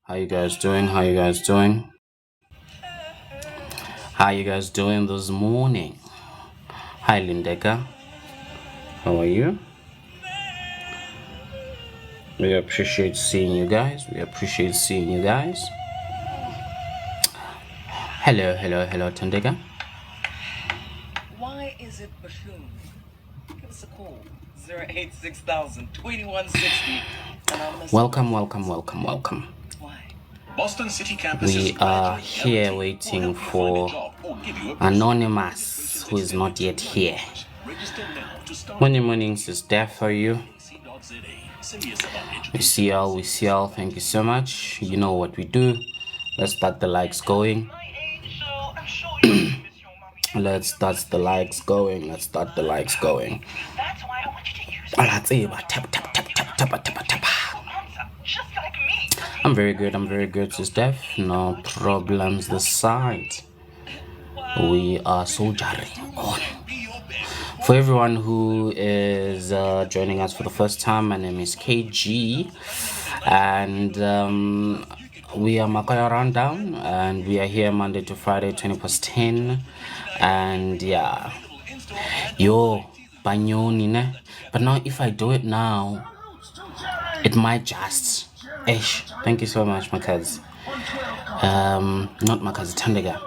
How you guys doing? How you guys doing? How you guys doing this morning? Hi Lindeka. How are you? We appreciate seeing you guys. We appreciate seeing you guys. Hello, Tandega. Why is it Bashun? Give us a call. 086,000 2160. Welcome. Why? Boston City campus We are here waiting for Anonymous, who is not yet here. Morning, sis Death, are you? We see y'all. Thank you so much. You know what we do. Let's start the likes going. Let's start the likes going. That's why I want you to use Tap. just like me. I'm very good, sis Death. No problems this side. We are soldiering on. For everyone who is joining us for the first time, my name is KG, and we are Makoya Rundown, and we are here Monday to Friday, 20 past 10, and yeah, yo, banyoni ne. But now if I do it now, it might just, ish. Thank you so much, Makazi. Not Makazi, Tandega.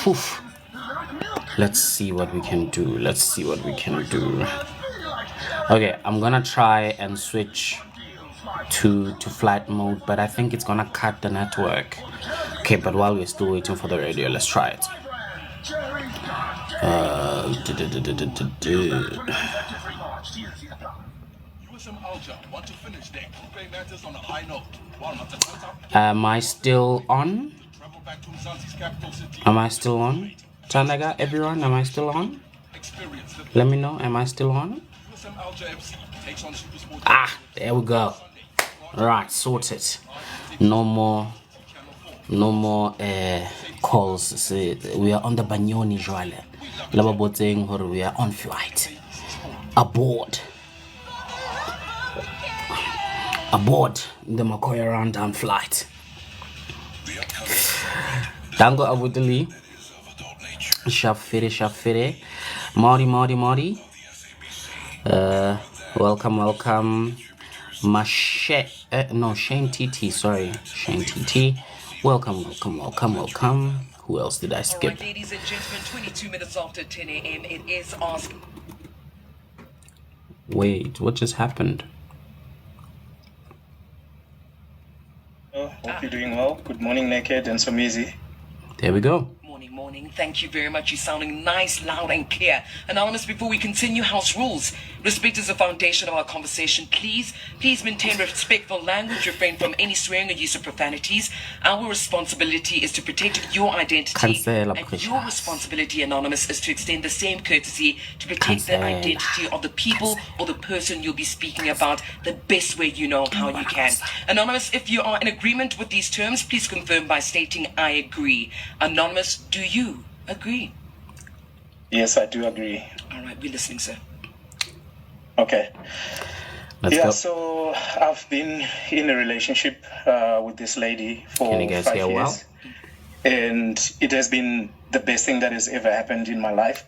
Poof. Let's see what we can do. Okay, I'm gonna try and switch to flight mode, but I think it's gonna cut the network. Okay, but while we're still waiting for the radio, let's try it. Am I still on? Chandaga, everyone, am I still on? Let me know, am I still on? There we go. Right, sorted. No more calls. See, we are on the Banyoni Joale. Lababoteng, or we are on flight. Aboard the Makoya Rundown flight. Dango Abudali. Shafire. Mori. Welcome. Shane TT, sorry. Shane TT. Welcome. Who else did I skip? All right, ladies and gentlemen, 22 minutes after 10 a.m. It is Ask. Wait, what just happened? Hope you're doing well. Good morning, Naked and Somizi. There we go. Morning. Thank you very much. You're sounding nice, loud, and clear. Anonymous, before we continue, house rules. Respect is the foundation of our conversation. Please maintain respectful language. Refrain from any swearing or use of profanities. Our responsibility is to protect your identity. And your responsibility, Anonymous, is to extend the same courtesy to protect the identity of the people or the person you'll be speaking about the best way you know how you can. Anonymous, if you are in agreement with these terms, please confirm by stating, I agree. Anonymous, do you agree? Yes, I do agree. All right, we're listening, sir. Okay. Let's go. So I've been in a relationship with this lady for 5 years. Well? And it has been the best thing that has ever happened in my life.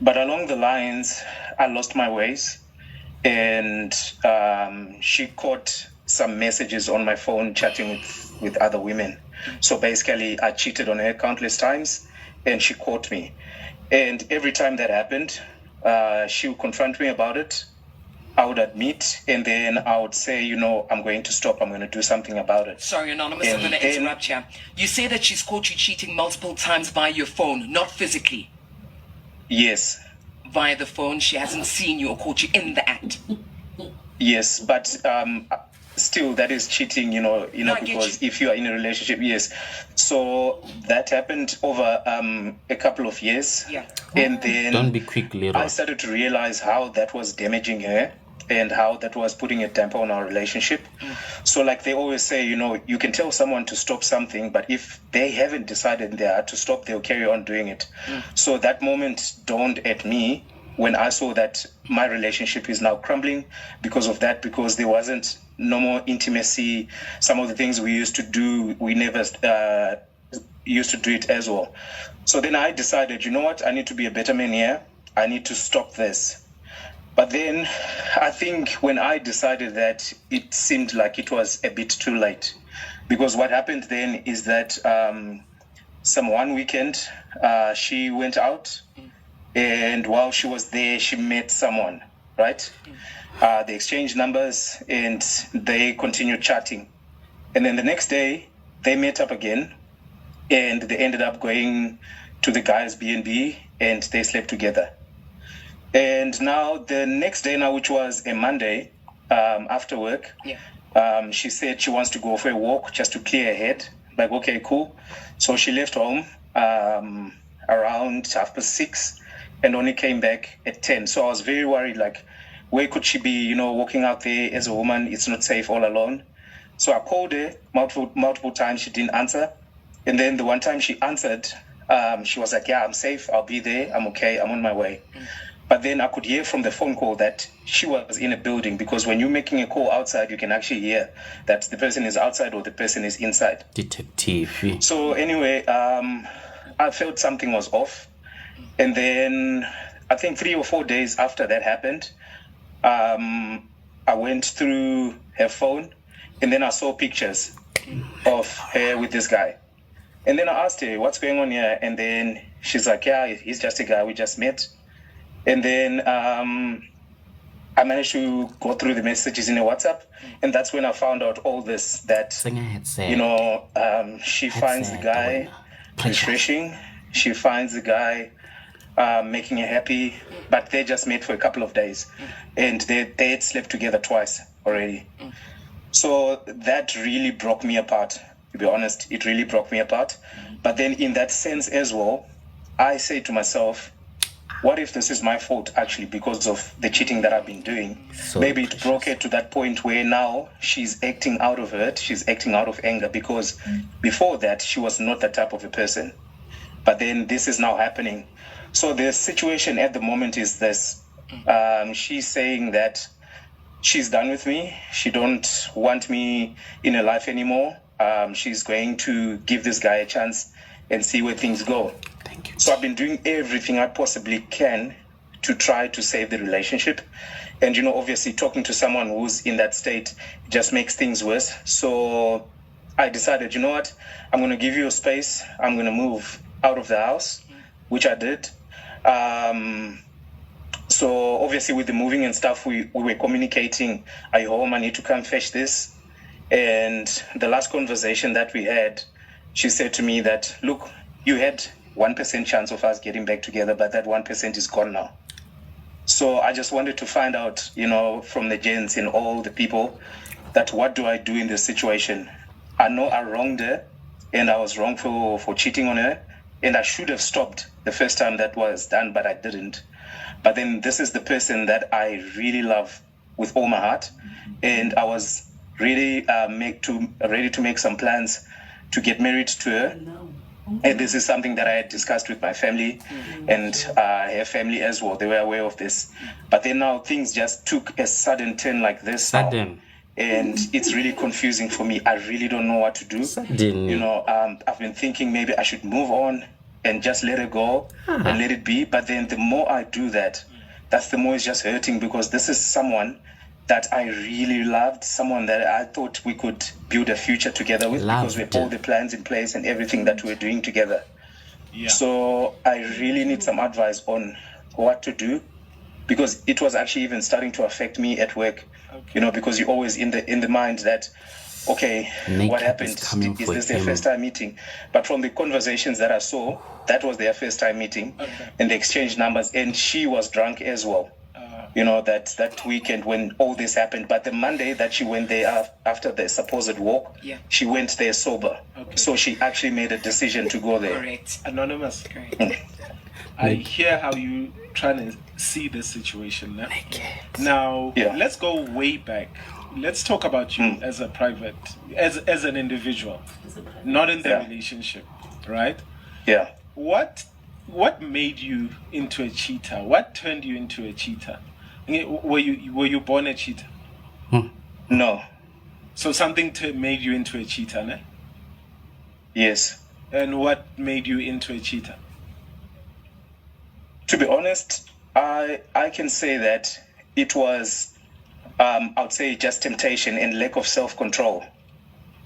But along the lines, I lost my ways. And she caught some messages on my phone chatting with other women. So basically, I cheated on her countless times, and she caught me. And every time that happened, she would confront me about it. I would admit, and then I would say, I'm going to stop. I'm going to do something about it. Sorry, Anonymous, I'm going to interrupt you. You say that she's caught you cheating multiple times via your phone, not physically. Yes. Via the phone, she hasn't seen you or caught you in the act. Yes, but still, that is cheating, because if you are in a relationship, yes. So that happened over a couple of years. Yeah. And then Don't be quick, Leroy. I started to realize how that was damaging her and how that was putting a damper on our relationship. So like they always say, you can tell someone to stop something, but if they haven't decided they are to stop, they'll carry on doing it. So that moment dawned at me when I saw that my relationship is now crumbling because of that, because there wasn't no more intimacy. Some of the things we used to do, we never used to do it as well. So then I decided, you know what, I need to be a better man here. I need to stop this. But then I think when I decided that, it seemed like it was a bit too late. Because what happened then is that one weekend, she went out, and while she was there, she met someone, right? They exchanged numbers, and they continued chatting. And then the next day, they met up again, and they ended up going to the guy's B&B, and they slept together. And now the next day now, which was a Monday, after work, she said she wants to go for a walk just to clear her head. Like, okay, cool. So she left home around 6:30 and only came back at 10. So I was very worried, like, where could she be, walking out there as a woman? It's not safe all alone. So I called her multiple times. She didn't answer. And then the one time she answered, she was like, yeah, I'm safe. I'll be there. I'm okay. I'm on my way. But then I could hear from the phone call that she was in a building, because when you're making a call outside, you can actually hear that the person is outside or the person is inside. Detective. So anyway, I felt something was off. And then I think 3 or 4 days after that happened, I went through her phone, and then I saw pictures of her with this guy. And then I asked her, what's going on here? And then she's like, yeah, he's just a guy. We just met. And then I managed to go through the messages in a WhatsApp. And that's when I found out all this, that, she finds the guy refreshing. She finds the guy making her happy. But they just met for a couple of days. And they had slept together twice already. So that really broke me apart, to be honest. It really broke me apart. But then in that sense as well, I say to myself, what if this is my fault, actually, because of the cheating that I've been doing? So maybe it broke her to that point where now she's acting out of hurt, she's acting out of anger, because before that, she was not that type of a person. But then this is now happening. So the situation at the moment is this. She's saying that she's done with me. She don't want me in her life anymore. She's going to give this guy a chance and see where things go. Thank you. So I've been doing everything I possibly can to try to save the relationship. And, obviously talking to someone who's in that state just makes things worse. So I decided, you know what? I'm going to give you a space. I'm going to move out of the house, which I did. So obviously with the moving and stuff, we were communicating. Are you home? I need to come fetch this. And the last conversation that we had, she said to me that, look, you had 1% chance of us getting back together, but that 1% is gone now. So I just wanted to find out, from the gents and all the people, that what do I do in this situation? I know I wronged her, and I was wrong for cheating on her, and I should have stopped the first time that was done, but I didn't. But then this is the person that I really love with all my heart, and I was really ready to make some plans to get married to her. And this is something that I had discussed with my family and her family as well. They were aware of this. But then now things just took a sudden turn like this. Sudden. And it's really confusing for me. I really don't know what to do. Sudden. I've been thinking maybe I should move on and just let it go and let it be. But then the more I do that, that's the more it's just hurting, because this is someone that I really loved, someone that I thought we could build a future together with, because we had all the plans in place and everything that we're doing together. Yeah. So I really need some advice on what to do, because it was actually even starting to affect me at work. Okay. Because you're always in the mind that, okay, what happened? Is this their first time meeting? But from the conversations that I saw, that was their first time meeting. Okay. And they exchanged numbers, and she was drunk as well. That weekend when all this happened. But the Monday that she went there after the supposed walk, she went there sober. Okay. So she actually made a decision to go there. Correct. Anonymous. Correct. I hear how you trying to see this situation now. Let's go way back. Let's talk about you as a private, as an individual, not in the relationship, right? Yeah. What what made you into a cheater? What turned you into a cheater? Were you born a cheater? No. So something made you into a cheater, ne? Yes. And what made you into a cheater? To be honest, I can say that it was, I would say, just temptation and lack of self-control.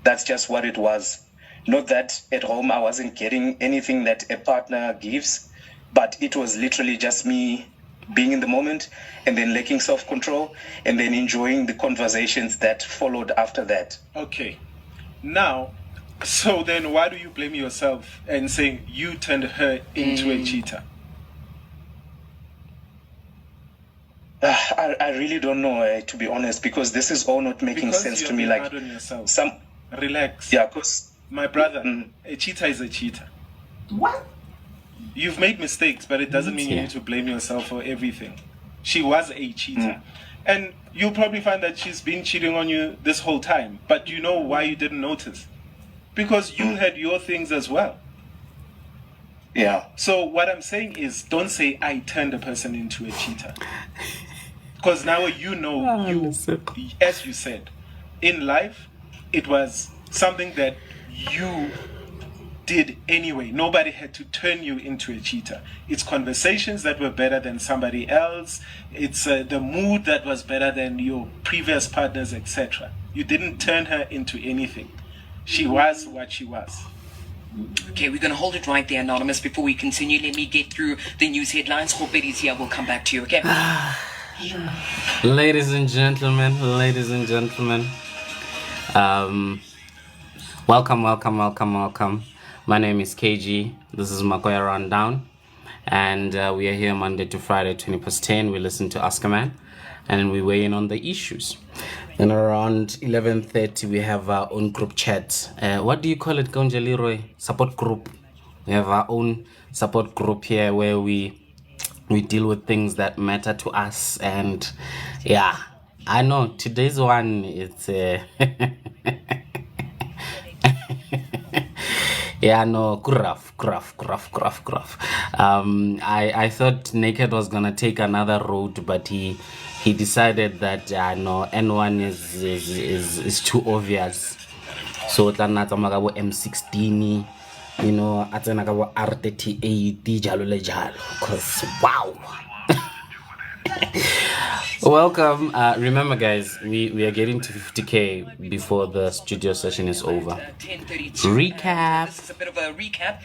That's just what it was. Not that at home I wasn't getting anything that a partner gives, but it was literally just me being in the moment and then lacking self-control and then enjoying the conversations that followed after that. Okay. Now, so then why do you blame yourself and saying you turned her into a cheater? I really don't know, to be honest, because this is all not making sense to me. Like, hard on yourself. some relax. Yeah, because my brother, a cheater is a cheater. What? You've made mistakes, but it doesn't mean you need to blame yourself for everything. She was a cheater. And you'll probably find that she's been cheating on you this whole time. But you know why you didn't notice? Because you had your things as well. Yeah. So what I'm saying is, don't say I turned a person into a cheater. Because now you know, as you said, in life, it was something that you did anyway. Nobody had to turn you into a cheater. It's conversations that were better than somebody else. It's the mood that was better than your previous partners, etc. You didn't turn her into anything. She was what she was. Okay, we're going to hold it right there, Anonymous. Before we continue, let me get through the news headlines. Hope's here. We'll come back to you, okay? Ladies and gentlemen, welcome. My name is KG. This is Makoya Rundown, and we are here Monday to Friday, 20 past 10. We listen to Ask a Man, and we weigh in on the issues. Then around 11:30, we have our own group chat. What do you call it, Leroy? Support group. We have our own support group here where we deal with things that matter to us. And yeah, I know today's one, it's yeah, no, gruff. I thought Naked was gonna take another road, but he decided that no, N1 is too obvious. So tlanatsa magabo M16, you know, atsena ka bo R38 jalo le jalo, cause wow. Welcome. Remember, guys, we are getting to 50K before the studio session is over. 10:32. Recap. This is a bit of a recap.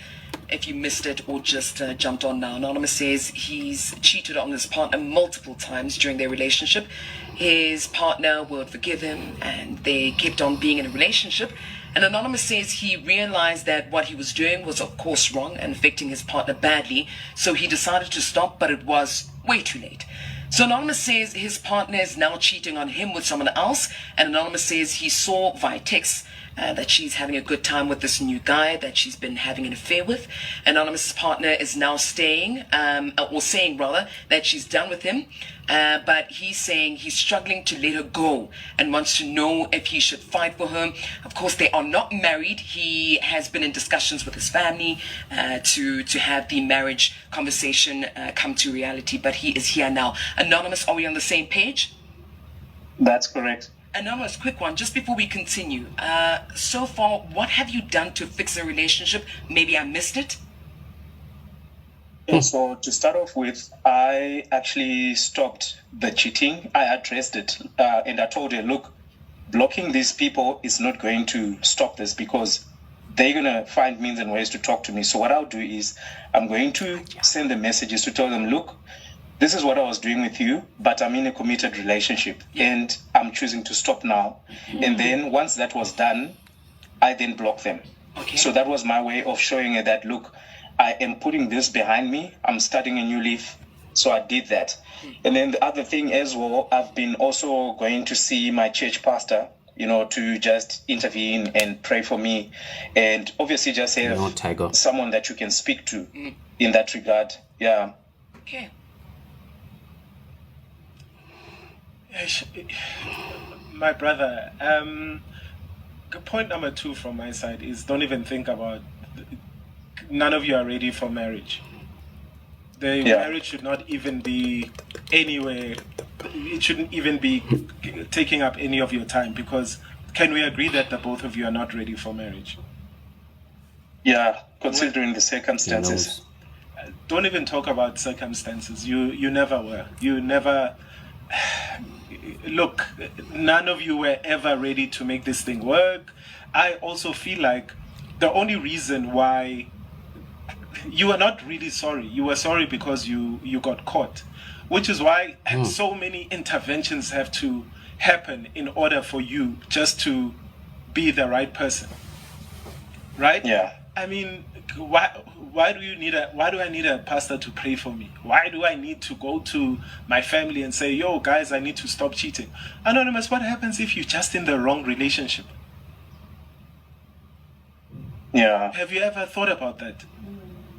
If you missed it or just jumped on now, Anonymous says he's cheated on his partner multiple times during their relationship. His partner would forgive him, and they kept on being in a relationship. And Anonymous says he realized that what he was doing was, of course, wrong and affecting his partner badly. So he decided to stop, but it was way too late. So Anonymous says his partner is now cheating on him with someone else. And Anonymous says he saw via text that she's having a good time with this new guy that she's been having an affair with. Anonymous' partner is now saying that she's done with him. But he's saying he's struggling to let her go and wants to know if he should fight for her. Of course, they are not married. He has been in discussions with his family to have the marriage conversation come to reality. But he is here now. Anonymous, are we on the same page? That's correct. Anonymous, quick one, just before we continue. So far, what have you done to fix the relationship? Maybe I missed it. So to start off with, I actually stopped the cheating. I addressed it, and I told her, look, blocking these people is not going to stop this because they're going to find means and ways to talk to me. So what I'll do is I'm going to send them messages to tell them, look, this is what I was doing with you, but I'm in a committed relationship and I'm choosing to stop now. And then once that was done, I then blocked them. Okay. So that was my way of showing her that, look, I am putting this behind me. I'm starting a new leaf. So I did that. And then the other thing as well, I've been also going to see my church pastor, you know, to just intervene and pray for me. And obviously just have someone that you can speak to in that regard. Yeah. Okay. My brother, point number 2 from my side is don't even think about, none of you are ready for marriage. The marriage should not even be anywhere. It shouldn't even be taking up any of your time, because can we agree that the both of you are not ready for marriage? Yeah, considering the circumstances. Don't even talk about circumstances. You never were. You never... Look, none of you were ever ready to make this thing work. I also feel like the only reason why you are not really sorry, you were sorry because you got caught, which is why so many interventions have to happen in order for you just to be the right person, right? Yeah. I mean, why do I need a pastor to pray for me? Why do I need to go to my family and say, yo guys, I need to stop cheating? Anonymous, what happens if you're just in the wrong relationship? Yeah. Have you ever thought about that?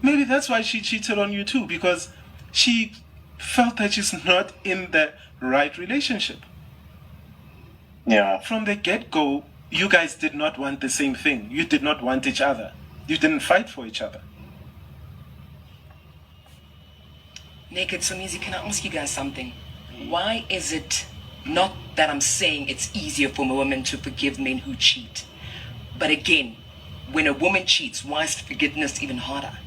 Maybe that's why she cheated on you too, because she felt that she's not in the right relationship. Yeah. From the get-go, you guys did not want the same thing. You did not want each other. You didn't fight for each other. Naked Somizi, can I ask you guys something? Why is it not that I'm saying it's easier for a woman to forgive men who cheat? But again, when a woman cheats, why is forgiveness even harder?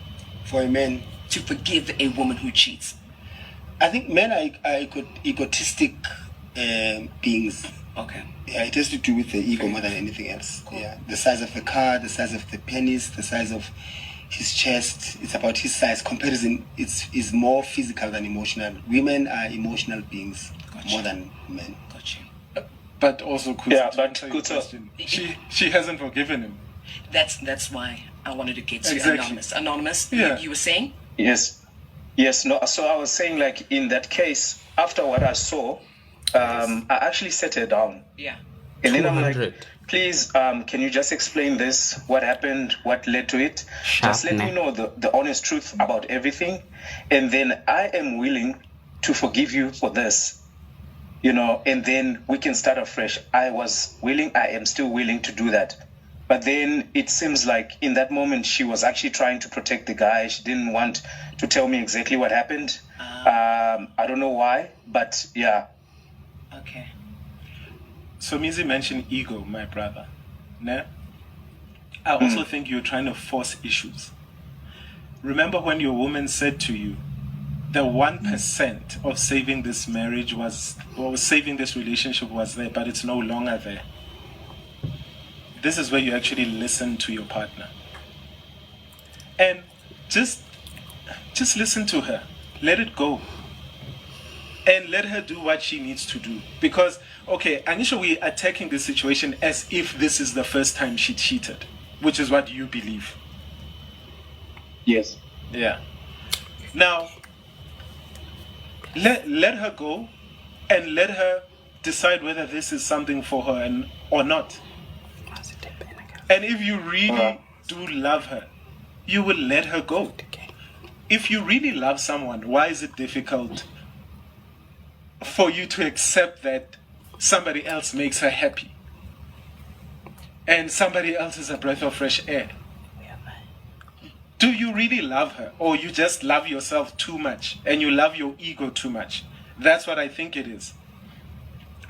For a man to forgive a woman who cheats? I think men are egotistic beings. Okay. Yeah, it has to do with the ego more than anything else. Cool. Yeah, the size of the car, the size of the penis, the size of his chest. It's about his size. Comparison is more physical than emotional. Women are emotional beings more than men. Got you. But also, she hasn't forgiven him. That's why I wanted to get to exactly. Anonymous, you were saying? Yes. No. So I was saying, like, in that case, after what I saw, I actually set her down. Yeah. And then I'm like, please, can you just explain this? What happened? What led to it? Just let me know the honest truth about everything. And then I am willing to forgive you for this. And then we can start afresh. I am still willing to do that. But then it seems like in that moment, she was actually trying to protect the guy. She didn't want to tell me exactly what happened. I don't know why, but yeah. Okay. So Mizi mentioned ego, my brother. Nah? I also think you're trying to force issues. Remember when your woman said to you, the 1% of saving this marriage saving this relationship was there, but it's no longer there. This is where you actually listen to your partner. And just listen to her. Let it go. And let her do what she needs to do. Because, okay, Anisha, we are attacking this situation as if this is the first time she cheated, which is what you believe. Yes. Yeah. Now, let her go and let her decide whether this is something for her or not. And if you really do love her, you will let her go. If you really love someone, why is it difficult for you to accept that somebody else makes her happy? And somebody else is a breath of fresh air? Do you really love her? Or you just love yourself too much and you love your ego too much? That's what I think it is.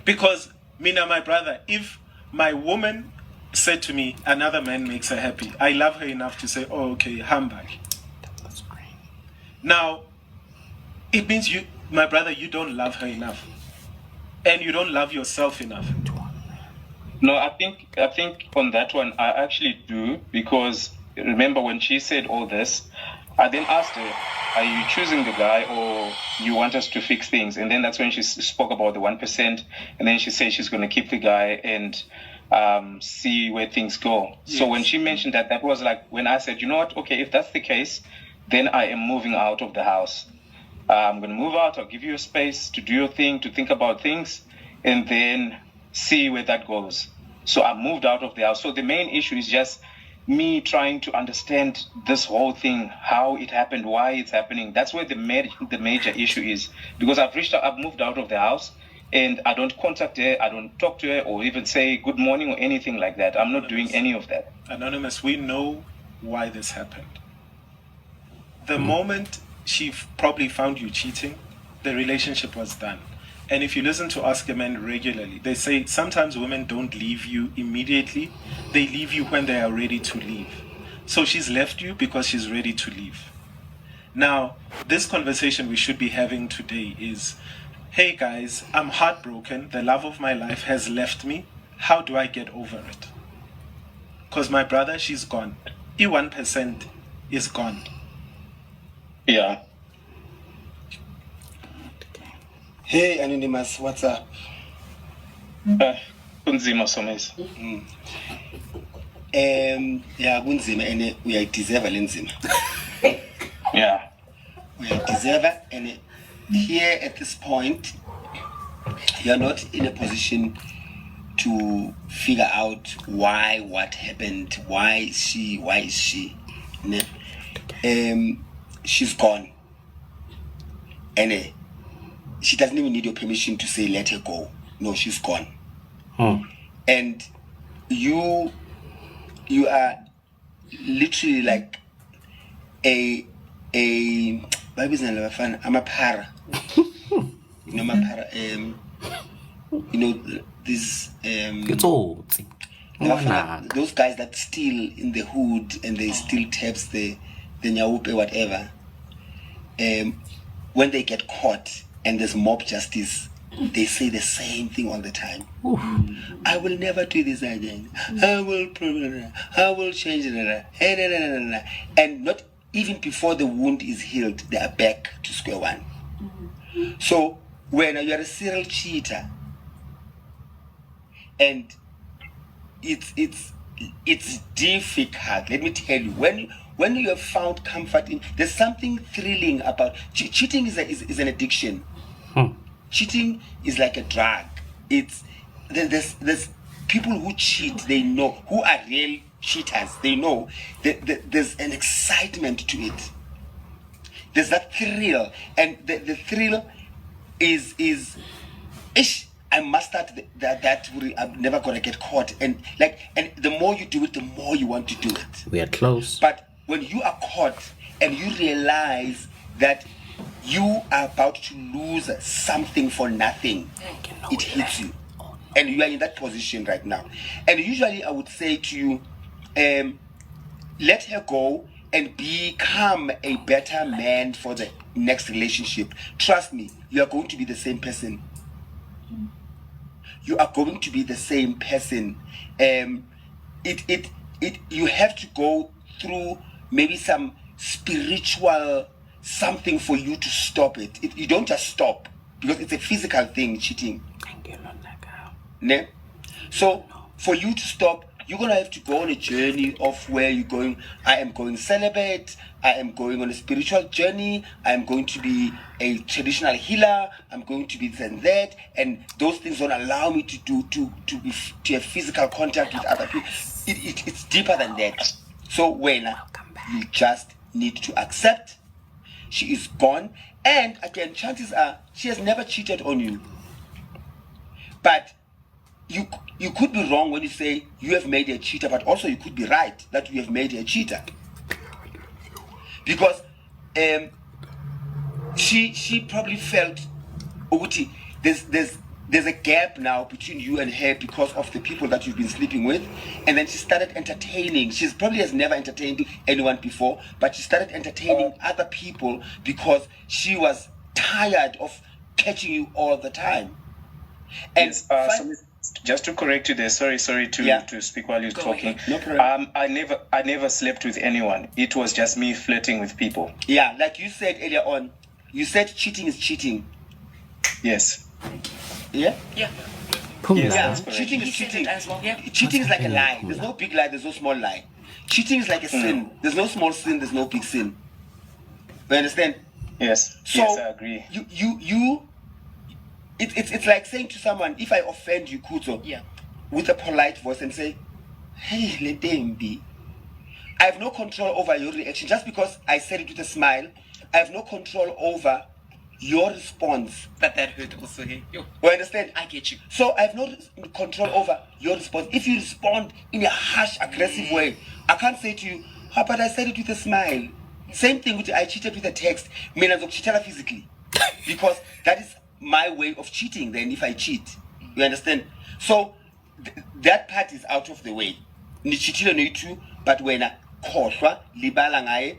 Because, Mina, my brother, if my woman said to me, another man makes her happy, I love her enough to say, oh, okay, humbug. Now, it means you, my brother, you don't love her enough. And you don't love yourself enough. No, I think on that one, I actually do, because remember when she said all this, I then asked her, are you choosing the guy or you want us to fix things? And then that's when she spoke about the 1%. And then she said she's going to keep the guy and see where things go. Yes. So when she mentioned that, that was like when I said, you know what? Okay, if that's the case, then I am moving out of the house. I'm going to move out. I'll give you a space to do your thing, to think about things, and then see where that goes. So I moved out of the house. So the main issue is just me trying to understand this whole thing, how it happened, why it's happening. That's where the major issue is. Because I've moved out of the house, and I don't contact her, I don't talk to her, or even say good morning or anything like that. I'm not doing any of that. Anonymous, we know why this happened. The moment she probably found you cheating, the relationship was done. And if you listen to Ask a Man regularly, they say sometimes women don't leave you immediately. They leave you when they are ready to leave. So she's left you because she's ready to leave. Now, this conversation we should be having today is, hey guys, I'm heartbroken. The love of my life has left me. How do I get over it? Because my brother, she's gone. E1% is gone. Yeah. Hey, Anonymous, what's up? Kunzima Somesi. Yeah, kunzima and we deserve a lenzima. Yeah. We deserve it, and here at this point, you're not in a position to figure out why, what happened, why is she. Ne? She's gone. And she doesn't even need your permission to say let her go. No, she's gone. And you are literally like I'm a para. I'm a para. This those guys that steal in the hood and they steal taps, the nyaupe, whatever. When they get caught and there's mob justice, they say the same thing all the time. I will never do this again. I will change it. And not even before the wound is healed, they are back to square one. So when you are a serial cheater, and it's difficult. Let me tell you, when you have found comfort in, there's something thrilling about cheating. Is an addiction. Cheating is like a drug. There's people who cheat. They know who are real cheaters. They know that there's an excitement to it. There's that thrill, and the thrill is I mastered that I'm never gonna get caught, and the more you do it, the more you want to do it. We are close. But when you are caught and you realize that you are about to lose something for nothing, it hits you, and you are in that position right now. And usually, I would say to you, let her go and become a better man for the next relationship. Trust me, you are going to be the same person. You are going to be the same person. You have to go through maybe some spiritual something for you to stop it. You don't just stop, because it's a physical thing, cheating. Ne? So for you to stop, you're going to have to go on a journey of where you're going. I am going celibate. I am going on a spiritual journey. I am going to be a traditional healer. I'm going to be this and that. And those things don't allow me to have physical contact with other people. It's deeper than that. So when you just need to accept she is gone. And again, chances are she has never cheated on you. But you could be wrong when you say you have made a cheater, but also you could be right that you have made a cheater. Because she probably felt, Uguti, there's a gap now between you and her because of the people that you've been sleeping with. And then she started entertaining. She probably has never entertained anyone before, but she started entertaining other people because she was tired of catching you all the time. And just to correct you there, sorry to speak while you're talking. No problem. I never slept with anyone. It was just me flirting with people. Yeah, like you said earlier on, you said cheating is cheating. Yes. Yeah? Yeah. Yes, Yeah, that's correct. cheating is He said cheating. it as well, yeah. Cheating is like a lie. There's no big lie, there's no small lie. Cheating is like a sin. There's no small sin, there's no big sin. You understand? Yes. So Yes, I agree. It's like saying to someone, if I offend you, Kuto, Yeah. with a polite voice and say, hey, let them be. I have no control over your reaction. Just because I said it with a smile, I have no control over your response. That hurt also. Hey, yo, You understand? I get you. So I have no control over your response. If you respond in a harsh, aggressive way, I can't say to you, but I said it with a smile. Same thing with I cheated with a text. Mina ngizokucheatela physically. Because that is my way of cheating then if I cheat. You understand? So that part is out of the way. Nichitile noitu, but when khohlwa libala ngaye.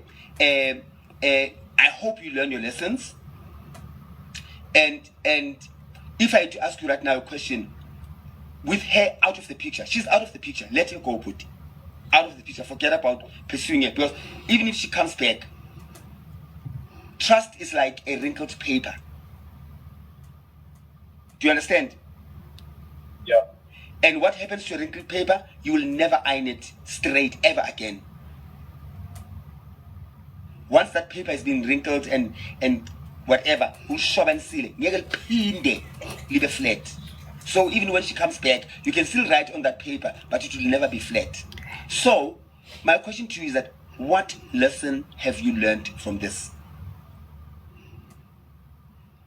I hope you learn your lessons. And if I had to ask you right now a question, with her out of the picture, she's out of the picture. Let her go, put out of the picture. Forget about pursuing her, because even if she comes back, trust is like a wrinkled paper. Do you understand? Yeah. And what happens to a wrinkled paper? You will never iron it straight ever again. Once that paper has been wrinkled and whatever, will shove and seal it. Leave it flat. So even when she comes back, you can still write on that paper, but it will never be flat. So my question to you is that what lesson have you learned from this?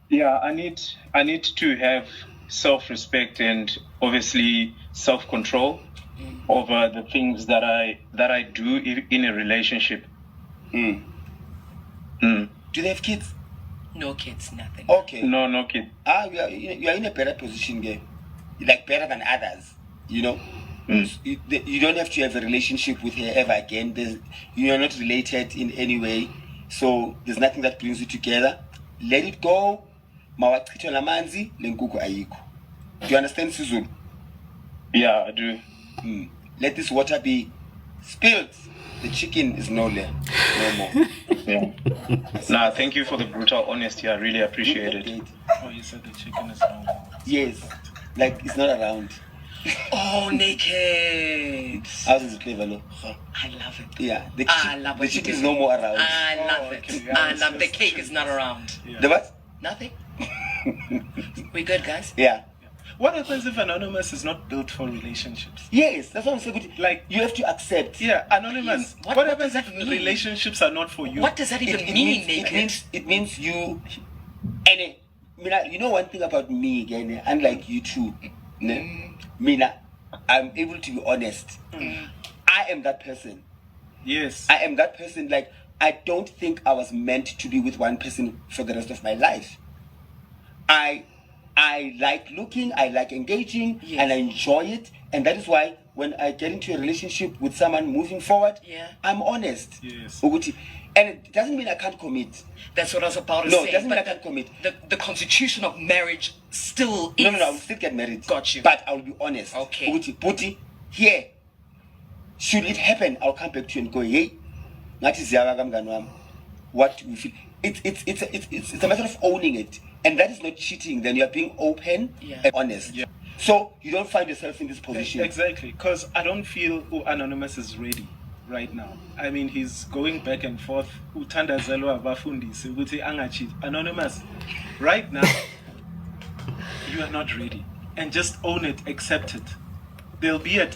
Yeah, I need to have self-respect and obviously self-control over the things that I do in a relationship. Do they have kids? No kids, nothing. Okay. No kid. You are in a better position there, like better than others. You know, you don't have to have a relationship with her ever again. You are not related in any way, so there's nothing that brings you together. Let it go. Mawachitho lamanzi lenkuku ayikho. Do you understand, Sizulu? Yeah, I do. Let this water be spilled. The chicken is no more. Yeah. Nah, thank you for the brutal honesty. I really appreciate it. Oh, you said the chicken is no more. Yes, like it's not around. Oh, naked. How's it flavor, no? I love it. Yeah, I love the what you chicken do. is no more around. I love it. okay, I yeah, love the cake is not around. Yeah. The what? Nothing. We good, guys? Yeah. What happens if Anonymous is not built for relationships? Yes, that's what I'm saying. Like, you have to accept. Yeah, Anonymous. What What does happens that if mean? relationships are not for you? What does that even mean, naked? It means you. And you know one thing about me again, unlike you two, Mina, I'm able to be honest. I am that person. Yes. I am that person. Like, I don't think I was meant to be with one person for the rest of my life. I like looking, I like engaging, Yes. and I enjoy it. And that is why when I get into a relationship with someone moving forward, I'm honest. Yes. And it doesn't mean I can't commit. That's what I was about to No, say. it doesn't mean I but can't commit. The constitution of marriage still is. No, I will still get married. Got you. But I will be honest. Okay. Puti, here, should it happen, I'll come back to you and go, hey, what we feel. It's a matter of owning it. And that is not cheating. Then you are being open and honest. Yeah. So you don't find yourself in this position. Exactly, because I don't feel Anonymous is ready right now. I mean, he's going back and forth. Utandazelo abafundisi ukuthi angachit. Anonymous, right now, you are not ready, and just own it, accept it.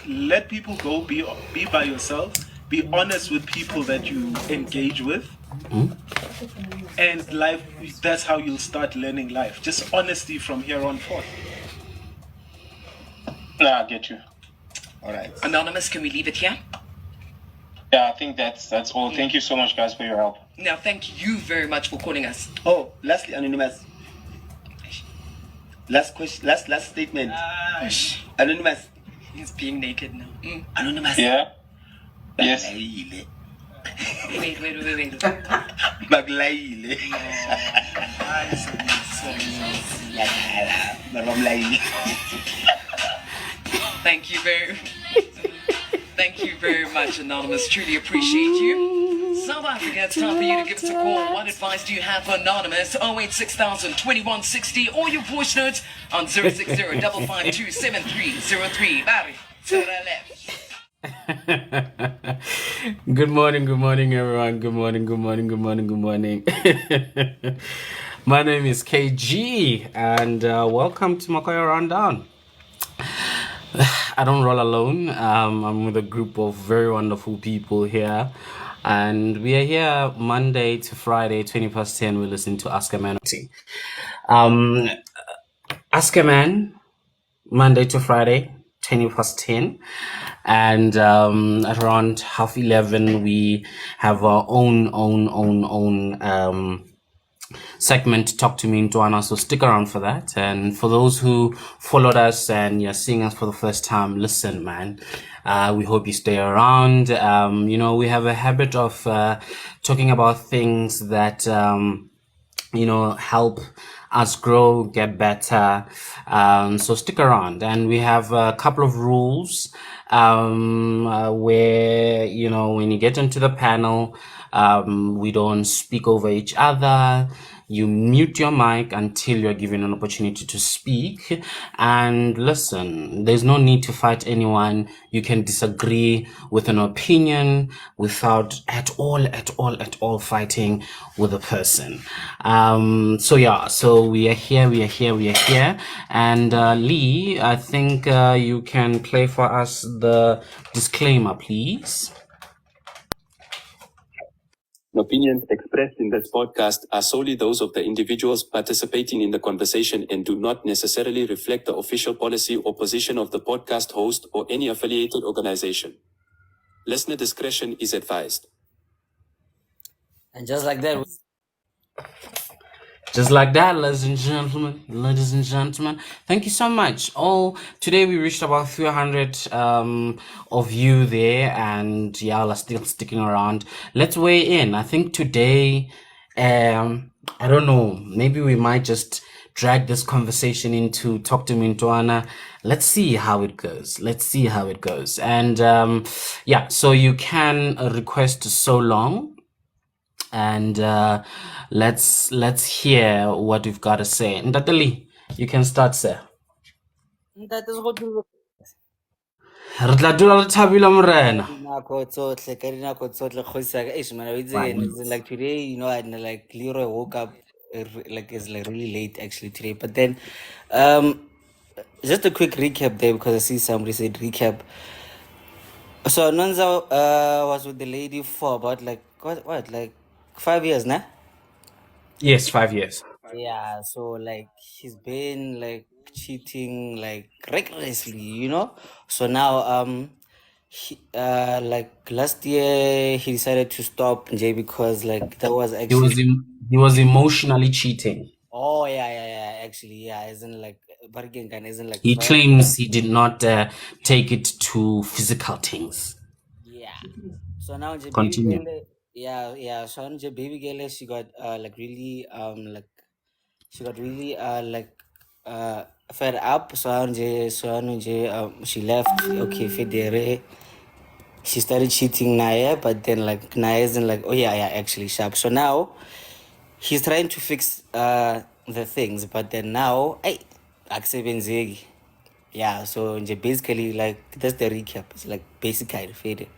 Let people go. Be by yourself. Be honest with people that you engage with. And life, that's how you'll start learning life. Just honesty from here on forth. Nah, I get you. All right. Anonymous, can we leave it here? Yeah, I think that's all. Thank you so much, guys, for your help. Now, thank you very much for calling us. Oh, lastly, Anonymous. Last question. Last statement. Anonymous. He's being naked now. Anonymous. Yeah. Yes. Wait. Baglaile. Thank you very much, Anonymous. Truly appreciate you. South Africa, it's time for you to give us a call. What advice do you have for Anonymous? 086,000 2160 or your voice notes on 060 552 7303. Barry, to the left. Good morning, everyone. Good morning. My name is KG, and welcome to Makoya Rundown. I don't roll alone. I'm with a group of very wonderful people here, and we are here Monday to Friday, 10:20. We listen to Ask a Man. Ask a Man, Monday to Friday, 20 past 10. And at around 11:30, we have our own segment, Talk to Me Ntwana. So stick around for that. And for those who followed us and you're seeing us for the first time, listen, man. We hope you stay around. We have a habit of talking about things that help us grow, get better. So stick around. And we have a couple of rules where, when you get into the panel, we don't speak over each other. You mute your mic until you're given an opportunity to speak. And listen, there's no need to fight anyone. You can disagree with an opinion without at all fighting with a person. So we are here. And Lee, I think you can play for us the disclaimer, please. Opinions expressed in this podcast are solely those of the individuals participating in the conversation and do not necessarily reflect the official policy or position of the podcast host or any affiliated organization. Listener discretion is advised. And just like that, ladies and gentlemen, thank you so much. Today we reached about 300 of you there, and y'all are still sticking around. Let's weigh in. I think today, I don't know, maybe we might just drag this conversation into Talk to Me Ntwana. Let's see how it goes. And so you can request so long. And let's hear what we've got to say. Ntatali, you can start, sir. that is what we Re tla dula re thabile morena. like today, and like Leroy woke up like it's like really late actually today. But then just a quick recap there because I see somebody said recap. So Nonza was with the lady for about like like 5 years now? Yes, 5 years. Yeah, so like he's been like cheating like rigorously, So now he like last year he decided to stop Jay because like that was actually He was emotionally cheating. Oh yeah. Actually, yeah, isn't like bargain gun isn't like He claims he did not take it to physical things. Yeah. So now the Continue. baby girl, yeah. So now the baby girl, she got like really fed up. She left. Okay, federe. She started cheating Naya, but then like Naya isn't like, oh yeah, actually sharp. So now he's trying to fix the things, but then now akusebenzeki. Yeah, so basically like that's the recap. It's like basically faded.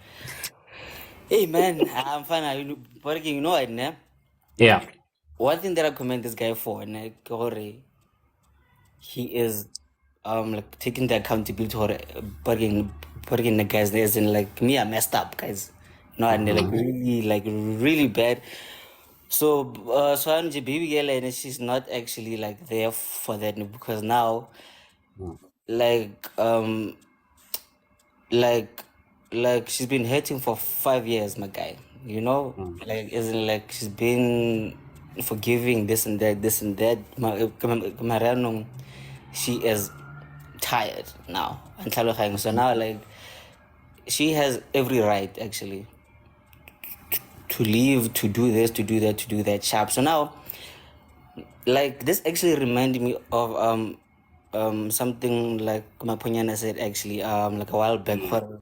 Hey man, I'm fine. But you know what, ne? Yeah. One thing that I commend this guy for, ne, he is like taking the accountability for putting the guys there, as in like me, I messed up, guys. And they're like really bad. So I'm the baby girl and she's not actually like there for that because now like she's been hating for 5 years, my guy. Like isn't like she's been forgiving this and that. She is tired now. So now like she has every right actually to leave, to do this, to do that sharp. So now like this actually reminded me of something like Maponyana said actually like a while back for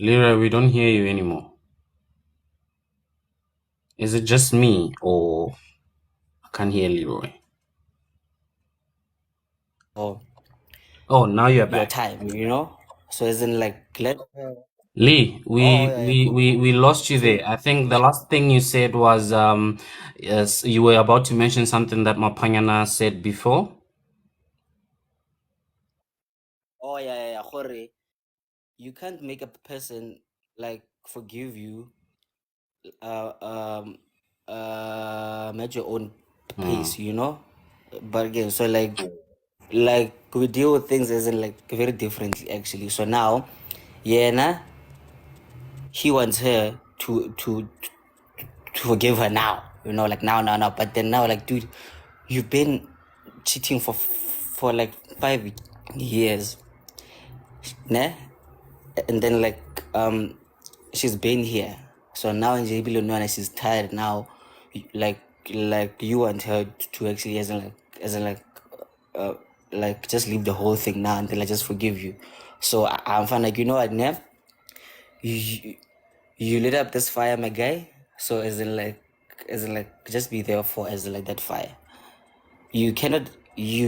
Lyra, we don't hear you anymore. Is it just me or I can't hear Leroy? Oh, now you're back. Your time, so isn't like Lee, we lost you there. I think the last thing you said was yes, you were about to mention something that Mapanyana said before. Oh yeah. You can't make a person like forgive you at your own pace, But again, so like like we deal with things as in like very differently actually. So now, yeah, he wants her to forgive her now, like now. But then now, like, dude, you've been cheating for like 5 years, ne? And then like she's been here. So now in JB she's tired now. Like you want her to actually as in like just leave the whole thing now and then just forgive you. So I'm fine, like, you know what, Nev? You lit up this fire, my guy. So as in like just be there for as in like that fire. You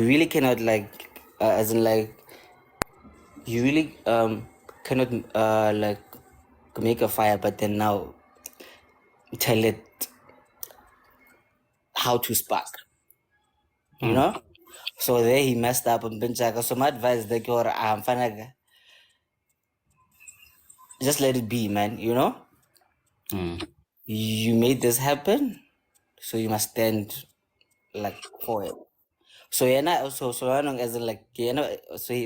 really cannot like as in like you really cannot like make a fire, but then now tell it how to spark. You know? So there he messed up and Benchaka. So my advice that you're just let it be, man, you know? You made this happen, so you must stand like for it. So yeah, so long as in like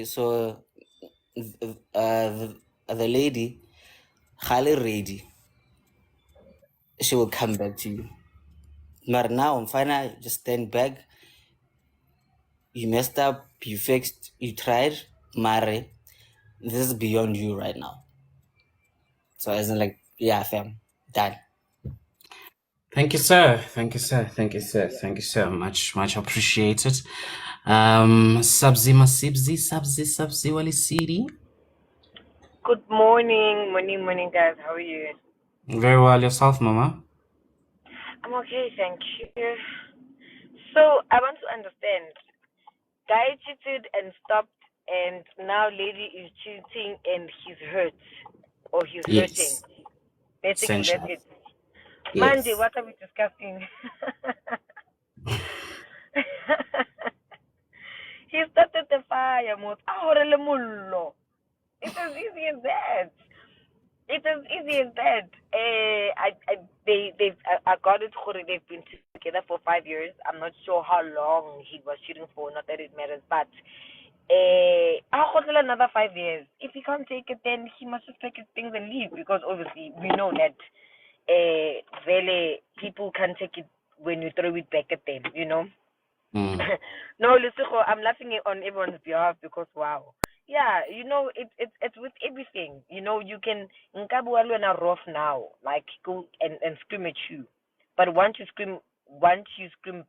so the lady highly ready, she will come back to you. But now I'm fine, just stand back. You messed up, you fixed, you tried, Mare. This is beyond you right now. So as in like, yeah, fam, done. Thank you, sir. Thank you, sir. Thank you, sir. Thank you, sir. Much appreciated. Sabzi Wali City. Good morning, guys. How are you? Very well, yourself, Mama. I'm okay, thank you. So I want to understand. Guy cheated and stopped, and now lady is cheating and he's hurt, or he's hurting. Yes. Basically, that's Essential. it. Yes. Monday, what are we discussing? He started the fire, mode. It's as easy as that. It's as easy as that. I got it. They've been together for 5 years. I'm not sure how long he was shooting for. Not that it matters, but I'll another 5 years. If he can't take it, then he must just take his things and leave. Because obviously we know that really people can't take it when you throw it back at them. No, Lucijo, I'm laughing on everyone's behalf because wow. Yeah, it's with everything. You can nkabua rough now, like go and scream at you. But once you scream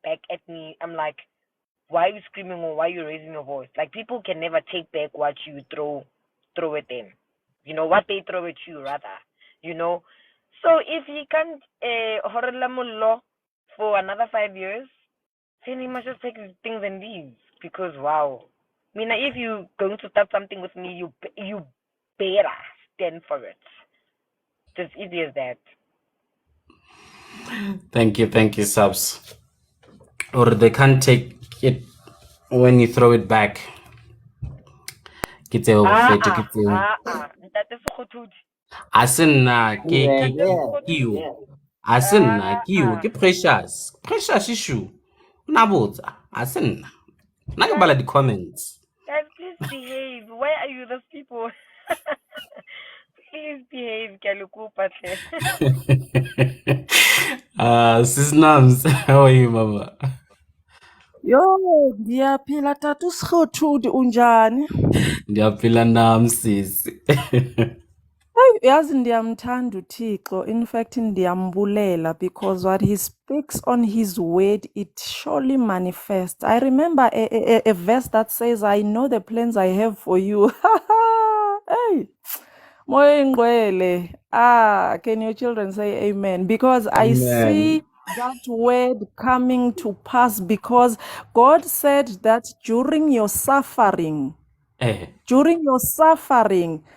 back at me, I'm like, why are you screaming or why are you raising your voice? Like people can never take back what you throw at them. What they throw at you rather. So if he can't horror for another 5 years, then he must just take his things and leave. Because wow, I mean, if you going to start something with me, you better stand for it. It's as easy as that. Thank you, subs. Or they can't take it when you throw it back. That's Sekgothudi. Asinna ke precious issue. Unabotsa asinna. Nakubala the comments. Guys, please behave. Why are you those people? Please behave, Kalukupa. Sis Nams, how are you, Mama? Yo, ndiyaphila tata uSekgothudi unjani? Ndiyaphila nam sis. Hey, yazi ndiyamthanda uThixo. In fact, ndiyambulela because what he speaks on his word, it surely manifests. I remember a verse that says, I know the plans I have for you. Hey, moya ingcwele. Can your children say amen? Because I see that word coming to pass because God said that during your suffering,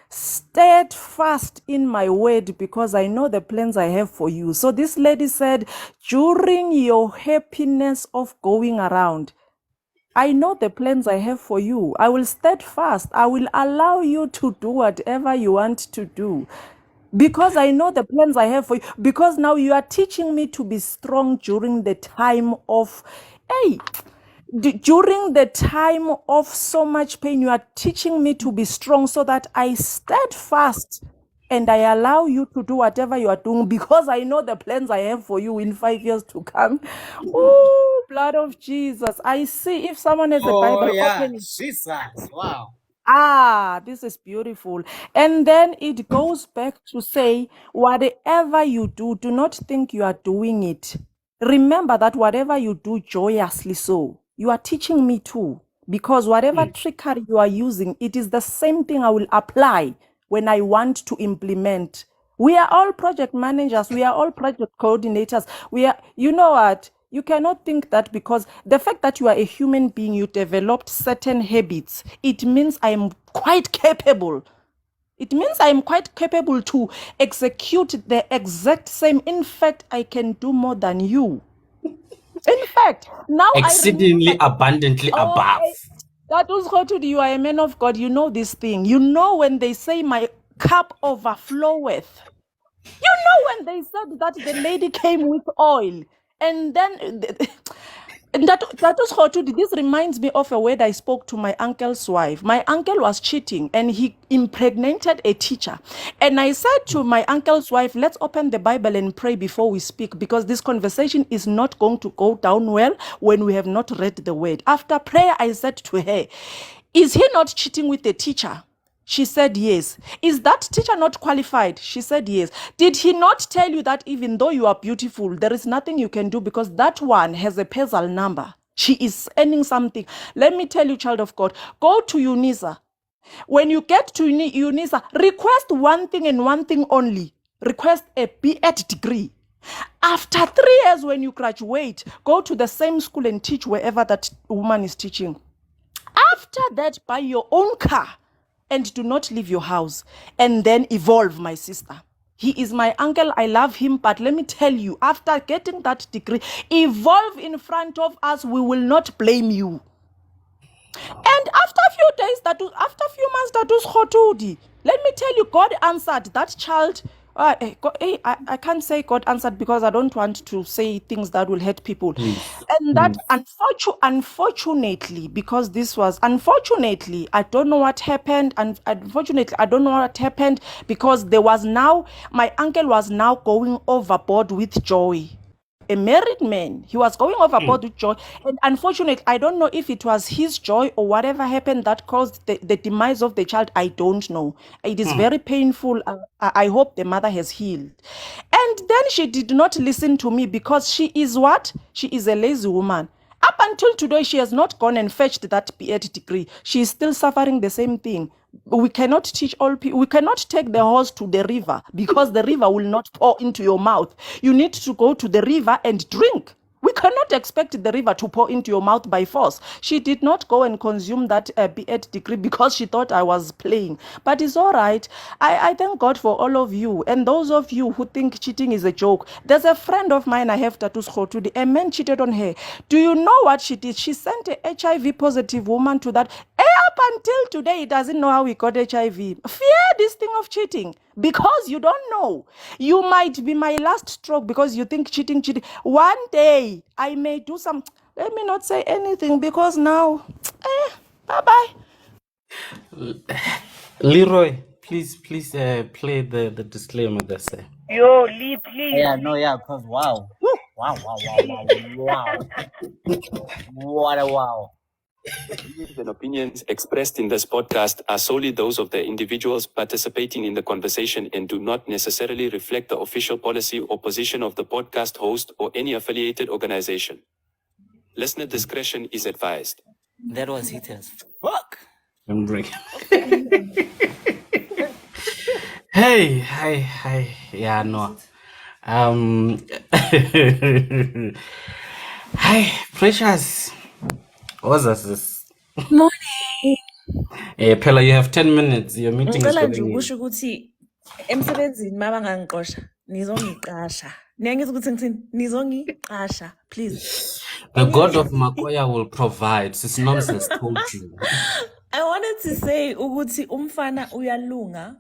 stand fast in my word because I know the plans I have for you. So this lady said, during your happiness of going around, I know the plans I have for you. I will stand fast. I will allow you to do whatever you want to do. Because I know the plans I have for you. Because now you are teaching me to be strong during the time of, hey, during the time of so much pain, you are teaching me to be strong so that I stand fast and I allow you to do whatever you are doing because I know the plans I have for you in 5 years to come. Oh, blood of Jesus. I see if someone has a Bible, open it. Jesus, wow. Ah, this is beautiful. And then it goes back to say, whatever you do, do not think you are doing it. Remember that whatever you do joyously so, you are teaching me too. Because whatever trickery you are using, it is the same thing I will apply when I want to implement. We are all project managers. We are all project coordinators. We are, you know what? You cannot think that because the fact that you are a human being, you developed certain habits, it means I am quite capable. It means I am quite capable to execute the exact same. In fact, I can do more than you. In fact, now exceedingly abundantly above. That was Sekgothudi, you are a man of God. You know this thing. You know when they say my cup overfloweth. You know when they said that the lady came with oil, and then that was Sekgothudi. This reminds me of a word I spoke to my uncle's wife. My uncle was cheating, and he impregnated a teacher. And I said to my uncle's wife, "Let's open the Bible and pray before we speak, because this conversation is not going to go down well when we have not read the word." After prayer, I said to her, "Is he not cheating with the teacher?" She said yes. "Is that teacher not qualified?" She said yes. "Did he not tell you that even though you are beautiful, there is nothing you can do because that one has a PESAL number? She is earning something." Let me tell you, child of God, go to UNISA. When you get to UNISA, request one thing and one thing only. Request a B.Ed degree. After 3 years, when you graduate, go to the same school and teach wherever that woman is teaching. After that, buy your own car and do not leave your house, and then evolve, my sister. He is my uncle. I love him. But let me tell you, after getting that degree, evolve in front of us. We will not blame you. And after a few days, after a few months, that was Sekgothudi. Let me tell you, God answered that child. I can't say God answered because I don't want to say things that will hurt people. And that, unfortunately, because this was, unfortunately, I don't know what happened. And unfortunately, I don't know what happened because there was now, my uncle was now going overboard with joy. A married man, he was going overboard with joy. And unfortunately, I don't know if it was his joy or whatever happened that caused the demise of the child. I don't know. It is very painful. I hope the mother has healed. And then she did not listen to me because she is what? She is a lazy woman. Up until today, she has not gone and fetched that B.Ed degree. She is still suffering the same thing. We cannot teach all people. We cannot take the horse to the river because the river will not pour into your mouth. You need to go to the river and drink. We cannot expect the river to pour into your mouth by force. She did not go and consume that B.Ed degree because she thought I was playing. But it's all right. I thank God for all of you. And those of you who think cheating is a joke. There's a friend of mine I have tattooed Sekgothudi. A man cheated on her. Do you know what she did? She sent a HIV positive woman to that. Up until today, he doesn't know how he got HIV. Fear this thing of cheating because you don't know. You might be my last stroke because you think cheating. One day, I may do some. Let me not say anything because now, bye-bye. Leroy, please play the disclaimer there, sir. Yo, Lee, please. Yeah, no, yeah, because wow. Wow. What a wow. Views and opinions expressed in this podcast are solely those of the individuals participating in the conversation and do not necessarily reflect the official policy or position of the podcast host or any affiliated organization. Listener discretion is advised. That was hit as fuck. I'm breaking. Hey, yeah, no. Hi, Precious. What's this? Morning. Pella, you have 10 minutes. Your meeting is Ngicela nje going ukusho ukuthi emsebenzini mabangangixosha nizongiqasha. Niyangizwa ukuthi ngithini? Nizongiqasha, please. The God of Makoya will provide. This nonsense told you. I wanted to say ukuthi umfana uyalunga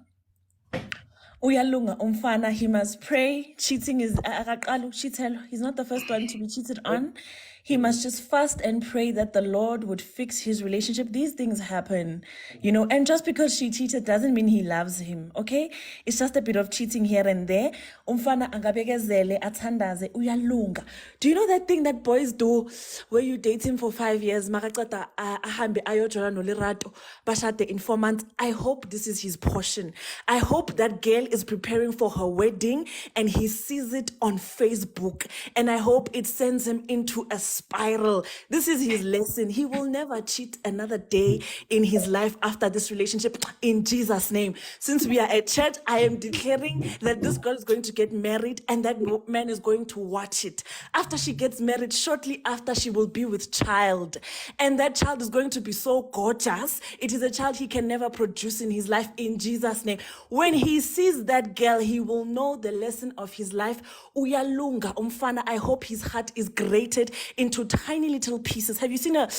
Uyalunga umfana, he must pray. Cheating is akaqala ukuchithelwa. He's not the first one to be cheated on. He must just fast and pray that the Lord would fix his relationship. These things happen, and just because she cheated doesn't mean he loves him, okay? It's just a bit of cheating here and there. Umfana angabekezele athandaze uyalunga. Do you know that thing that boys do where you date him for 5 years, makaqeda ahambe ayojola noLerato, bashade in 4 months? I hope this is his portion. I hope that girl is preparing for her wedding and he sees it on Facebook, and I hope it sends him into a spiral. This is his lesson. He will never cheat another day in his life after this relationship, in Jesus' name. Since we are at church, I am declaring that this girl is going to get married and that man is going to watch it. After she gets married, shortly after, she will be with child, and that child is going to be so gorgeous. It is a child he can never produce in his life, in Jesus' name. When he sees that girl, he will know the lesson of his life. Uyalunga umfana. I hope his heart is grated into tiny little pieces. Have you seen a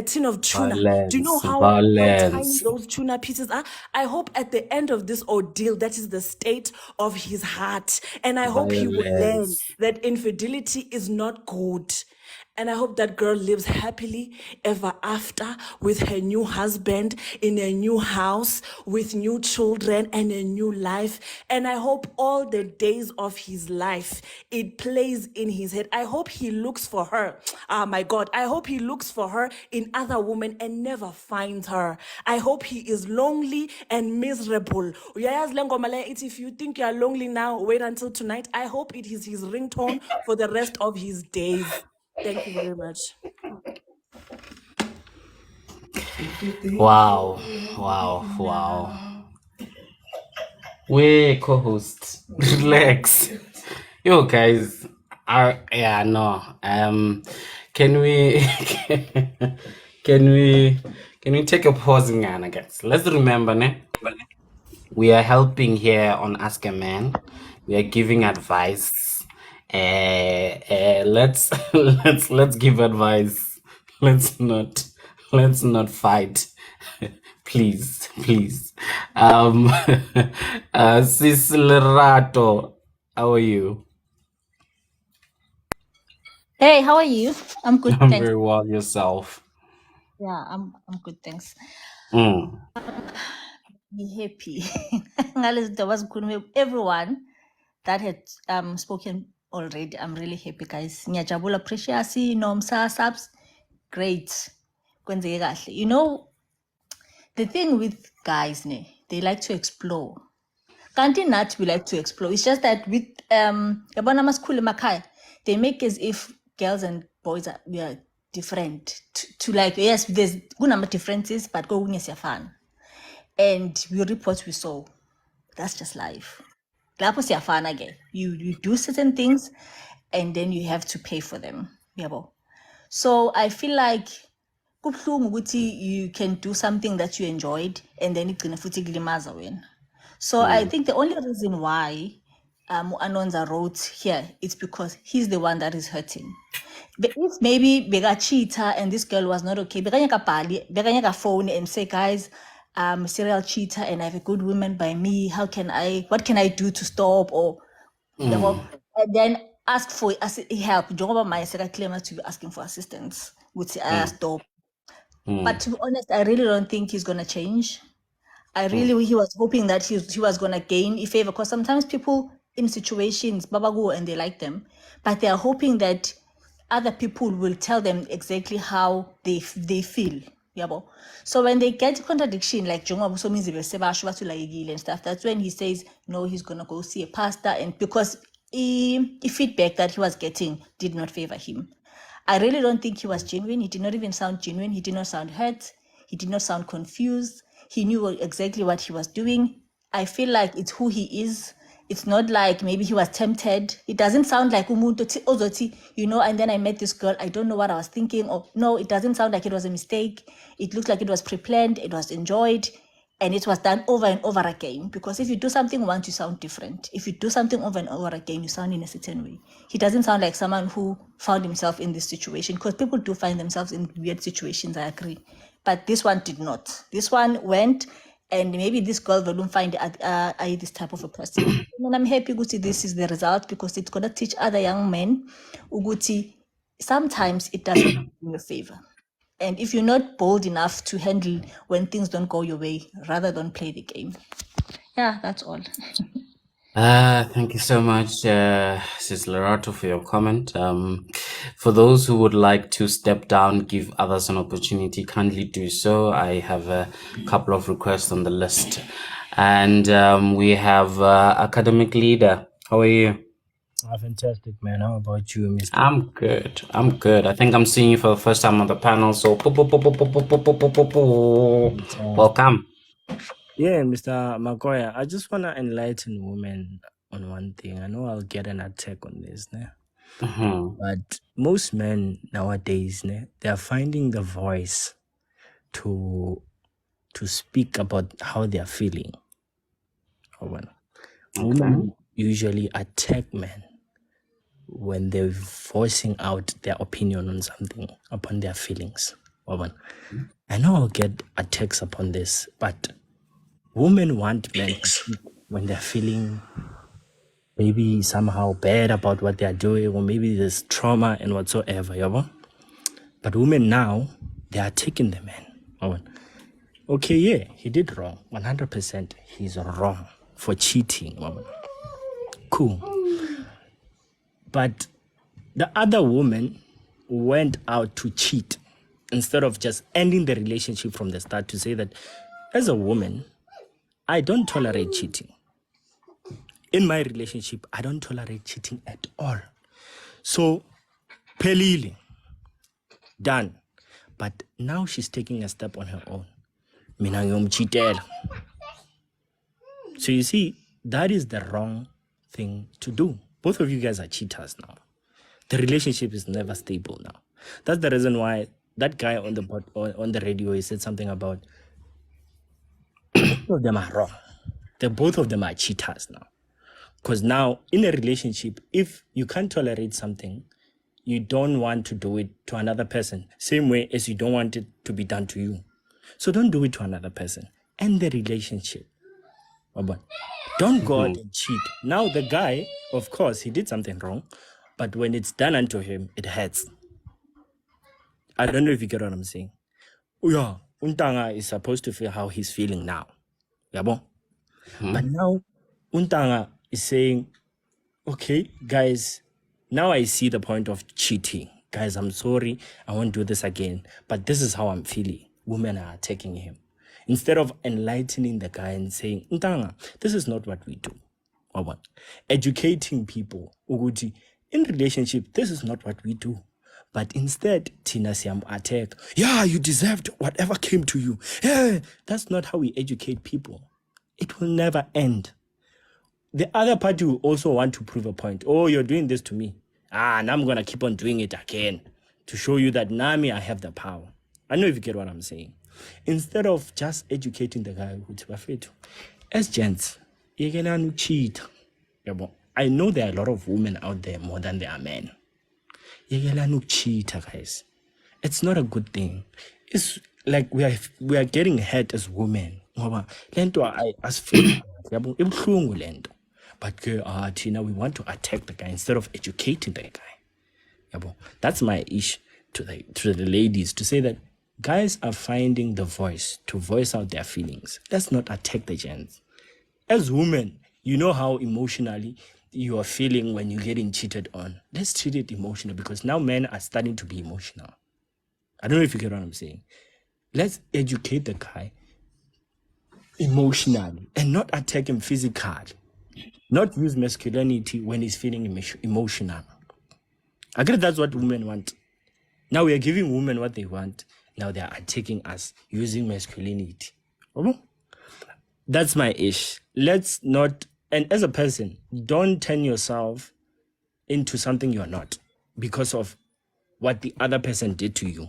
tin of tuna? Do you know how tiny those tuna pieces are? I hope at the end of this ordeal, that is the state of his heart. And I hope he will learn that infidelity is not good. And I hope that girl lives happily ever after with her new husband in a new house with new children and a new life. And I hope all the days of his life, it plays in his head. I hope he looks for her. Ah, my God. I hope he looks for her in other women and never finds her. I hope he is lonely and miserable. Uyayazi le ngoma le ithi, if you think you are lonely now, wait until tonight. I hope it is his ringtone for the rest of his days. Thank you very much. Wow. We co-host. Relax. Yo guys. Can we can we take a pause in Ghana, guys? Let's remember, ne? We are helping here on Ask a Man. We are giving advice. Let's give advice. Let's not fight. please. Sis Lerato, how are you? Hey, how are you? I'm good, I'm thanks. very well. Yourself? Yeah, I'm good, thanks. Be happy. There was everyone that had spoken already. I'm really happy, guys. Nyajabula precious, Nomsa subs, great. Kwenzeke kahle. You know, the thing with guys, they like to explore. Kanti nathi we like to explore. It's just that with yabona masikhule emakhaya, they make as if girls and boys we are different. To like, yes, there's kunama differences, but kokunye siyafana. And we reap what we sow. That's just life. Lapho siyafana ke. You do certain things and then you have to pay for them. Yabo. So I feel like kubuhlungu ukuthi you can do something that you enjoyed and then igcine futhi kulimaza wena. So I think the only reason why Anonza wrote here is because he's the one that is hurting. But if maybe Bega cheater and this girl was not okay, Bega phone and say, guys, I'm a serial cheater and I have a good woman by me. What can I do to stop? Or and then ask for help. Jongoba my second claimant to be asking for assistance, which I stop. But to be honest, I really don't think he's gonna change. He was hoping that he was gonna gain a favor, because sometimes people in situations babago and they like them, but they are hoping that other people will tell them exactly how they feel. Yabo. So when they get contradiction, like Jongo so means and stuff, that's when he says no, he's gonna go see a pastor, and because the feedback that he was getting did not favor him. I really don't think he was genuine. He did not even sound genuine. He did not sound hurt. He did not sound confused. He knew exactly what he was doing. I feel like it's who he is. It's not like maybe he was tempted. It doesn't sound like umuntu ozoti, and then I met this girl. I don't know what I was thinking. Or no, it doesn't sound like it was a mistake. It looks like it was pre-planned. It was enjoyed. And it was done over and over again. Because if you do something once, you sound different. If you do something over and over again, you sound in a certain way. He doesn't sound like someone who found himself in this situation. Because people do find themselves in weird situations, I agree. But this one did not. This one went and maybe this girl will find this type of a person. And I'm happy Uguti this is the result, because it's gonna teach other young men Uguti sometimes it doesn't do you a favor. And if you're not bold enough to handle when things don't go your way, rather don't play the game. Yeah, that's all. Thank you so much, Sis Lerato, for your comment. For those who would like to step down, give others an opportunity, kindly do so. I have a couple of requests on the list. And we have Academic Leader. How are you? Fantastic, man. How about you, Mr.? I'm good. I think I'm seeing you for the first time on the panel, so welcome. Yeah, Mr. Magoya, I just want to enlighten women on one thing. I know I'll get an attack on this, but most men nowadays, they are finding the voice to speak about how they are feeling. Women usually attack men when they're voicing out their opinion on something, upon their feelings. I know I'll get attacks upon this, but women want men to speak when they're feeling maybe somehow bad about what they're doing, or maybe there's trauma and whatsoever. But women now, they are taking the man. Okay, yeah, he did wrong. 100% he's wrong for cheating. Cool. But the other woman went out to cheat instead of just ending the relationship from the start, to say that as a woman, I don't tolerate cheating. In my relationship, I don't tolerate cheating at all. So, pelili, done. But now she's taking a step on her own. Mina ngiyomcheatela. So you see, that is the wrong thing to do. Both of you guys are cheaters now. The relationship is never stable now. That's the reason why that guy on the radio, he said something about both of them are wrong. Both of them are cheaters now. Because now in a relationship, if you can't tolerate something, you don't want to do it to another person, same way as you don't want it to be done to you. So don't do it to another person. End the relationship. Don't go out and cheat. Now the guy, of course, he did something wrong, but when it's done unto him, it hurts. I don't know if you get what I'm saying. Yeah, Untanga is supposed to feel how he's feeling now. But now Untanga is saying, okay, guys, now I see the point of cheating. Guys, I'm sorry, I won't do this again, but this is how I'm feeling. Women are attacking him. Instead of enlightening the guy and saying, Ntanga, this is not what we do. Educating people, Uguti, in relationship, this is not what we do. But instead, Tina Siam attack. Yeah, you deserved whatever came to you. Yeah, that's not how we educate people. It will never end. The other party will also want to prove a point. Oh, you're doing this to me. And I'm going to keep on doing it again to show you that Nami, I have the power. I know if you get what I'm saying. Instead of just educating the guy who's perfect. As gents, you can cheat. I know there are a lot of women out there more than there are men. You can cheat, guys. It's not a good thing. It's like we are getting hurt as women. But Tina, we want to attack the guy instead of educating the guy. That's my issue to the ladies, to say that guys are finding the voice to voice out their feelings. Let's not attack the gents. As women, you know how emotionally you are feeling when you're getting cheated on. Let's treat it emotional, because now men are starting to be emotional. I don't know if you get what I'm saying. Let's educate the guy emotionally and not attack him physically. Not use masculinity when he's feeling emotional. I guess that's what women want. Now we are giving women what they want. Now they are attacking us using masculinity. That's my ish. Let's not, and as a person, don't turn yourself into something you're not because of what the other person did to you.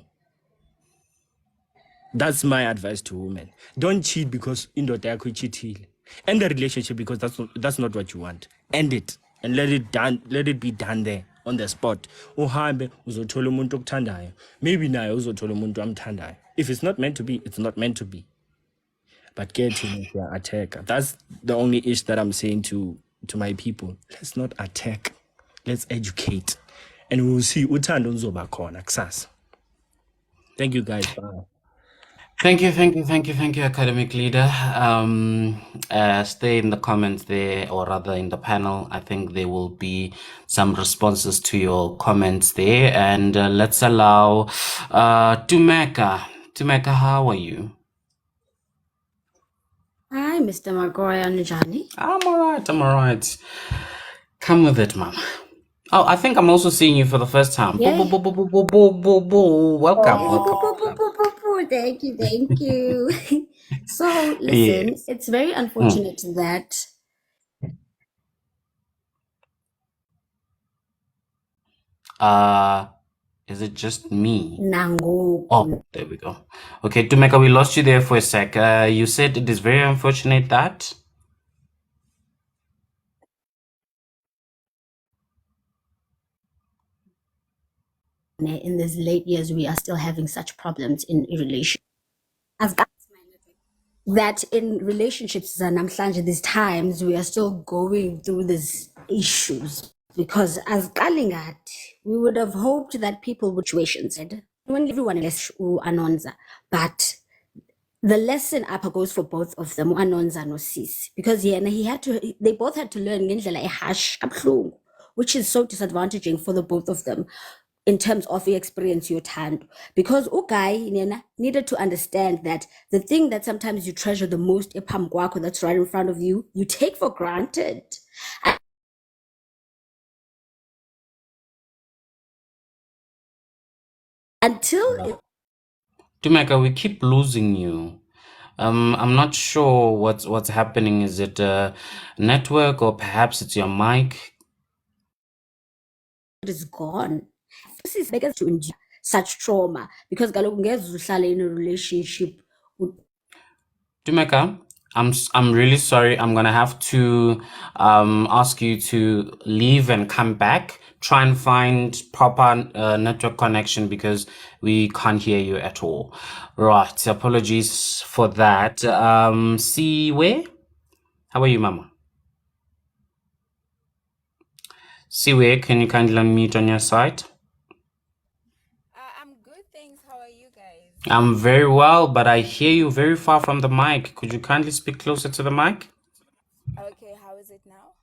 That's my advice to women. Don't cheat because indoda cheated. End the relationship because that's not what you want. End it and let it be done there on the spot. Uhambe uzothola umuntu okuthandayo. Maybe naye uzothola umuntu amthandayo. If it's not meant to be, it's not meant to be. but getting yeah, attack. That's the only issue that I'm saying to my people. Let's not attack. Let's educate. And we'll see uthando luzoba khona kusasa. Thank you guys. Bye. Thank you, academic leader. Stay in the comments there, or rather in the panel. I think there will be some responses to your comments there. And let's allow Tumeka. Tumeka, how are you? Hi, Mr. Magoya Njani. I'm alright. Come with it, mama. Oh, I think I'm also seeing you for the first time. Yeah. Welcome. Thank you. So, listen, Yes. it's very unfortunate that Is it just me? Nango. Oh, there we go. Okay, Tumeka, we lost you there for a sec. You said it is very unfortunate that in these late years we are still having such problems in relation. That in relationships namhlanje these times we are still going through these issues because as Kalingat, we would have hoped that people would situations when everyone is anonza, but the lesson upper goes for both of them, Anonza no Sis, because they both had to learn ngendlela eharsh kabuhlungu, which is so disadvantaging for the both of them in terms of the experience you hand. Because Ugai needed to understand that the thing that sometimes you treasure the most that's right in front of you, you take for granted. Until Tumeka, we keep losing you. I'm not sure what's happening. Is it a network or perhaps it's your mic? It is gone. This is beggars to endure such trauma because kaloku ngeze uhlale in a relationship. Tumeka, I'm really sorry. I'm gonna have to ask you to leave and come back. Try and find proper network connection because we can't hear you at all. Right. Apologies for that. Siwe, how are you, Mama? Siwe, can you kindly unmute on your side? I'm good, thanks. How are you guys? I'm very well, but I hear you very far from the mic. Could you kindly speak closer to the mic? Okay, how is it now?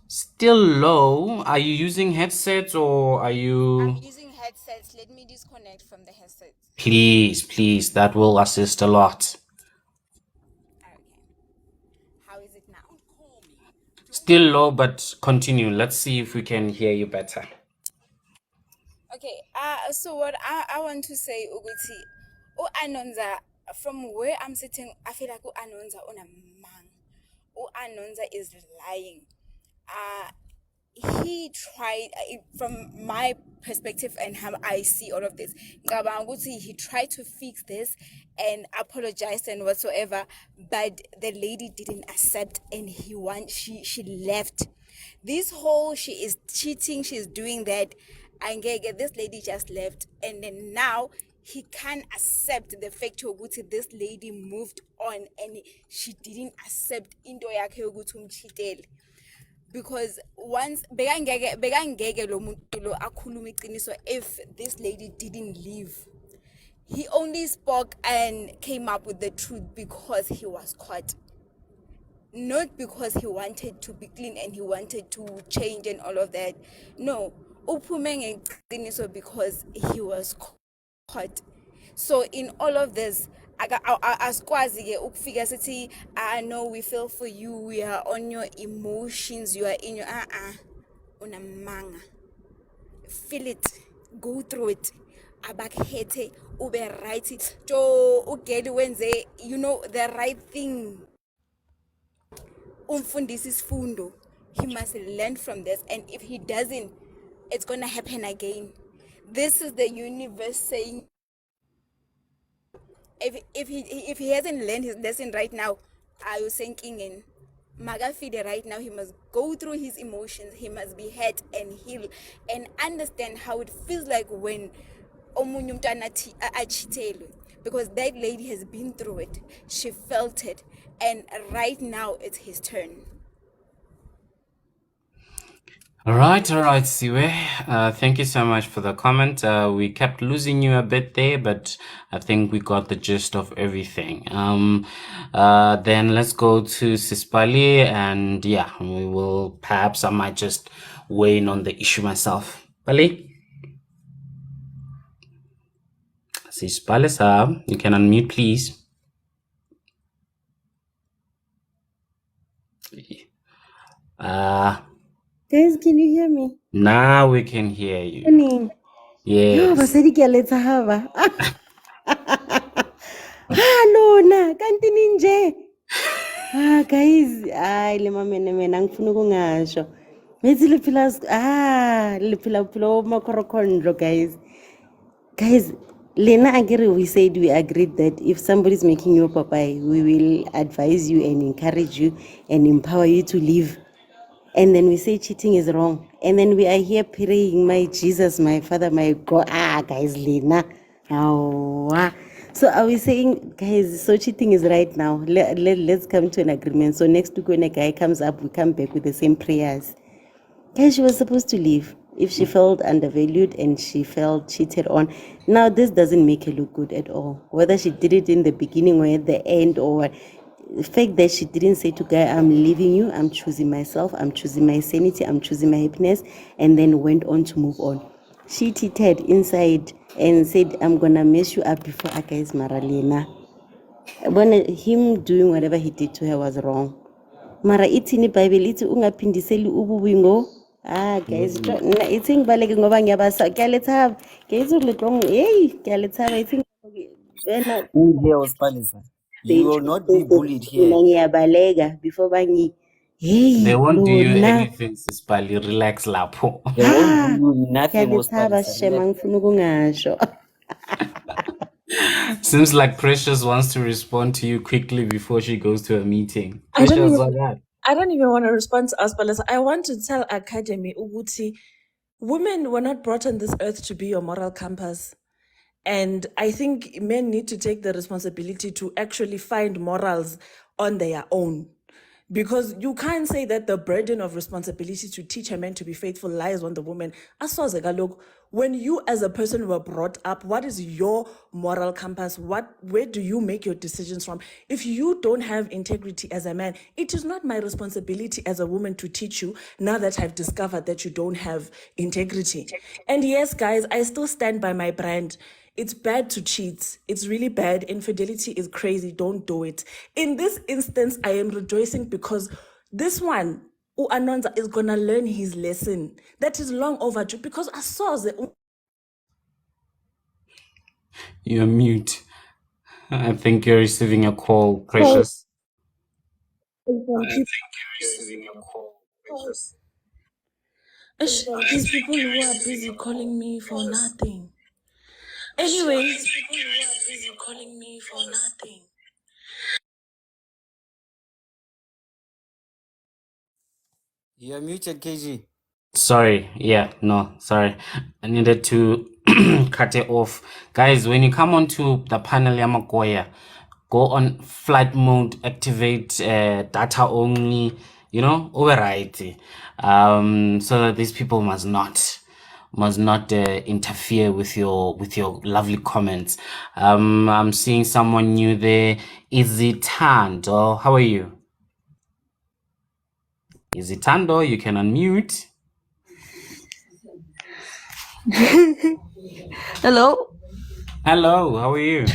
Still low. Are you using headsets or are you... I'm using headsets. Let me disconnect from the headsets. Please. That will assist a lot. Okay. How is it now? Still low, but continue. Let's see if we can hear you better. Okay, so what I want to say, Uguti, Anonza, from where I'm sitting, I feel like Anonza on a man. Anonza is lying. He tried, from my perspective and how I see all of this, he tried to fix this and apologized and whatsoever, but the lady didn't accept and she left. This whole she is cheating, she's doing that, and this lady just left, and then now he can't accept the fact that this lady moved on and she didn't accept into yakhe yokuthi umchitele. Because once bekangeke lo muntu lo akhuluma iqiniso if this lady didn't leave. He only spoke and came up with the truth because he was caught, not because he wanted to be clean and he wanted to change and all of that. No, uphume ngeqiniso because he was caught. So in all of this, asikwazi-ke ukufika sithi no, we feel for you, we are on your emotions, you are in your unamanga, feel it, go through it, abakhete ube right to ugeli wenze the right thing. Umfundisi isifundo, he must learn from this, and if he doesn't, it's gonna happen again. This is the universe saying, if he hasn't learned his lesson right now, are you thinking in Magafide right now? He must go through his emotions, he must be hurt and heal and understand how it feels like when omunye umntwana achitelwe, because that lady has been through it. She felt it, and right now it's his turn. All right, Siwe. Thank you so much for the comment. We kept losing you a bit there, but I think we got the gist of everything. Then let's go to Sispali, and yeah, we will. Perhaps I might just weigh in on the issue myself. Pali, Sispali, sir, you can unmute, please. Guys, can you hear me? Now we can hear you. Honey. Yo, Yes. basadi ke a letsa haba. Lona, kanti ninje. Guys, le mamene mena ngifuna ukungasho. Ngithi liphila liphila makhorokhondro guys. Guys, Lena Agiri, we said we agreed that if somebody's making you a papai, we will advise you and encourage you and empower you to live. And then we say cheating is wrong. And then we are here praying, my Jesus, my Father, my God. Guys, Lena. So are we saying, guys, so cheating is right now? Let's come to an agreement. So next week when a guy comes up, we come back with the same prayers. Guys, she was supposed to leave if she felt undervalued and she felt cheated on. Now, this doesn't make her look good at all. Whether she did it in the beginning or at the end, or the fact that she didn't say to guy, I'm leaving you, I'm choosing myself, I'm choosing my sanity, I'm choosing my happiness, and then went on to move on. She cheated inside and said, I'm gonna mess you up before I guys Maralena. When him doing whatever he did to her was wrong. Mara ithini Bible ithi ungaphindiseli ububi ngo. Guys, ithi ngibaleke ngoba ngiyabasa kuyalethaba. Guys uletlong kuyalethaba ithi wena You will not be bullied here. ngiyabaleka before bangi They won't do you lona. anything, Sispali. Relax, lapho. They won't do you nothing, Kuyalethaba shema ngifuna ukungasho. Seems like Precious wants to respond to you quickly before she goes to a meeting. I don't Precious, even, what's that? I don't even want to respond to Aspalas. I want to tell Academy Uguti, women were not brought on this earth to be your moral compass. And I think men need to take the responsibility to actually find morals on their own. Because you can't say that the burden of responsibility to teach a man to be faithful lies on the woman. Asoze kaloku, when you as a person were brought up, what is your moral compass? Where do you make your decisions from? If you don't have integrity as a man, it is not my responsibility as a woman to teach you now that I've discovered that you don't have integrity. And yes, guys, I still stand by my brand. It's bad to cheat. It's really bad. Infidelity is crazy. Don't do it. In this instance, I am rejoicing because this one, Anonza, is going to learn his lesson. That is long overdue because I saw the... You're mute. I think you're receiving a call, Precious. These people who are busy calling me for nothing. Anyways, people who are busy calling me for nothing. You're muted, KG. Sorry. I needed to cut it off. Guys, when you come onto the panel Yamagoya, go on flight mode, activate data only, override. So that these people must not interfere with your lovely comments. I'm seeing someone new there. Izitando, how are you? Izitando, you can unmute. Hello. Hello, how are you?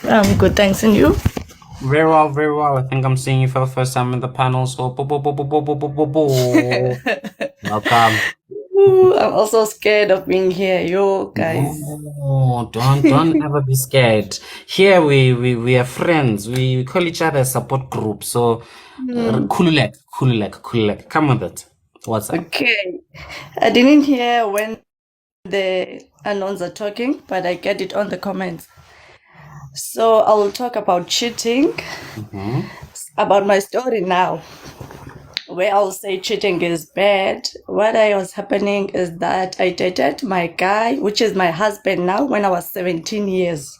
I'm good, thanks. And you? Very well. I think I'm seeing you for the first time in the panel, so welcome. Ooh, I'm also scared of being here. Yo, guys. No, don't ever be scared. Here we are friends. We call each other a support group. So Kululek. Come with it. What's up? Okay. I didn't hear when the unknowns are talking, but I get it on the comments. So I will talk about cheating, about my story now, where I'll say cheating is bad. What was happening is that I dated my guy, which is my husband now, when I was 17 years.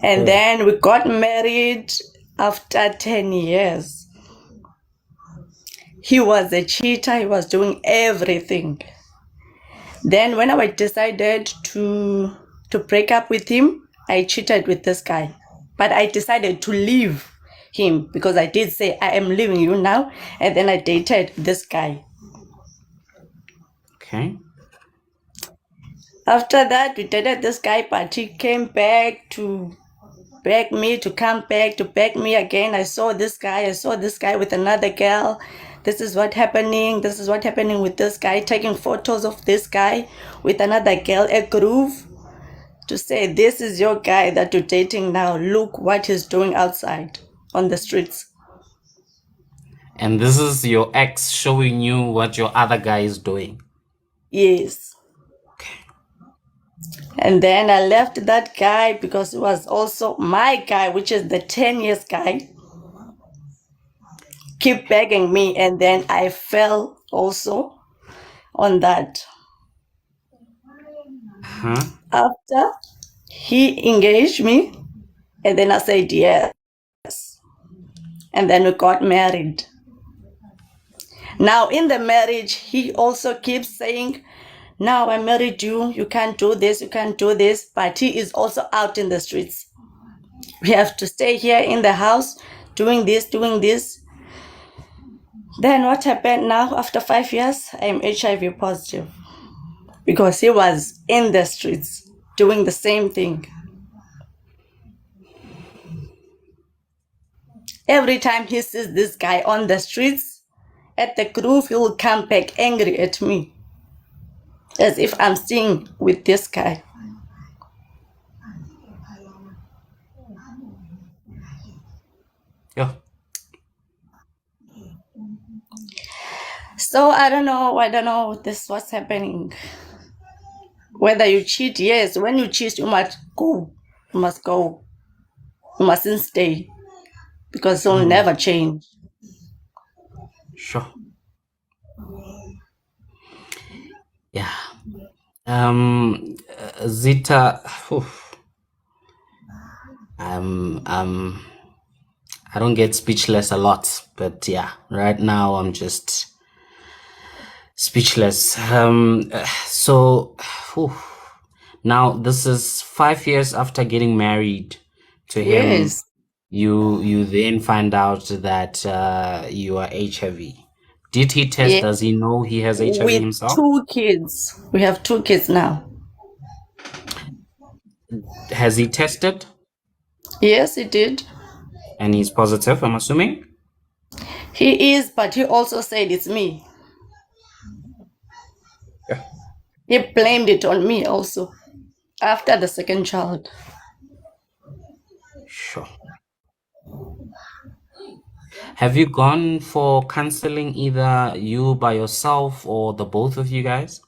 And then we got married after 10 years. He was a cheater, he was doing everything. Then when I decided to break up with him, I cheated with this guy. But I decided to leave him because I did say, I am leaving you now. And then I dated this guy. Okay. After that, we dated this guy, but he came back to beg me to come back, to beg me again. I saw this guy with another girl. This is what happening with this guy, taking photos of this guy with another girl, a groove, to say, this is your guy that you're dating now. Look what he's doing outside on the streets. And this is your ex showing you what your other guy is doing? Yes. And then I left that guy because he was also my guy, which is the 10 years guy. Keep begging me, and then I fell also on that. After he engaged me, and then I said yes. And then we got married. Now in the marriage, he also keeps saying, now I married you, you can't do this, but he is also out in the streets. We have to stay here in the house doing this. Then what happened now? After 5 years, I am HIV positive because he was in the streets doing the same thing. Every time he sees this guy on the streets, at the groove, he will come back angry at me, as if I'm staying with this guy. Yeah. So I don't know this what's happening. Whether you cheat, yes, when you cheat, you must go. You mustn't stay because you'll never change. Sure. Yeah. Zita, I don't get speechless a lot, but yeah, right now I'm just speechless. So now this is 5 years after getting married to him. Yes. You then find out that you are HIV. Did he test? Yes. Does he know he has HIV With himself? 2 kids. We have 2 kids now. Has he tested? Yes, he did. And he's positive, I'm assuming? He is, but he also said it's me. Yeah. He blamed it on me also after the second child. Sure. Have you gone for counseling, either you by yourself or the both of you guys?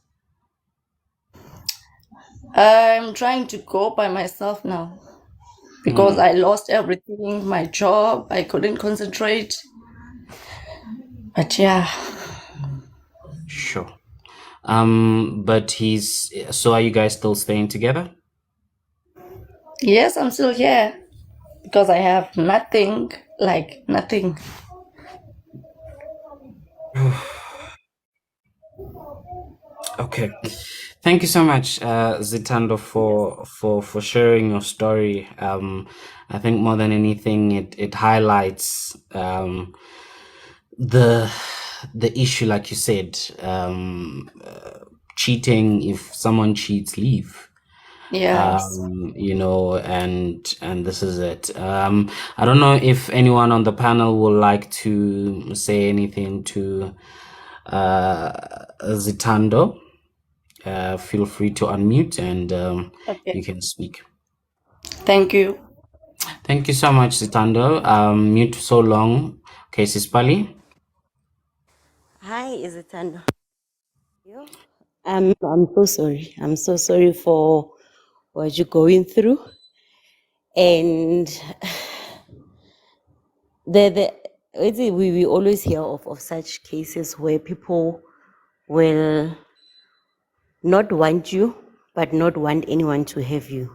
I'm trying to go by myself now because I lost everything, my job, I couldn't concentrate. But yeah. Sure. But so are you guys still staying together? Yes, I'm still here because I have nothing, like nothing. Okay. Thank you so much, Zitando, for sharing your story. I think more than anything, it highlights the issue, like you said, cheating. If someone cheats, leave. Yes. And this is it. I don't know if anyone on the panel would like to say anything to Zitando. Feel free to unmute and you can speak. Thank you. Thank you so much, Zitando. Mute so long. Okay, Sispali. Hi, is it Tando? I'm so sorry. I'm so sorry for what you're going through. And we always hear of such cases where people will not want you, but not want anyone to have you.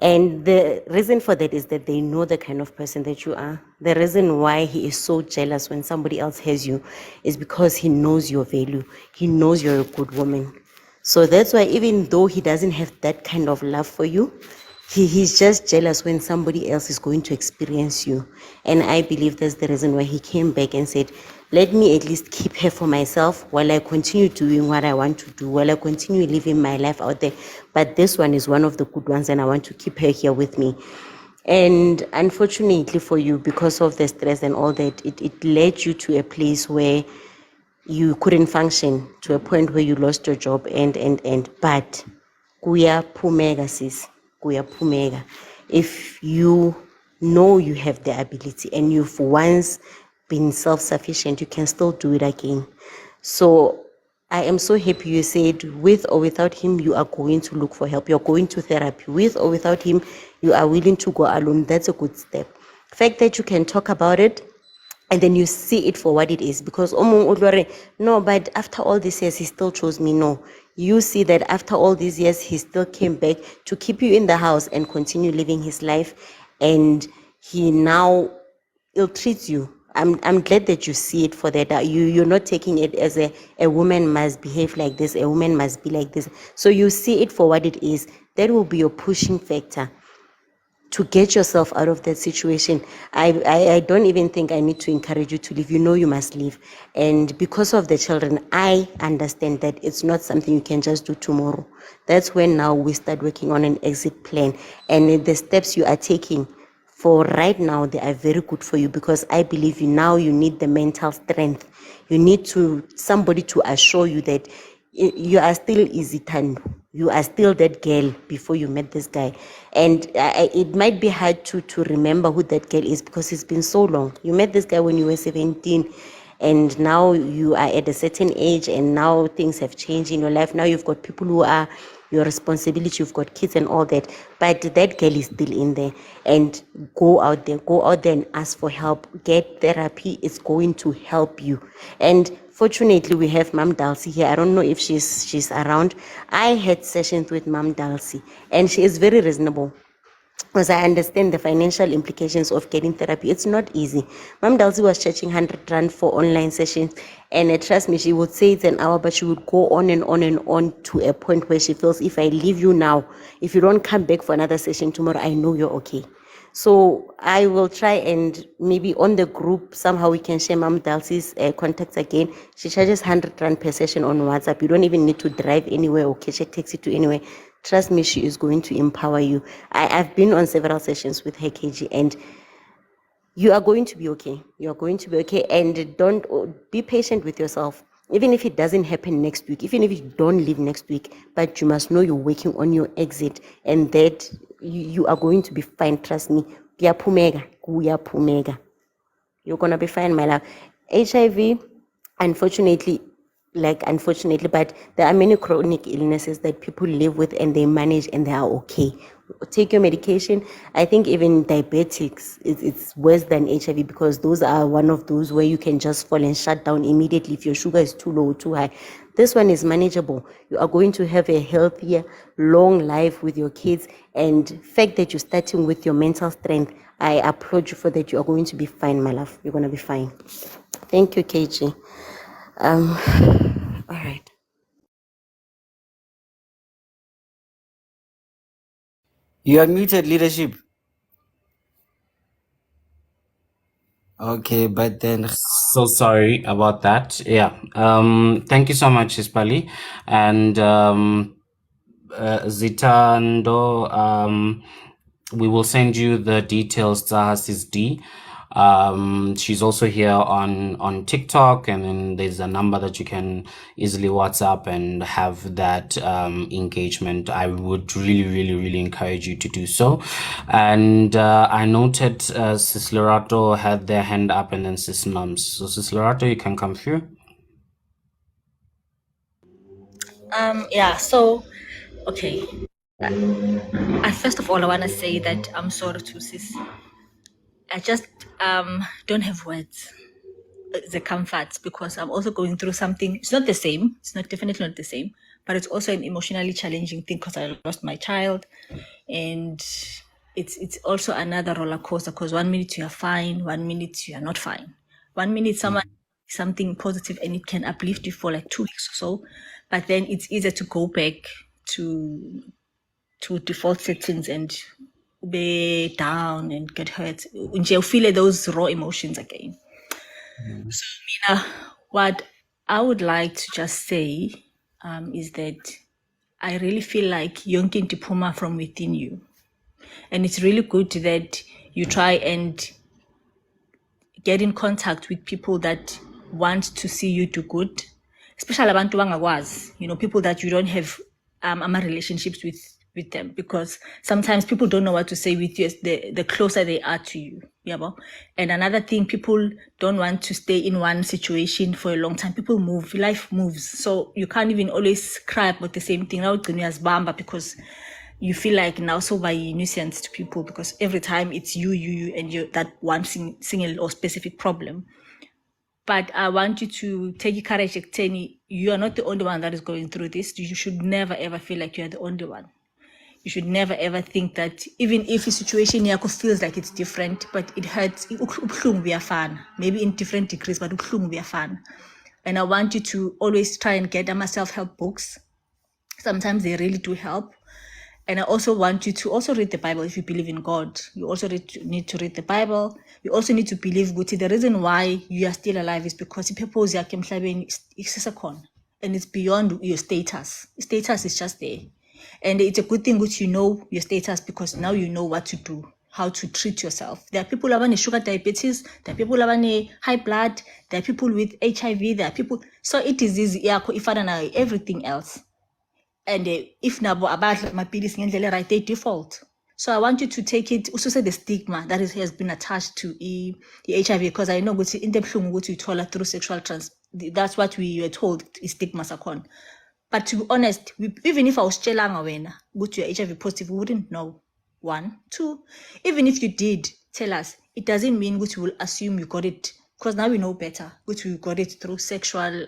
And the reason for that is that they know the kind of person that you are. The reason why he is so jealous when somebody else has you is because he knows your value. He knows you're a good woman. So that's why even though he doesn't have that kind of love for you, he's just jealous when somebody else is going to experience you. And I believe that's the reason why he came back and said, let me at least keep her for myself while I continue doing what I want to do, while I continue living my life out there. But this one is one of the good ones, and I want to keep her here with me. And unfortunately for you, because of the stress and all that, it led you to a place where you couldn't function, to a point where you lost your job but kuyaphumeka sis, kuyaphumeka. If you know you have the ability and you've once been self-sufficient, you can still do it again. So I am so happy you said with or without him, you are going to look for help. You're going to therapy. With or without him, you are willing to go alone. That's a good step. The fact that you can talk about it and then you see it for what it is, because no, but after all these years he still chose me. No, you see that after all these years he still came back to keep you in the house and continue living his life, and he now ill-treats you. I'm glad that you see it for that. You're not taking it as a woman must behave like this, a woman must be like this. So you see it for what it is. That will be your pushing factor to get yourself out of that situation. I don't even think I need to encourage you to leave. You know you must leave. And because of the children, I understand that it's not something you can just do tomorrow. That's when now we start working on an exit plan. And the steps you are taking for right now, they are very good for you, because I believe you need the mental strength. You need somebody to assure you that you are still easy Tando. You are still that girl before you met this guy. And it might be hard to remember who that girl is, because it's been so long. You met this guy when you were 17, and now you are at a certain age, and now things have changed in your life. Now you've got people who are your responsibility, you've got kids and all that, but that girl is still in there. And go out there and ask for help. Get therapy. It's going to help you. And fortunately, we have Mom Dulcie here. I don't know if she's around. I had sessions with Mom Dulcie, and she is very reasonable, because I understand the financial implications of getting therapy. It's not easy. Mom Dulcie was charging 100 Rand for online sessions, and trust me, she would say it's an hour, but she would go on and on and on to a point where she feels, if I leave you now, if you don't come back for another session tomorrow, I know you're okay. So I will try, and maybe on the group, somehow we can share Mom Dulcie's contacts again. She charges 100 Rand per session on WhatsApp. You don't even need to drive anywhere or catch a taxi to anywhere. Trust me, she is going to empower you. I've been on several sessions with her, KG, and you are going to be okay. You are going to be okay. And don't be patient with yourself. Even if it doesn't happen next week, even if you don't leave next week, but you must know you're working on your exit, and that you are going to be fine. Trust me. Kuyapumeka, kuyapumeka. You're going to be fine, my love. HIV, unfortunately, but there are many chronic illnesses that people live with, and they manage, and they are okay. Take your medication. I think even diabetics, it's worse than HIV, because those are one of those where you can just fall and shut down immediately if your sugar is too low or too high. This one is manageable. You are going to have a healthier, long life with your kids, and the fact that you're starting with your mental strength, I applaud you for that. You are going to be fine, my love. You're going to be fine. Thank you, KG. All right. You are muted, leadership. Okay, but then So sorry about that. Yeah. Thank you so much, Ispali. And Zitando, we will send you the details. Zahasis D. She's also here on TikTok, and then there's a number that you can easily WhatsApp and have that engagement. I would really encourage you to do so. And I noted Sis Lorato had their hand up, and then Sis Noms. So Sis Lorato, you can come through. Yeah, so okay. First of all, I want to say that I'm sorry to sis. I just don't have words. The comfort, because I'm also going through something. It's not the same. It's not definitely not the same, but it's also an emotionally challenging thing, because I lost my child. and it's also another roller coaster because 1 minute you are fine, 1 minute you are not fine. 1 minute something positive and it can uplift you for like 2 weeks or so, but then it's easier to go back to default settings and be down and get hurt. And you feel those raw emotions again. What I would like to just say is that I really feel like yonke into puma from within you. And it's really good that you try and get in contact with people that want to see you do good, especially abantu bangakwazi, people that you don't have relationships with them, because sometimes people don't know what to say with you the closer they are to you. And another thing, people don't want to stay in one situation for a long time. People move, life moves, so you can't even always cry about the same thing now because you feel like now so by nuisance to people, because every time it's you and you that one single or specific problem. But I want you to take courage, Teni. You are not the only one that is going through this. You should never ever feel like you are the only one. You should never ever think that even if a situation yako feels like it's different, but it hurts, we are fun. Maybe in different degrees, but we are fun. And I want you to always try and get them self-help books. Sometimes they really do help. And I also want you to also read the Bible if you believe in God. You also need to read the Bible. You also need to believe Guti. The reason why you are still alive is because purpose yakhe emhlabeni isisekhona, and it's beyond your status. Status is just there. And it's a good thing that you know your status, because now you know what to do, how to treat yourself. There are people who have sugar diabetes, there are people who have high blood, there are people with HIV, there are people. So it is easy, if I don't know everything else. And if nabo about my pills right, they default. So I want you to take it, also say the stigma that has been attached to the HIV, because I know what in the what you told through sexual that's what we were told is stigma sakon. But to be honest, even if I was chelanga wena, what you're HIV positive, we wouldn't know. 1, 2. Even if you did tell us, it doesn't mean which will assume you got it, because now we know better, which we got it through sexual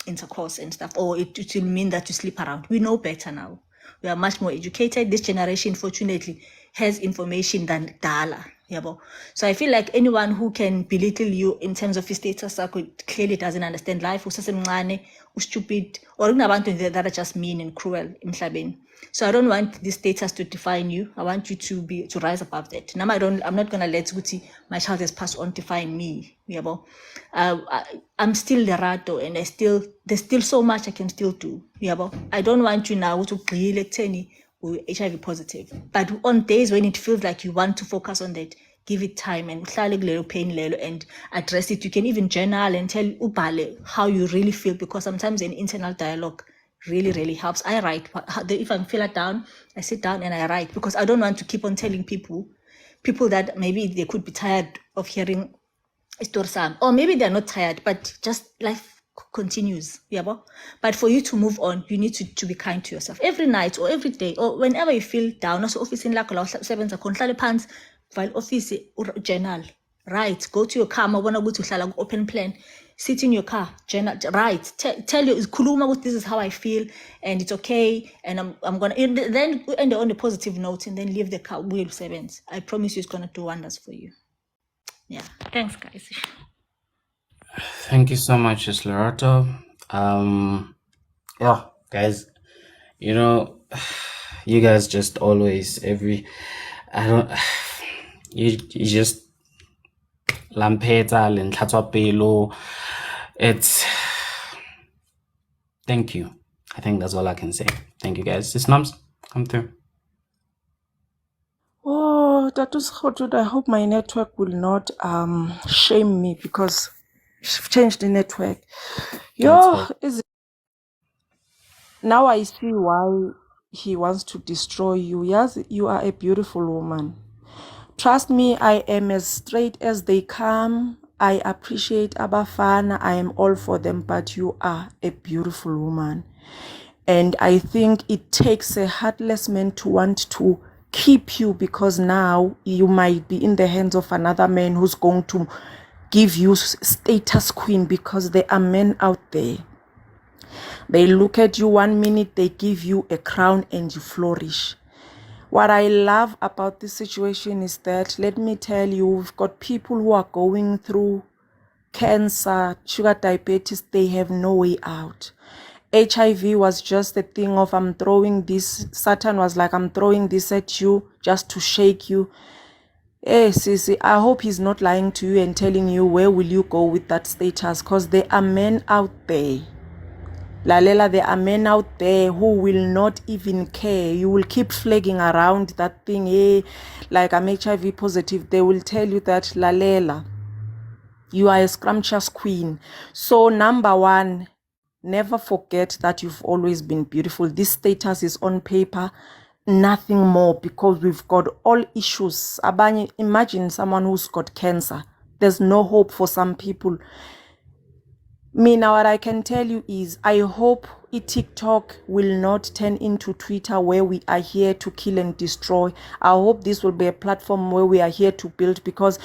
intercourse and stuff, or it will mean that you sleep around. We know better now. We are much more educated. This generation, fortunately, has information than Dala. So I feel like anyone who can belittle you in terms of his status clearly doesn't understand life, stupid, or that are just mean and cruel. So I don't want this status to define you. I want you to rise above that. Now I'm not gonna let Guti, my child has passed on, define me. I'm still the rato, and there's still so much I can still do. I don't want you now to be HIV positive. But on days when it feels like you want to focus on that, give it time and pain and address it. You can even journal and tell Ubale how you really feel, because sometimes an internal dialogue really, really helps. I write. If I'm feeling down, I sit down and I write, because I don't want to keep on telling people that maybe they could be tired of hearing stories, or maybe they're not tired, but just life continues. But for you to move on, you need to be kind to yourself every night or every day or whenever you feel down. Also, office in pants, file office journal, write, go to your car, wanna go to open plan, sit in your car, journal, write, tell you kuluma, this is how I feel and it's okay, and I'm gonna then end on a positive note and then leave the car wheel servants. I promise you it's gonna do wonders for you. Yeah, thanks guys. Thank you so much, Lorato. Yeah, guys, you guys just always you just lampeta lentlhatswa pelo. It's thank you. I think that's all I can say. Thank you guys. This Nums, come through. Oh, Sekgothudi, I hope my network will not shame me, because I've changed the network. Now I see why he wants to destroy you. Yes, you are a beautiful woman. Trust me, I am as straight as they come. I appreciate Abafana. I am all for them, but you are a beautiful woman. And I think it takes a heartless man to want to keep you, because now you might be in the hands of another man who's going to give you status queen, because there are men out there. They look at you 1 minute, they give you a crown and you flourish. What I love about this situation is that, let me tell you, we've got people who are going through cancer, sugar, diabetes, they have no way out. HIV was just a thing of, I'm throwing this. Satan was like, I'm throwing this at you just to shake you. Hey, Sissy, I hope he's not lying to you and telling you where will you go with that status, because there are men out there. Lalela, there are men out there who will not even care. You will keep flagging around that thing, hey, like I'm HIV positive. They will tell you that, Lalela, you are a scrumptious queen. So number one, never forget that you've always been beautiful. This status is on paper, nothing more, because we've got all issues. Abanye, imagine someone who's got cancer. There's no hope for some people. Me, now what I can tell you is, I hope TikTok will not turn into Twitter, where we are here to kill and destroy. I hope this will be a platform where we are here to build, because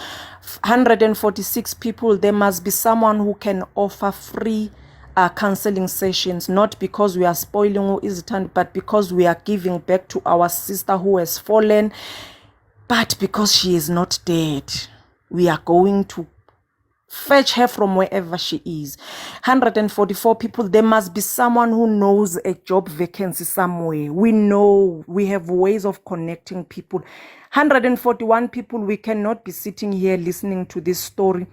146 people, there must be someone who can offer free counseling sessions, not because we are spoiling who is it, but because we are giving back to our sister who has fallen, but because she is not dead. We are going to fetch her from wherever she is. 144 people, there must be someone who knows a job vacancy somewhere. We know, we have ways of connecting people. 141 people, we cannot be sitting here listening to this story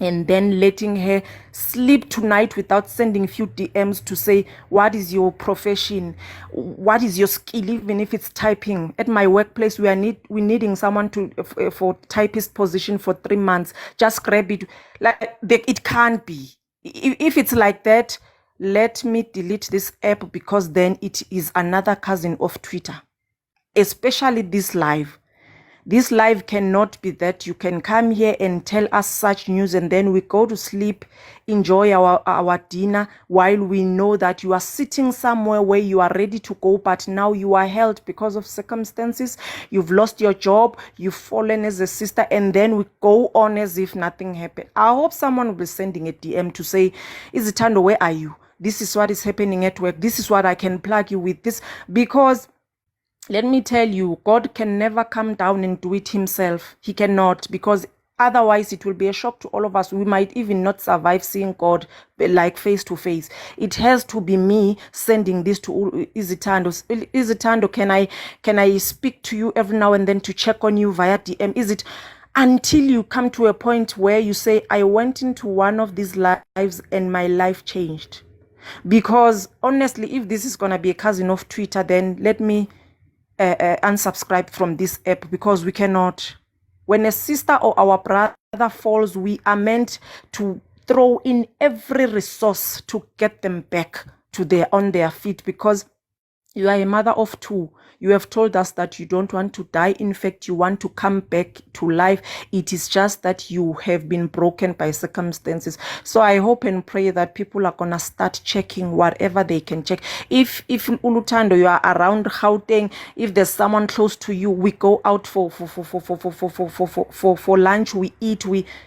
and then letting her sleep tonight without sending a few DMs to say, what is your profession? What is your skill? Even if it's typing. At my workplace, we're needing someone to for typist position for 3 months. Just grab it. Like, it can't be. If it's like that, let me delete this app, because then it is another cousin of Twitter. Especially this live. This live cannot be that you can come here and tell us such news and then we go to sleep, enjoy our dinner, while we know that you are sitting somewhere where you are ready to go, but now you are held because of circumstances. You've lost your job, you've fallen as a sister, and then we go on as if nothing happened. I hope someone will be sending a DM to say, Izitando, where are you? This is what is happening at work. This is what I can plug you with this, because let me tell you, God can never come down and do it himself. He cannot, because otherwise it will be a shock to all of us. We might even not survive seeing God like face to face. It has to be me sending this to Izitando. Izitando, can I speak to you every now and then to check on you via DM? Is it until you come to a point where you say, I went into one of these lives and my life changed? Because honestly, if this is going to be a cousin of Twitter, then let me unsubscribe from this app, because we cannot. When a sister or our brother falls, we are meant to throw in every resource to get them back to on their feet, because you are a mother of 2. You have told us that you don't want to die. In fact, you want to come back to life. It is just that you have been broken by circumstances. So I hope and pray that people are gonna start checking whatever they can check. If Ulutando, you are around Gauteng, if there's someone close to you, we go out for lunch, we eat.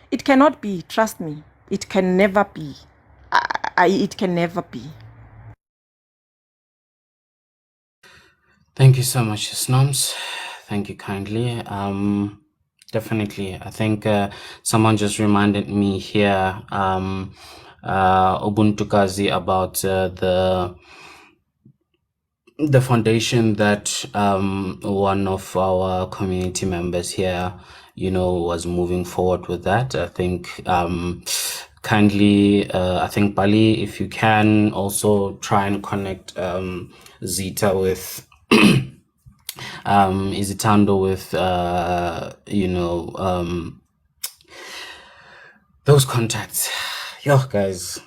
It cannot be. Trust me, it can never be. It can never be. Thank you so much, Snoms. Thank you kindly. Definitely. I think someone just reminded me here, Ubuntu Kazi, about the foundation that one of our community members here, was moving forward with that. I think kindly, I think Bali, if you can also try and connect Zita with Izitando with those contacts. Yo, guys,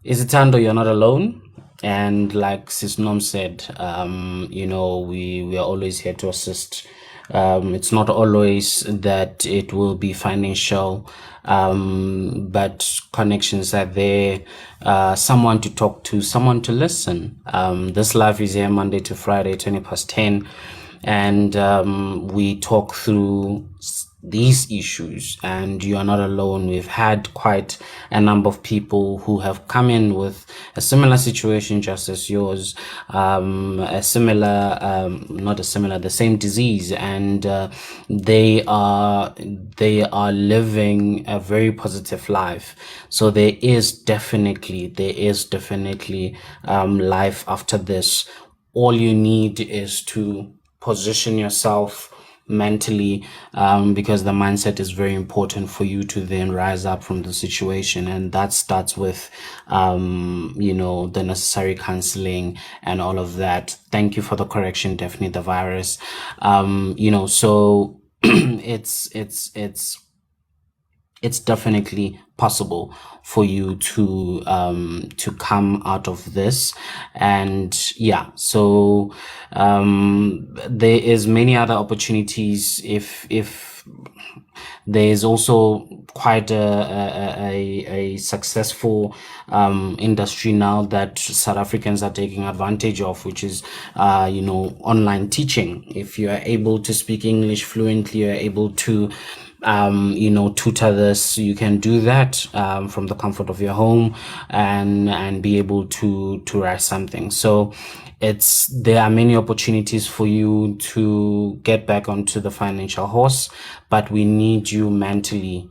Izitando, you're not alone. And like Sis Nom said, we are always here to assist. It's not always that it will be financial, but connections are there, someone to talk to, someone to listen. This live is here Monday to Friday, 10:20, and we talk through these issues, and you are not alone. We've had quite a number of people who have come in with a similar situation just as yours, the same disease, and they are living a very positive life. So there is definitely life after this. All you need is to position yourself mentally, because the mindset is very important for you to then rise up from the situation, and that starts with the necessary counseling and all of that. Thank you for the correction, definitely the virus. So it's definitely possible for you to come out of this. And so there is many other opportunities. If there is also quite a successful industry now that South Africans are taking advantage of, which is online teaching. If you are able to speak English fluently, you are able to tutor this, you can do that from the comfort of your home, and be able to write something. So there are many opportunities for you to get back onto the financial horse, but we need you mentally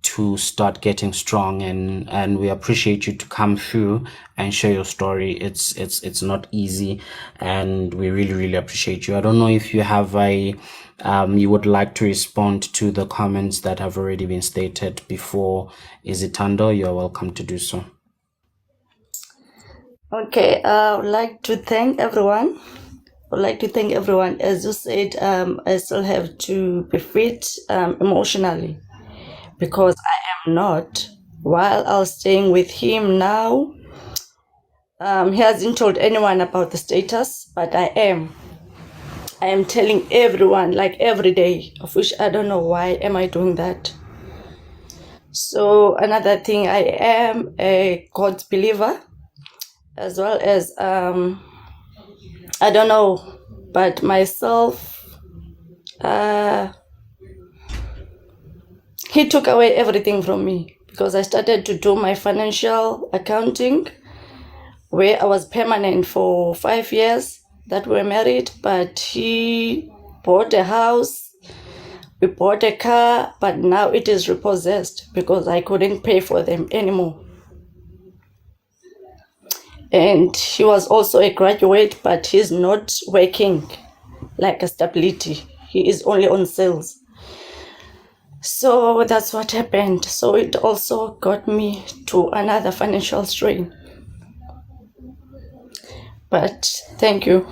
to start getting strong, and we appreciate you to come through and share your story. It's not easy, and we really appreciate you. I don't know if you have you would like to respond to the comments that have already been stated before. Izitando, you're welcome to do so. Okay, I would like to thank everyone. As you said, I still have to be fit emotionally, because I am not. While I was staying with him now, he hasn't told anyone about the status, but I am telling everyone, like every day, of which I don't know why am I doing that. So another thing, I am a God believer, as well as I don't know, but myself, he took away everything from me, because I started to do my financial accounting, where I was permanent for 5 years that we're married, but he bought a house, we bought a car, but now it is repossessed because I couldn't pay for them anymore. And he was also a graduate, but he's not working like a stability. He is only on sales. So that's what happened. So it also got me to another financial strain. But thank you.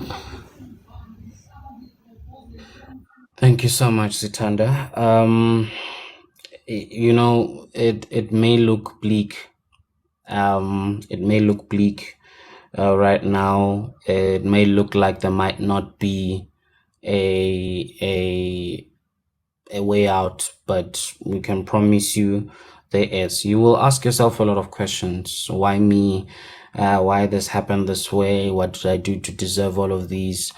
Thank you so much, Zitanda. It may look bleak. It may look bleak right now. It may look like there might not be a way out, but we can promise you there is. You will ask yourself a lot of questions. Why me? Why this happened this way? What did I do to deserve all of these?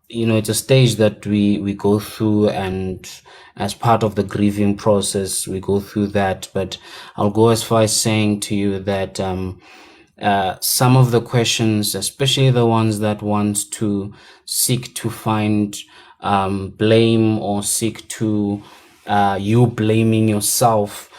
It's a stage that we go through, and as part of the grieving process, we go through that. But I'll go as far as saying to you that some of the questions, especially the ones that want to seek to find blame, or seek to you blaming yourself,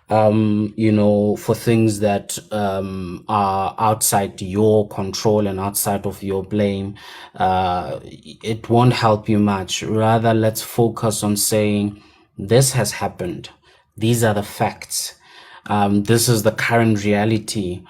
for things that are outside your control and outside of your blame, it won't help you much. Rather, let's focus on saying, this has happened. These are the facts. This is the current reality,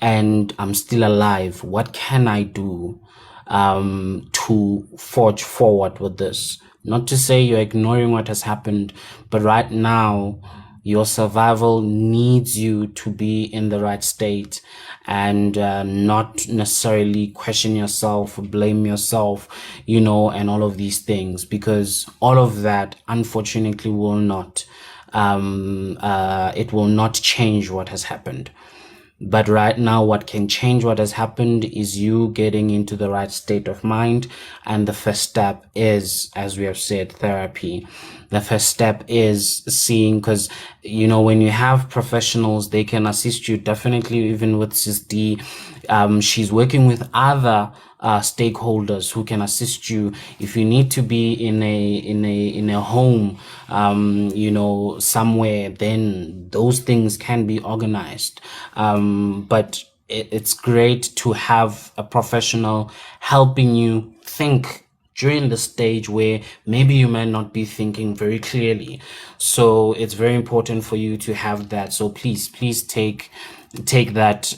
and I'm still alive. What can I do to forge forward with this? Not to say you're ignoring what has happened, but right now, your survival needs you to be in the right state, and not necessarily question yourself, blame yourself, and all of these things, because all of that, unfortunately, will not, it will not change what has happened. But right now, what can change what has happened is you getting into the right state of mind. And the first step is, as we have said, therapy. The first step is seeing, because, you know, when you have professionals, they can assist you definitely, even with Sis D. She's working with other stakeholders who can assist you if you need to be in a home, you know, somewhere. Then those things can be organized, but it's great to have a professional helping you think during the stage where maybe you might not be thinking very clearly. So it's very important for you to have that. So please take that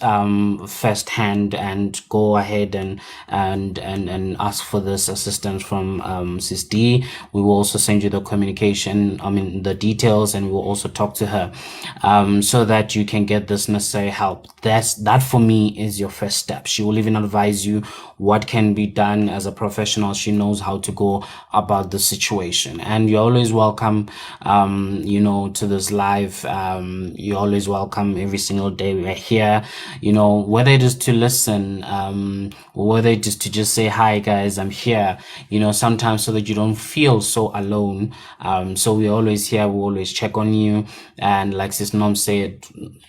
firsthand and go ahead and ask for this assistance from Sis D. We will also send you the the details, and we'll also talk to her so that you can get this necessary help. That for me is your first step. She will even advise you what can be done as a professional. She knows how to go about the situation. And you're always welcome, you know, to this live. You're always welcome every single day. We're here, you know, whether it is to listen, or whether it is to just say, hi guys, I'm here, you know, sometimes so that you don't feel so alone. So we're always here. We always check on you. And like Sis Nom said,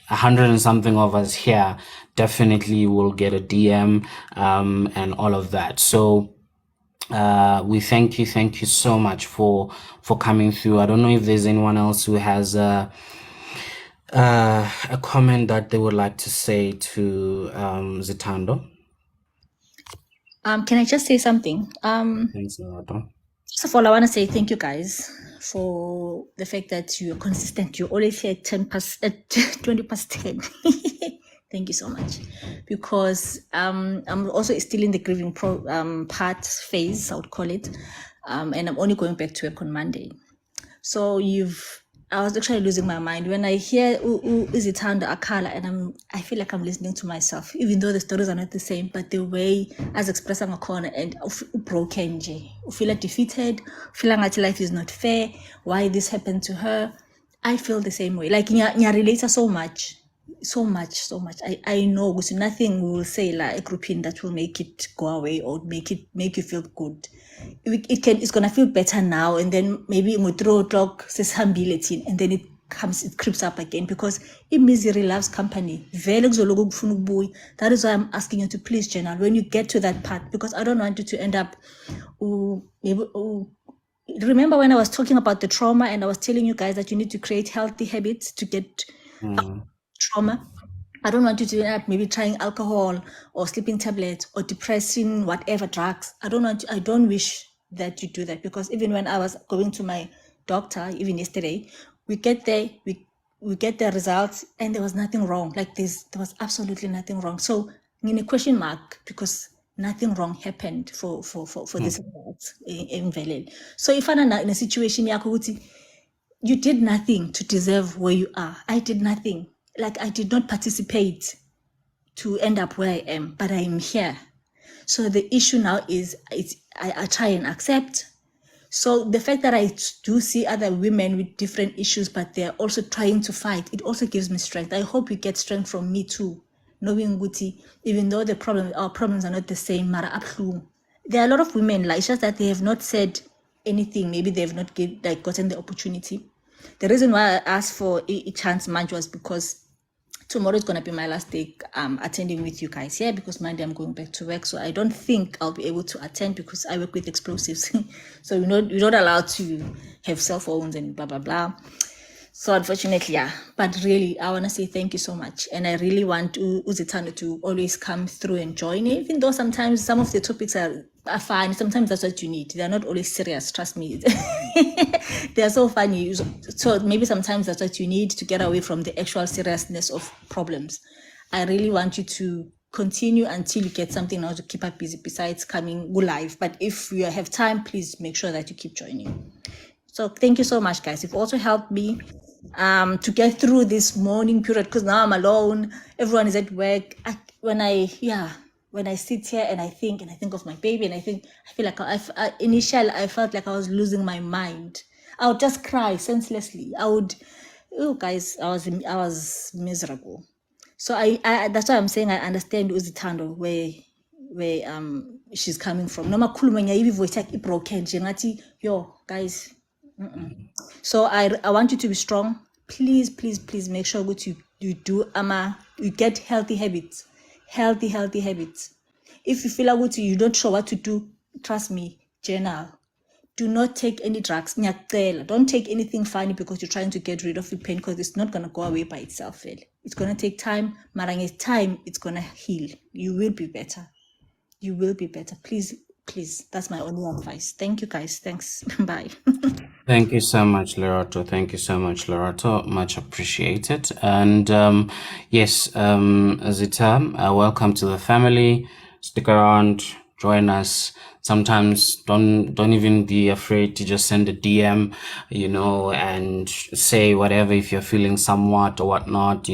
100 and something of us here definitely will get a DM, and all of that. So we thank you so much for coming through. I don't know if there's anyone else who has a comment that they would like to say to Zitando. Can I just say something? Thanks, Naruto. First of all, I want to say thank you guys for the fact that you're consistent. You're always here at 20 past 10. Thank you so much. Because I'm also still in the grieving part phase, I would call it. And I'm only going back to work on Monday. So I was actually losing my mind when I hear Izithanda Akala, and I feel like I'm listening to myself, even though the stories are not the same, but the way as expressing a corner and broken, feel defeated, feel like life is not fair, why this happened to her. I feel the same way. Like nya relate so much. I know because nothing will say like a grouping that will make it go away or make you feel good. It's gonna feel better now, and then maybe we throw clock says humility, and then it creeps up again because misery loves company. That is why I'm asking you to please journal when you get to that part, because I don't want you to end up remember when I was talking about the trauma and I was telling you guys that you need to create healthy habits to get trauma. I don't want you to end up maybe trying alcohol or sleeping tablets or depressing, whatever drugs. I don't wish that you do that, because even when I was going to my doctor, even yesterday, we get there, we get the results and there was nothing wrong. Like there was absolutely nothing wrong. So in a question mark, because nothing wrong happened for this results in Velen. So if I'm in a situation, you did nothing to deserve where you are. I did nothing. Like I did not participate to end up where I am, but I am here. So the issue now is I try and accept. So the fact that I do see other women with different issues, but they're also trying to fight, it also gives me strength. I hope you get strength from me too, knowing Guti, even though our problems are not the same, Mara Ablu. There are a lot of women, like, it's just that they have not said anything. Maybe they have not gotten the opportunity. The reason why I asked for a chance match was because tomorrow is going to be my last day attending with you guys here, because Monday I'm going back to work. So I don't think I'll be able to attend because I work with explosives. So you're not allowed to have cell phones and blah, blah, blah. So unfortunately, yeah. But really, I want to say thank you so much. And I really want Uzitano to always come through and join, even though sometimes some of the topics are fun. Sometimes that's what you need. They're not always serious, trust me. They're so funny. So maybe sometimes that's what you need to get away from the actual seriousness of problems. I really want you to continue until you get something now to keep up busy besides coming live. But if you have time, please make sure that you keep joining. So thank you so much, guys. You've also helped me to get through this morning period, because now I'm alone. Everyone is at work. When I sit here and I think of my baby, and I feel like initially I felt like I was losing my mind. I would just cry senselessly. Guys, I was miserable. So I that's why I'm saying I understand Uzitando where she's coming from. Noma khuluma ngiyayiva voice yakhe broken nje ngathi yo guys. So I want you to be strong. Please make sure that you do you get healthy habits. Healthy habits. If you feel like you don't sure what to do, trust me, journal. Do not take any drugs. Ngiyacela. Don't take anything funny because you're trying to get rid of the pain, because it's not gonna go away by itself. It's gonna take time. Marang time, it's gonna heal. You will be better. You will be better. Please. That's my only advice. Thank you guys. Thanks. Bye. Thank you so much, Lerato. Thank you so much, Lerato. Much appreciated. And yes, Zita, welcome to the family. Stick around, join us. Sometimes don't even be afraid to just send a DM, and say whatever if you're feeling somewhat or whatnot,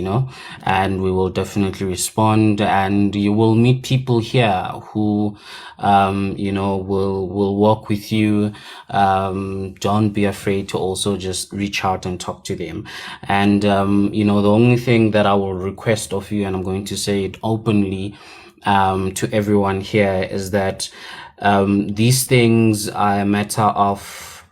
and we will definitely respond. And you will meet people here who will work with you. Don't be afraid to also just reach out and talk to them. And the only thing that I will request of you, and I'm going to say it openly to everyone here, is that these things are a matter of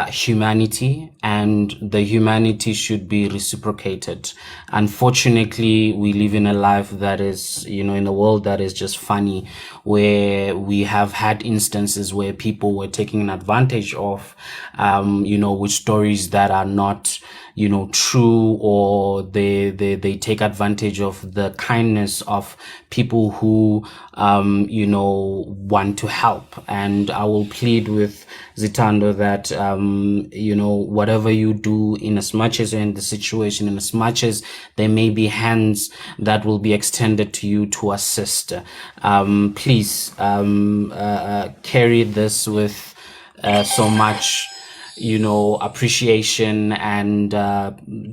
humanity, and the humanity should be reciprocated. Unfortunately, we live in a life that is, in a world that is just funny, where we have had instances where people were taken advantage of, with stories that are not, true, or they take advantage of the kindness of people who, want to help. And I will plead with Zitando that, whatever you do, in as much as you're in the situation, in as much as there may be hands that will be extended to you to assist, please carry this with so much appreciation, and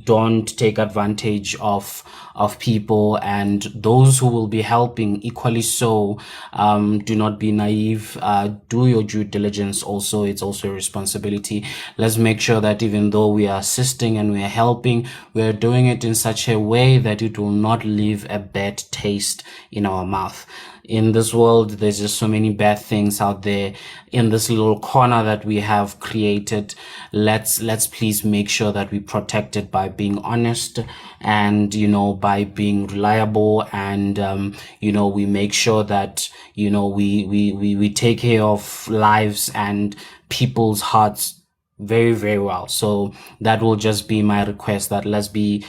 don't take advantage of people, and those who will be helping equally so. Do not be naive. Do your due diligence also. It's also a responsibility. Let's make sure that even though we are assisting and we are helping, we are doing it in such a way that it will not leave a bad taste in our mouth. In this world, there's just so many bad things out there. In this little corner that we have created, let's please make sure that we protect it by being honest, and by being reliable, and we make sure that we take care of lives and people's hearts very, very well. So that will just be my request, that let's be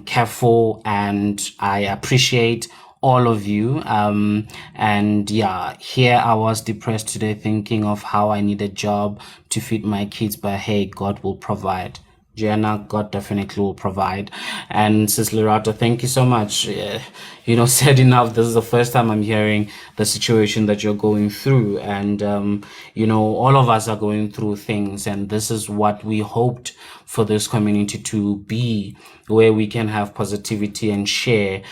careful, and I appreciate all of you. And yeah, here I was depressed today, thinking of how I need a job to feed my kids, but hey, God will provide. Gianna, God definitely will provide. And Sis Lerato, thank you so much. Said enough. This is the first time I'm hearing the situation that you're going through. And, all of us are going through things. And this is what we hoped for this community to be, where we can have positivity and share,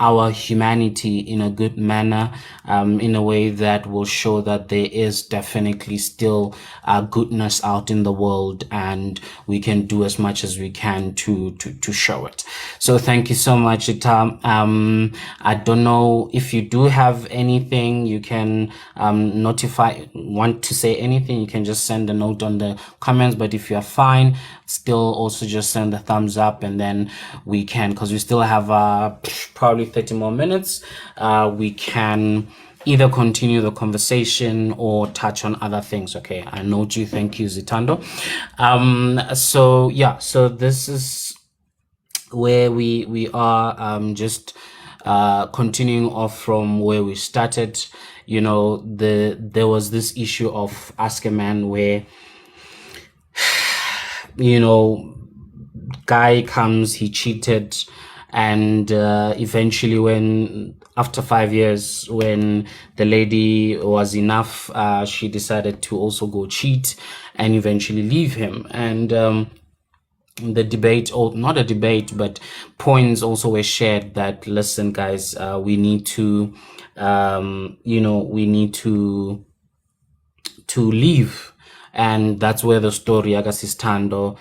our humanity in a good manner, in a way that will show that there is definitely still goodness out in the world, and we can do as much as we can to show it. So thank you so much, Ita. I don't know if you do have anything you can want to say anything, you can just send a note on the comments, but if you're fine, still also just send the thumbs up, and then we can, because we still have probably 30 more minutes, we can either continue the conversation or touch on other things. Okay, I note you. Thank you, Zitando. So this is where we are, just continuing off from where we started. There was this issue of Ask a Man, where guy comes, he cheated, and eventually, when after 5 years, when the lady was enough, she decided to also go cheat and eventually leave him. And the debate, or not a debate, but points also were shared that, listen guys, we need to leave, And that's where the story Agasistando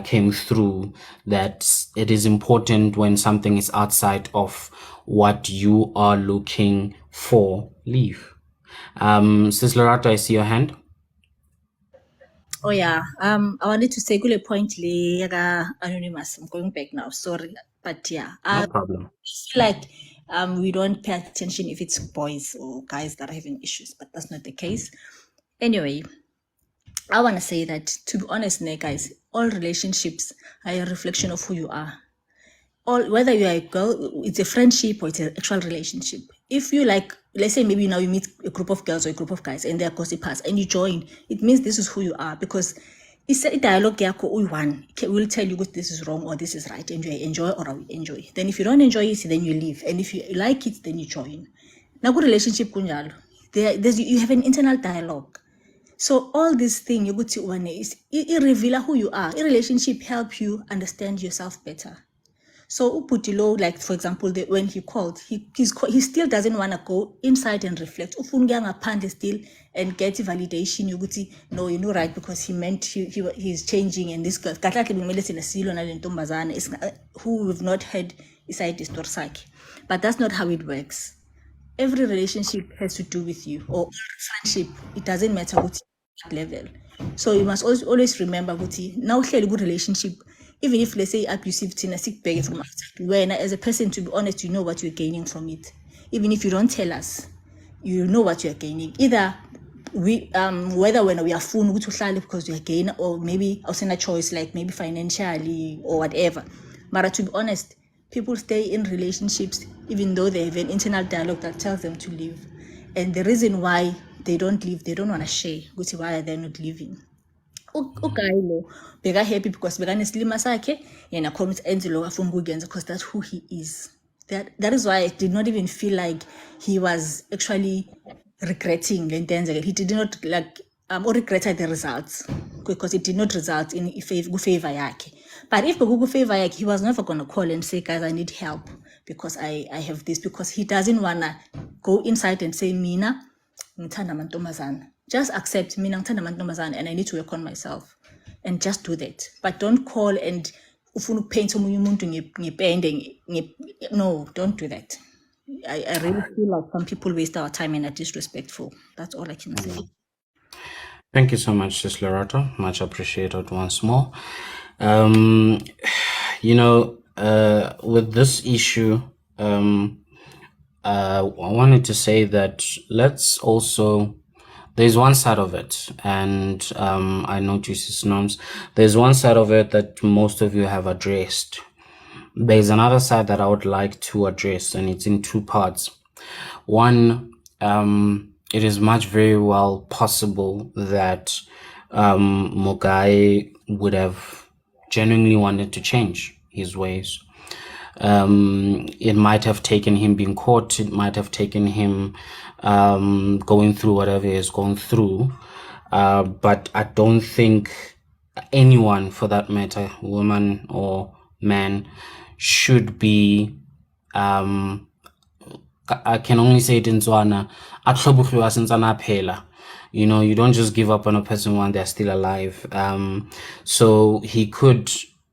came through, that it is important when something is outside of what you are looking for, leave. Sis Lorato, I see your hand. Oh yeah. I wanted to say kule point le yaka anonymous. I'm going back now. Sorry, but yeah. No problem. I feel like we don't pay attention if it's boys or guys that are having issues, but that's not the case. Anyway, I want to say that, to be honest, guys, all relationships are a reflection of who you are. All, whether you are a girl, it's a friendship or it's an actual relationship. If you like, let's say maybe now you meet a group of girls or a group of guys and they're gossipers and you join, it means this is who you are, because it's a dialogue one will tell you what this is wrong or this is right, and you enjoy or enjoy. Then if you don't enjoy it, then you leave. And if you like it, then you join. Now good relationship kunjalo. You have an internal dialogue. So all this thing you go to one is it reveal who you are. A relationship help you understand yourself better. So Uputilo, like for example, when he called, he still doesn't want to go inside and reflect. Ufunga ngaphandle still and get validation. You could see, no, you know, right, because he meant he's changing, and this girl, who we've not heard inside the story. But that's not how it works. Every relationship has to do with you, or friendship. It doesn't matter what level. So you must always remember, now share a good relationship. Even if, let's say, abusive tina sick beg from outside, when as a person, to be honest, you know what you're gaining from it. Even if you don't tell us, you know what you're gaining. Either we whether when we are full because we are gaining, or maybe also a choice, like maybe financially or whatever. But to be honest, people stay in relationships even though they have an internal dialogue that tells them to leave. And the reason why they don't leave, they don't want to share why are they not leaving. Okay, bega happy because bekanesilima sakhe yena khona ukuthi enze lokho afuna ukuyenza, because that's who he is. That is why I did not even feel like he was actually regretting le nto eyenzeke. He did not or regretted the results, because it did not result in favor yakhe. But if favor yakhe, he was never going to call and say, guys, I need help because I have this, because he doesn't want to go inside and say, mina ngithanda amantombazana. Just accept mina ngithanda amantombazana and I need to work on myself, and just do that. But don't call and ufuna ukupaint omunye umuntu ngepende. No, don't do that. I really feel like some people waste our time and are disrespectful. That's all I can say. Thank you so much, Sis Lorato. Much appreciated once more. You know, with this issue, I wanted to say that let's also, there's one side of it, and I notice it's norms. There's one side of it that most of you have addressed. There's another side that I would like to address, and it's in two parts. One, it is very well possible that Mogai would have genuinely wanted to change his ways. It might have taken him being caught. It might have taken him going through whatever he is going through. But I don't think anyone, for that matter, woman or man, should be, I can only say it in Tswana, you know, you don't just give up on a person when they're still alive. So he could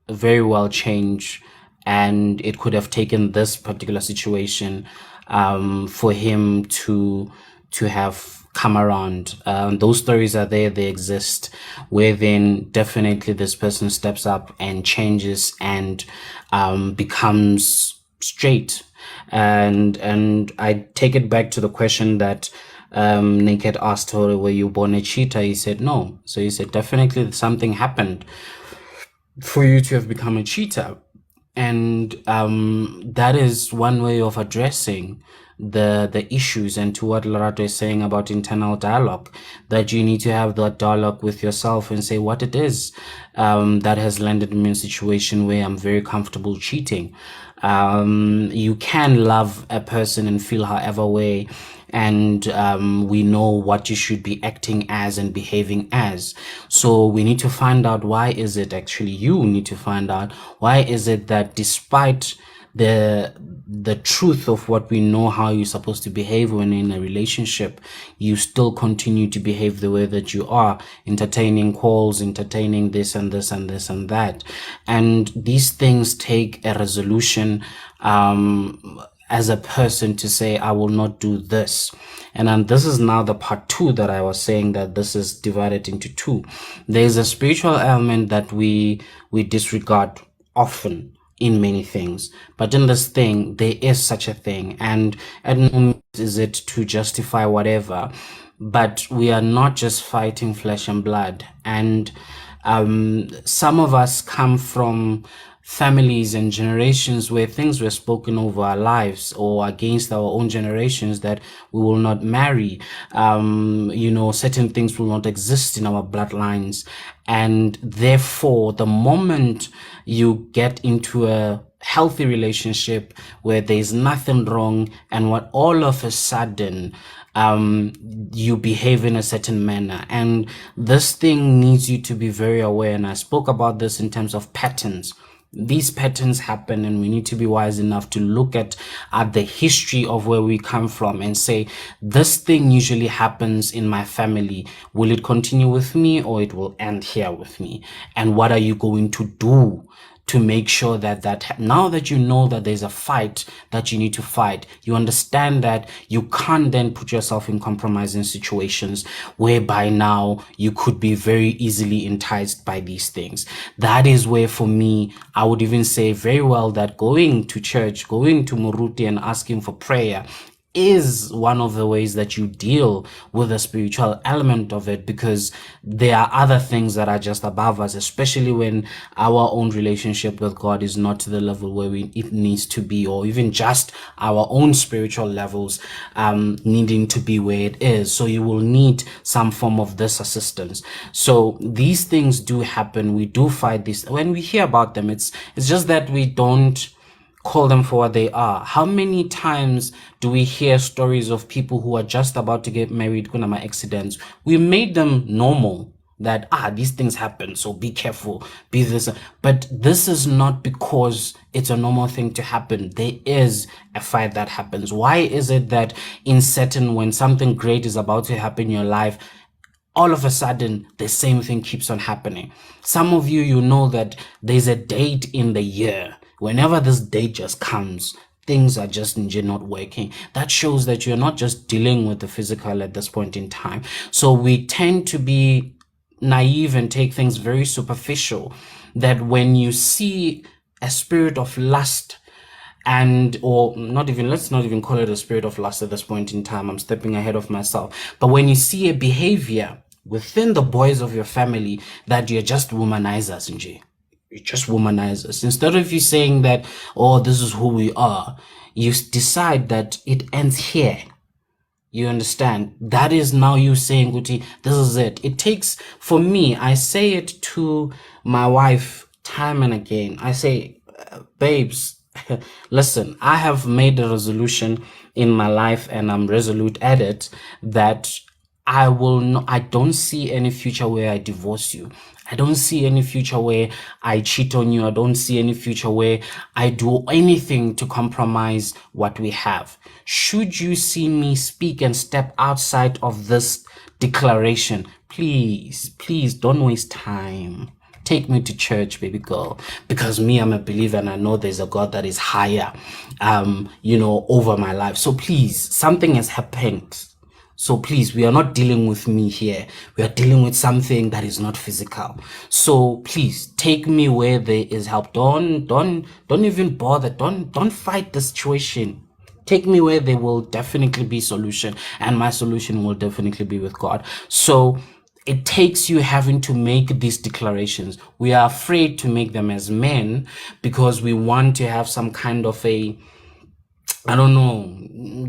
very well change, and it could have taken this particular situation for him to have come around. Those stories are there, they exist, where then definitely this person steps up and changes and becomes straight. And I take it back to the question that Naked asked her, were you born a cheater? He said no. So he said definitely something happened for you to have become a cheater. And that is one way of addressing the issues, and to what Lorato is saying about internal dialogue, that you need to have that dialogue with yourself and say what it is that has landed me in a situation where I'm very comfortable cheating. You can love a person and feel however way, and we know what you should be acting as and behaving as. So we need to find out, why is it actually, you need to find out, why is it that despite the truth of what we know, how you're supposed to behave when in a relationship, you still continue to behave the way that you are, entertaining calls, entertaining this and this and this and that. And these things take a resolution as a person to say, I will not do this. And this is now the part 2 that I was saying, that this is divided into 2. There's a spiritual element that we disregard often in many things, but in this thing there is such a thing, and at no means is it to justify whatever, but we are not just fighting flesh and blood. And some of us come from families and generations where things were spoken over our lives, or against our own generations, that we will not marry, certain things will not exist in our bloodlines. And therefore, the moment you get into a healthy relationship where there's nothing wrong, and what all of a sudden you behave in a certain manner, and this thing needs you to be very aware. And I spoke about this in terms of patterns. These patterns happen, and we need to be wise enough to look at the history of where we come from and say, this thing usually happens in my family. Will it continue with me, or it will end here with me? And what are you going to do to make sure that now that you know that there's a fight that you need to fight, you understand that you can't then put yourself in compromising situations whereby now you could be very easily enticed by these things. That is where, for me, I would even say very well that going to church, going to Muruti and asking for prayer is one of the ways that you deal with the spiritual element of it, because there are other things that are just above us, especially when our own relationship with God is not to the level where it needs to be, or even just our own spiritual levels needing to be where it is. So you will need some form of this assistance. So these things do happen. We do fight this. When we hear about them, it's just that we don't call them for what they are. How many times do we hear stories of people who are just about to get married, kuna ma accidents? We made them normal, that these things happen, so be careful, be this. But this is not because it's a normal thing to happen. There is a fight that happens. Why is it that when something great is about to happen in your life, all of a sudden the same thing keeps on happening? Some of you know that there's a date in the year. Whenever this date just comes, things are just not working. That shows that you're not just dealing with the physical at this point in time. So we tend to be naive and take things very superficial, that when you see a spirit of lust, let's not even call it a spirit of lust at this point in time, I'm stepping ahead of myself, but when you see a behavior within the boys of your family that you're just womanizers, you're just womanizers, instead of you saying that, this is who we are, you decide that it ends here. You understand? That is now you saying, Guti, this is it. It takes, for me, I say it to my wife time and again. I say, babes, listen, I have made a resolution in my life, and I'm resolute at it, that I don't see any future where I divorce you. I don't see any future where I cheat on you. I don't see any future where I do anything to compromise what we have. Should you see me speak and step outside of this declaration, please don't waste time. Take me to church, baby girl, because me, I'm a believer, and I know there's a God that is higher, over my life. So please, something has happened. So please, we are not dealing with me here. We are dealing with something that is not physical. So please take me where there is help. Don't even bother. Don't fight the situation. Take me where there will definitely be solution, and my solution will definitely be with God. So it takes you having to make these declarations. We are afraid to make them as men because we want to have some kind of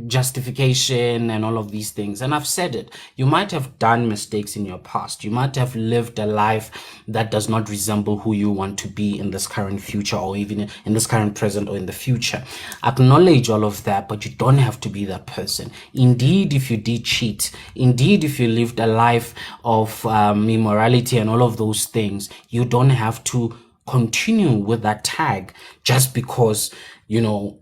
justification and all of these things. And I've said it. You might have done mistakes in your past. You might have lived a life that does not resemble who you want to be in this current future, or even in this current present or in the future. Acknowledge all of that, but you don't have to be that person. Indeed, if you did cheat, indeed, if you lived a life of immorality and all of those things, you don't have to continue with that tag just because you know,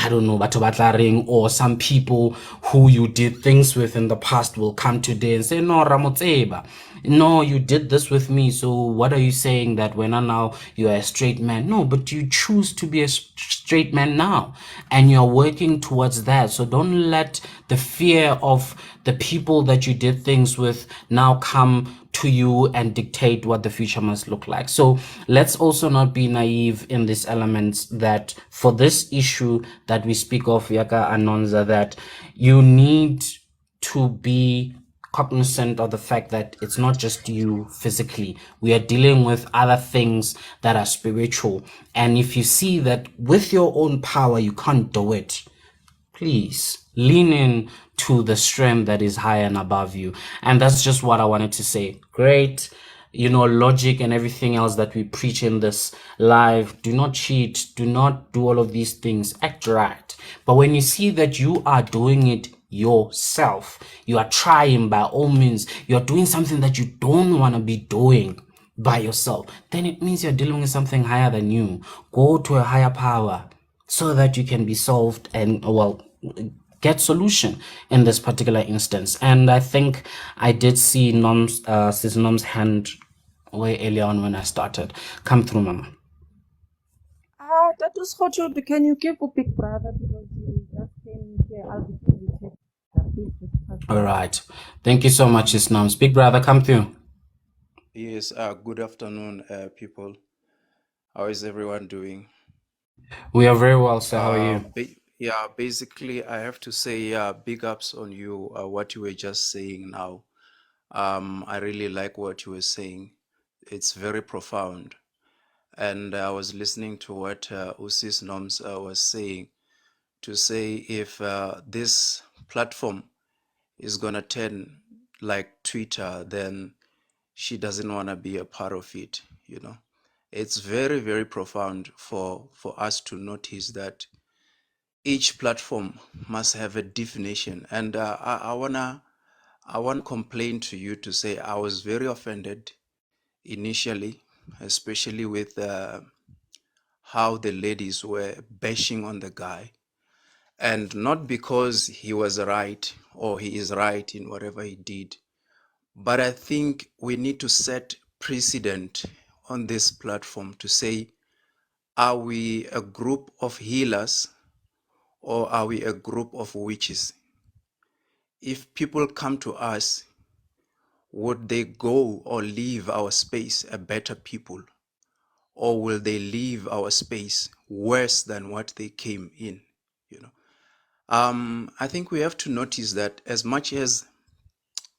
I don't know, batho ba tla reng, or some people who you did things with in the past will come today and say, no, Ramotseba, no, you did this with me, so what are you saying that when now you are a straight man? No, but you choose to be a straight man now, and you're working towards that. So don't let the fear of the people that you did things with now come to you and dictate what the future must look like. So let's also not be naive in these elements, that for this issue that we speak of, Yaka Anonza, that you need to be cognizant of the fact that it's not just you physically. We are dealing with other things that are spiritual. And if you see that with your own power you can't do it, please lean in to the strength that is higher and above you. And that's just what I wanted to say. Great, logic and everything else that we preach in this live. Do not cheat. Do not do all of these things. Act right. But when you see that you are doing it yourself, you are trying by all means, you're doing something that you don't want to be doing by yourself, then it means you're dealing with something higher than you. Go to a higher power so that you can be solved and, well, get solution in this particular instance. And I think I did see Sis Nom's hand way earlier on when I started. Come through, Mama. That was Sekgothudi. Can you give a big brother, because he just came here? I'll be busy taking that. Please just pass All on. right. Thank you so much, Sis Noms. Big brother, come through. Yes, good afternoon, people. How is everyone doing? We are very well, sir. How are you? Yeah, basically, I have to say, big ups on you, what you were just saying now. I really like what you were saying. It's very profound. And I was listening to what Usis Noms was saying, to say if this platform is going to turn like Twitter, then she doesn't want to be a part of it, you know. It's very, very profound for us to notice that each platform must have a definition. And I wanna complain to you to say I was very offended initially, especially with how the ladies were bashing on the guy, and not because he was right or he is right in whatever he did, but I think we need to set precedent on this platform to say, are we a group of healers or are we a group of witches? If people come to us, would they go or leave our space a better people? Or will they leave our space worse than what they came in? You know, I think we have to notice that as much as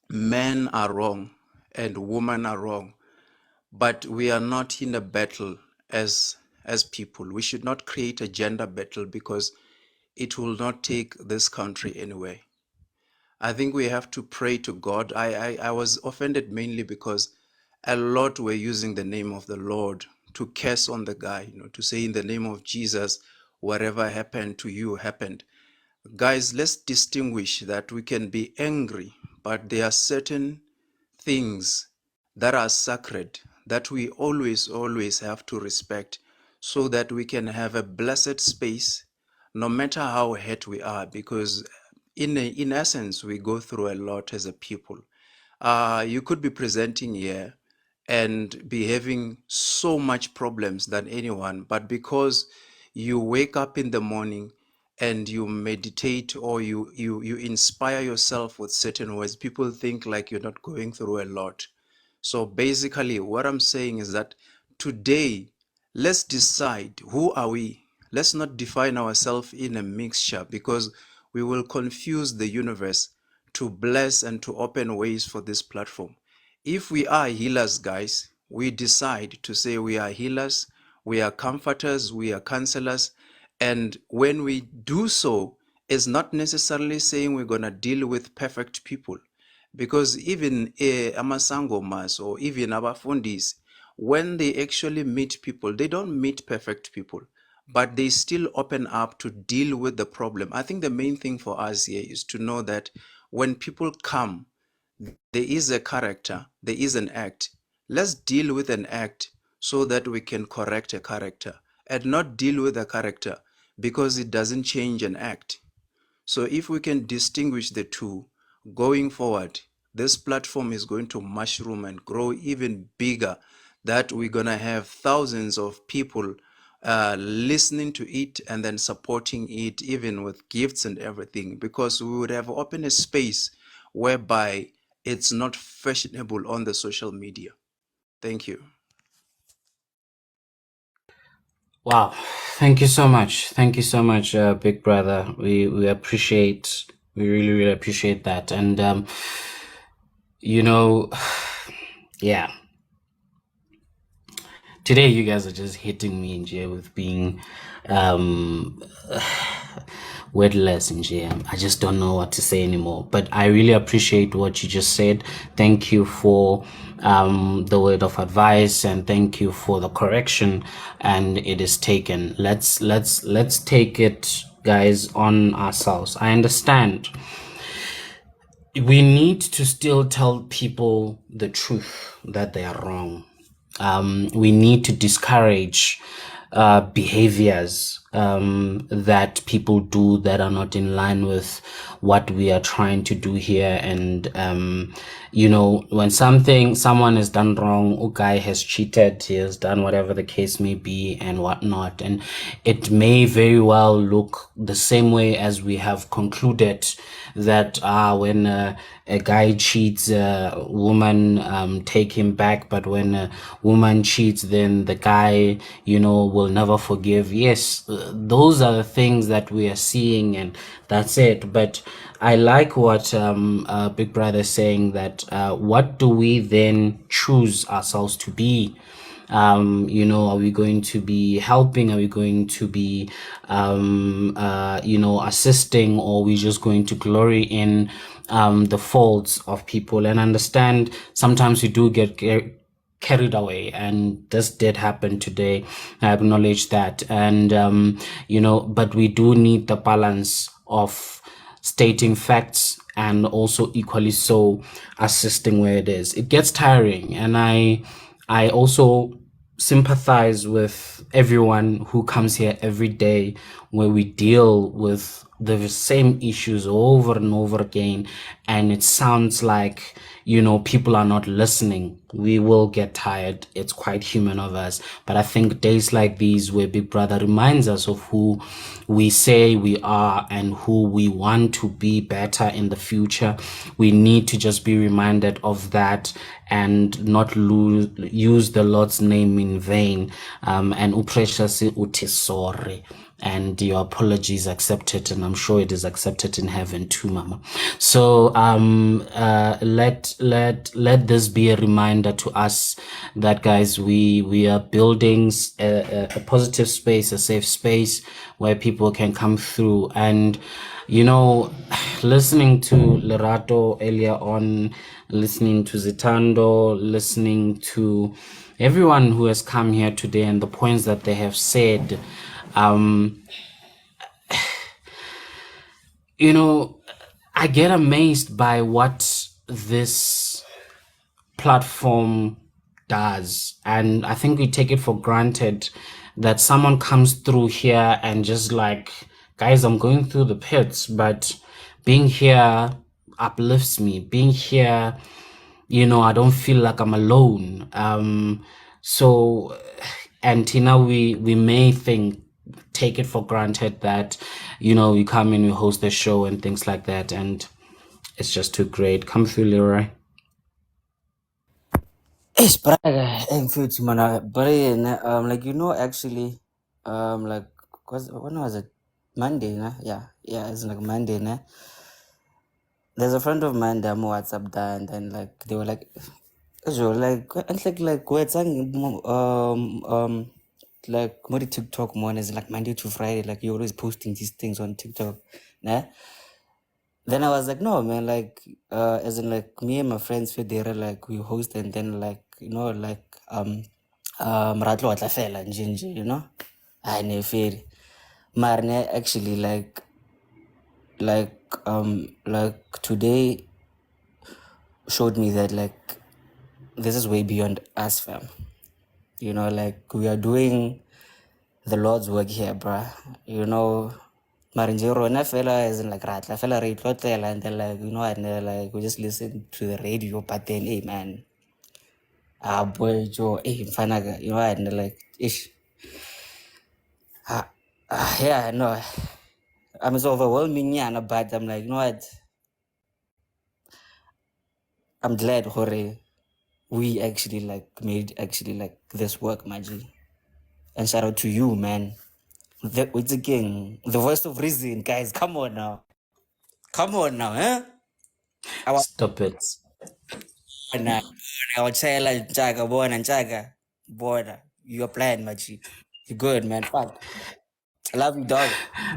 men are wrong and women are wrong, but we are not in a battle as people. We should not create a gender battle, because it will not take this country anywhere. I think we have to pray to God. I was offended mainly because a lot were using the name of the Lord to curse on the guy, to say in the name of Jesus, whatever happened to you happened. Guys, let's distinguish that we can be angry, but there are certain things that are sacred that we always have to respect, so that we can have a blessed space no matter how hurt we are, because in essence we go through a lot as a people. You could be presenting here and be having so much problems than anyone, but because you wake up in the morning and you meditate, or you inspire yourself with certain words, people think like you're not going through a lot. So basically what I'm saying is that today, let's decide who are we. Let's not define ourselves in a mixture, because we will confuse the universe to bless and to open ways for this platform. If we are healers, guys, we decide to say we are healers, we are comforters, we are counselors. And when we do so, it's not necessarily saying we're going to deal with perfect people. Because even amasangomas or even abafundis, when they actually meet people, they don't meet perfect people, but they still open up to deal with the problem. I think the main thing for us here is to know that when people come, there is a character, there is an act. Let's deal with an act so that we can correct a character, and not deal with a character because it doesn't change an act. So if we can distinguish the two, going forward, this platform is going to mushroom and grow even bigger, that we're going to have thousands of people listening to it and then supporting it, even with gifts and everything, because we would have opened a space whereby it's not fashionable on the social media. Thank you. Wow, thank you so much. Thank you so much, big brother. We appreciate, we really appreciate that. And you know, yeah. Today you guys are just hitting me in jail with being wordless in jail. I just don't know what to say anymore. But I really appreciate what you just said. Thank you for the word of advice, and thank you for the correction. And it is taken. Let's take it, guys, on ourselves. I understand. We need to still tell people the truth that they are wrong. We need to discourage behaviors that people do that are not in line with what we are trying to do here. And when someone has done wrong, a guy has cheated, he has done whatever the case may be and whatnot, and it may very well look the same way as we have concluded that when a guy cheats, a woman take him back, but when a woman cheats, then the guy will never forgive. Yes, those are the things that we are seeing, and that's it. But I like what Big Brother is saying, that what do we then choose ourselves to be? Are we going to be helping? Are we going to be assisting, or are we just going to glory in the faults of people? And understand sometimes we do get carried away, and this did happen today. I acknowledge that. And but we do need the balance of stating facts and also equally so assisting where it is. It gets tiring, and I also sympathize with everyone who comes here every day, where we deal with the same issues over and over again, and it sounds like people are not listening. We will get tired. It's quite human of us. But I think days like these, where Big Brother reminds us of who we say we are and who we want to be better in the future, we need to just be reminded of that and not use the Lord's name in vain. And uprecious uti sorry, and your apology is accepted, and I'm sure it is accepted in heaven too, Mama. So let this be a reminder to us that, guys, we are building a positive space, a safe space where people can come through. And listening to Lerato earlier on, listening to Zitando, listening to everyone who has come here today and the points that they have said, I get amazed by what this platform does. And I think we take it for granted that someone comes through here and just like, guys, I'm going through the pits, but being here uplifts me. Being here, I don't feel like I'm alone. And Tina, we may take it for granted that, you come in, you host the show and things like that, and it's just too great. Come through, Leroy. It's brother, and food, man. But actually, like, cause when was it? Monday, nah? Yeah, it's like Monday, nah? There's a friend of mine that I'm WhatsApp there, and then like they were like, so like, and like, what's like, what TikTok one is like Monday to Friday, like you're always posting these things on TikTok, nah? Then I was like, no, man, like, as in like me and my friends were there, like we host, and then like, like, Ratlo Atla Fela and Jinji, I never Marne actually like today showed me that like this is way beyond us, fam. Like we are doing the Lord's work here, bruh. You know, Marinjiro, and I fella isn't like right. I fella read Lotela and they're like, you know, and they're like, we just listen to the radio, but then, hey, man, boy, Joe, hey, Fanaga, you know, and they're like, ish. Yeah, no, I'm so overwhelming, yeah, but I'm like, you know what? I'm glad, Hore, we actually like made actually like this work, Maji. And shout out to you, man. It's again the voice of reason, guys. Come on now. Come on now, huh? Stop it. I would say like Jaga, born and Jaga. Border. You're playing, Maji. You're good, man. Fuck. I love you, dog.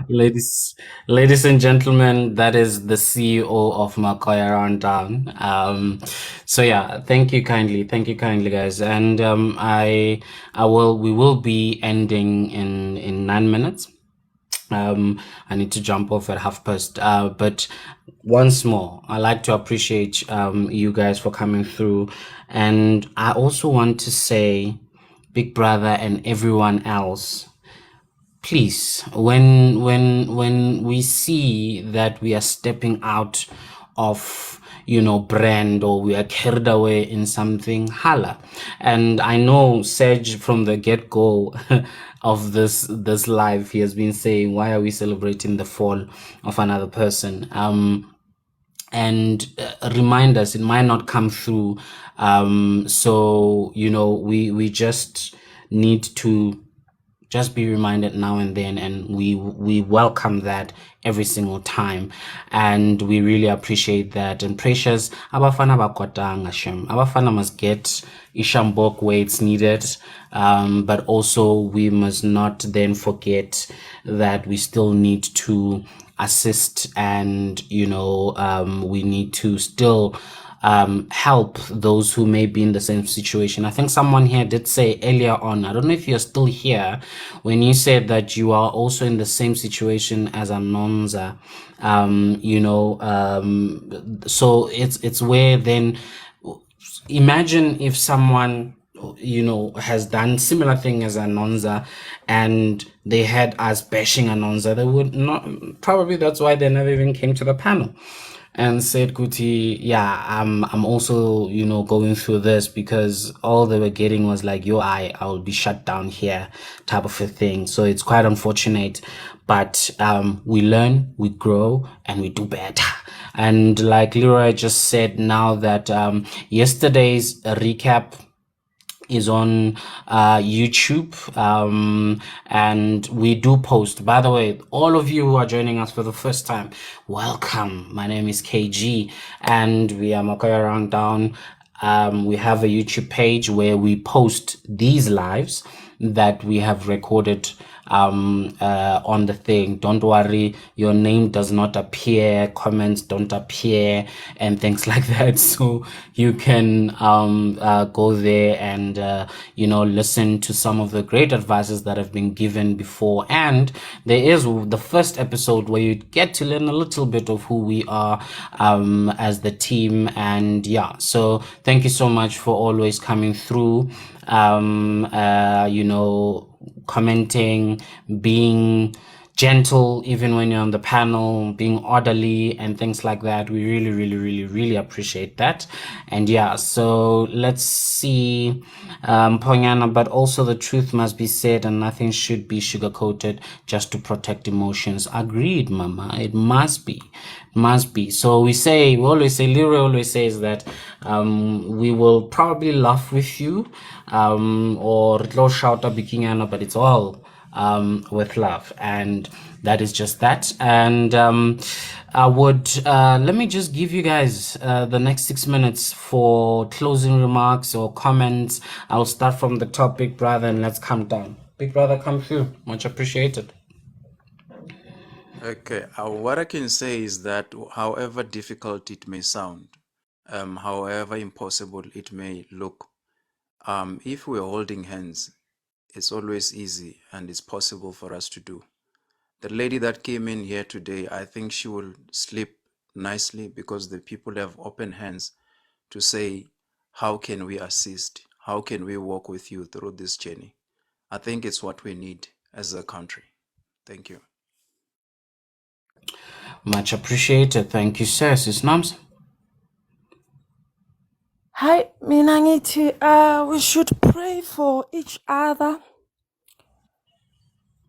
Ladies and gentlemen, that is the CEO of Makoya Rundown. So yeah, thank you kindly, guys. And we will be ending in 9 minutes. I need to jump off at past. But once more, I like to appreciate you guys for coming through, and I also want to say, Big Brother and everyone else, please, when we see that we are stepping out of brand, or we are carried away in something, holla. And I know Serge from the get-go of this live, he has been saying, why are we celebrating the fall of another person? And remind us, it might not come through. So we just need to just be reminded now and then, and we welcome that every single time, and we really appreciate that. And precious, abafana bakwatanga shem, abafana must get ishambok where it's needed, but also we must not then forget that we still need to assist, and we need to still help those who may be in the same situation. I think someone here did say earlier on, I don't know if you're still here, when you said that you are also in the same situation as Anonza. So it's where then, imagine if someone has done similar thing as Anonza, and they had us bashing Anonza, they would not, probably that's why they never even came to the panel and said, Kuti, yeah, I'm also, going through this, because all they were getting was like, I'll be shut down here type of a thing. So it's quite unfortunate, but we learn, we grow, and we do better. And like Leroy just said, now that yesterday's recap is on YouTube, and we do post. By the way, all of you who are joining us for the first time, welcome. My name is KG, and we are Makoya Rundown. We have a YouTube page where we post these lives that we have recorded on the thing. Don't worry, your name does not appear, comments don't appear, and things like that. So you can go there and listen to some of the great advices that have been given before. And there is the first episode where you get to learn a little bit of who we are as the team. And yeah, so thank you so much for always coming through, commenting, being gentle even when you're on the panel, being orderly and things like that. We really, really, really, really appreciate that. And yeah, so let's see, Ponyana, but also the truth must be said and nothing should be sugar-coated just to protect emotions. Agreed, Mama. It must be. Must be. So we always say, Leroy always says that we will probably laugh with you, or shout a bikingana, but it's all with love, and that is just that. And I would let me just give you guys the next 6 minutes for closing remarks or comments. I'll start from the top, Big Brother, and let's come down. Big Brother, come through. Much appreciated. Okay, what I can say is that however difficult it may sound, however impossible it may look, if we're holding hands, it's always easy and it's possible for us to do. The lady that came in here today, I think she will sleep nicely because the people have open hands to say, how can we assist? How can we walk with you through this journey? I think it's what we need. as a country. Thank you. Much appreciated. Thank you, sir. Sis Nams. Hi, mina ngithi we should pray for each other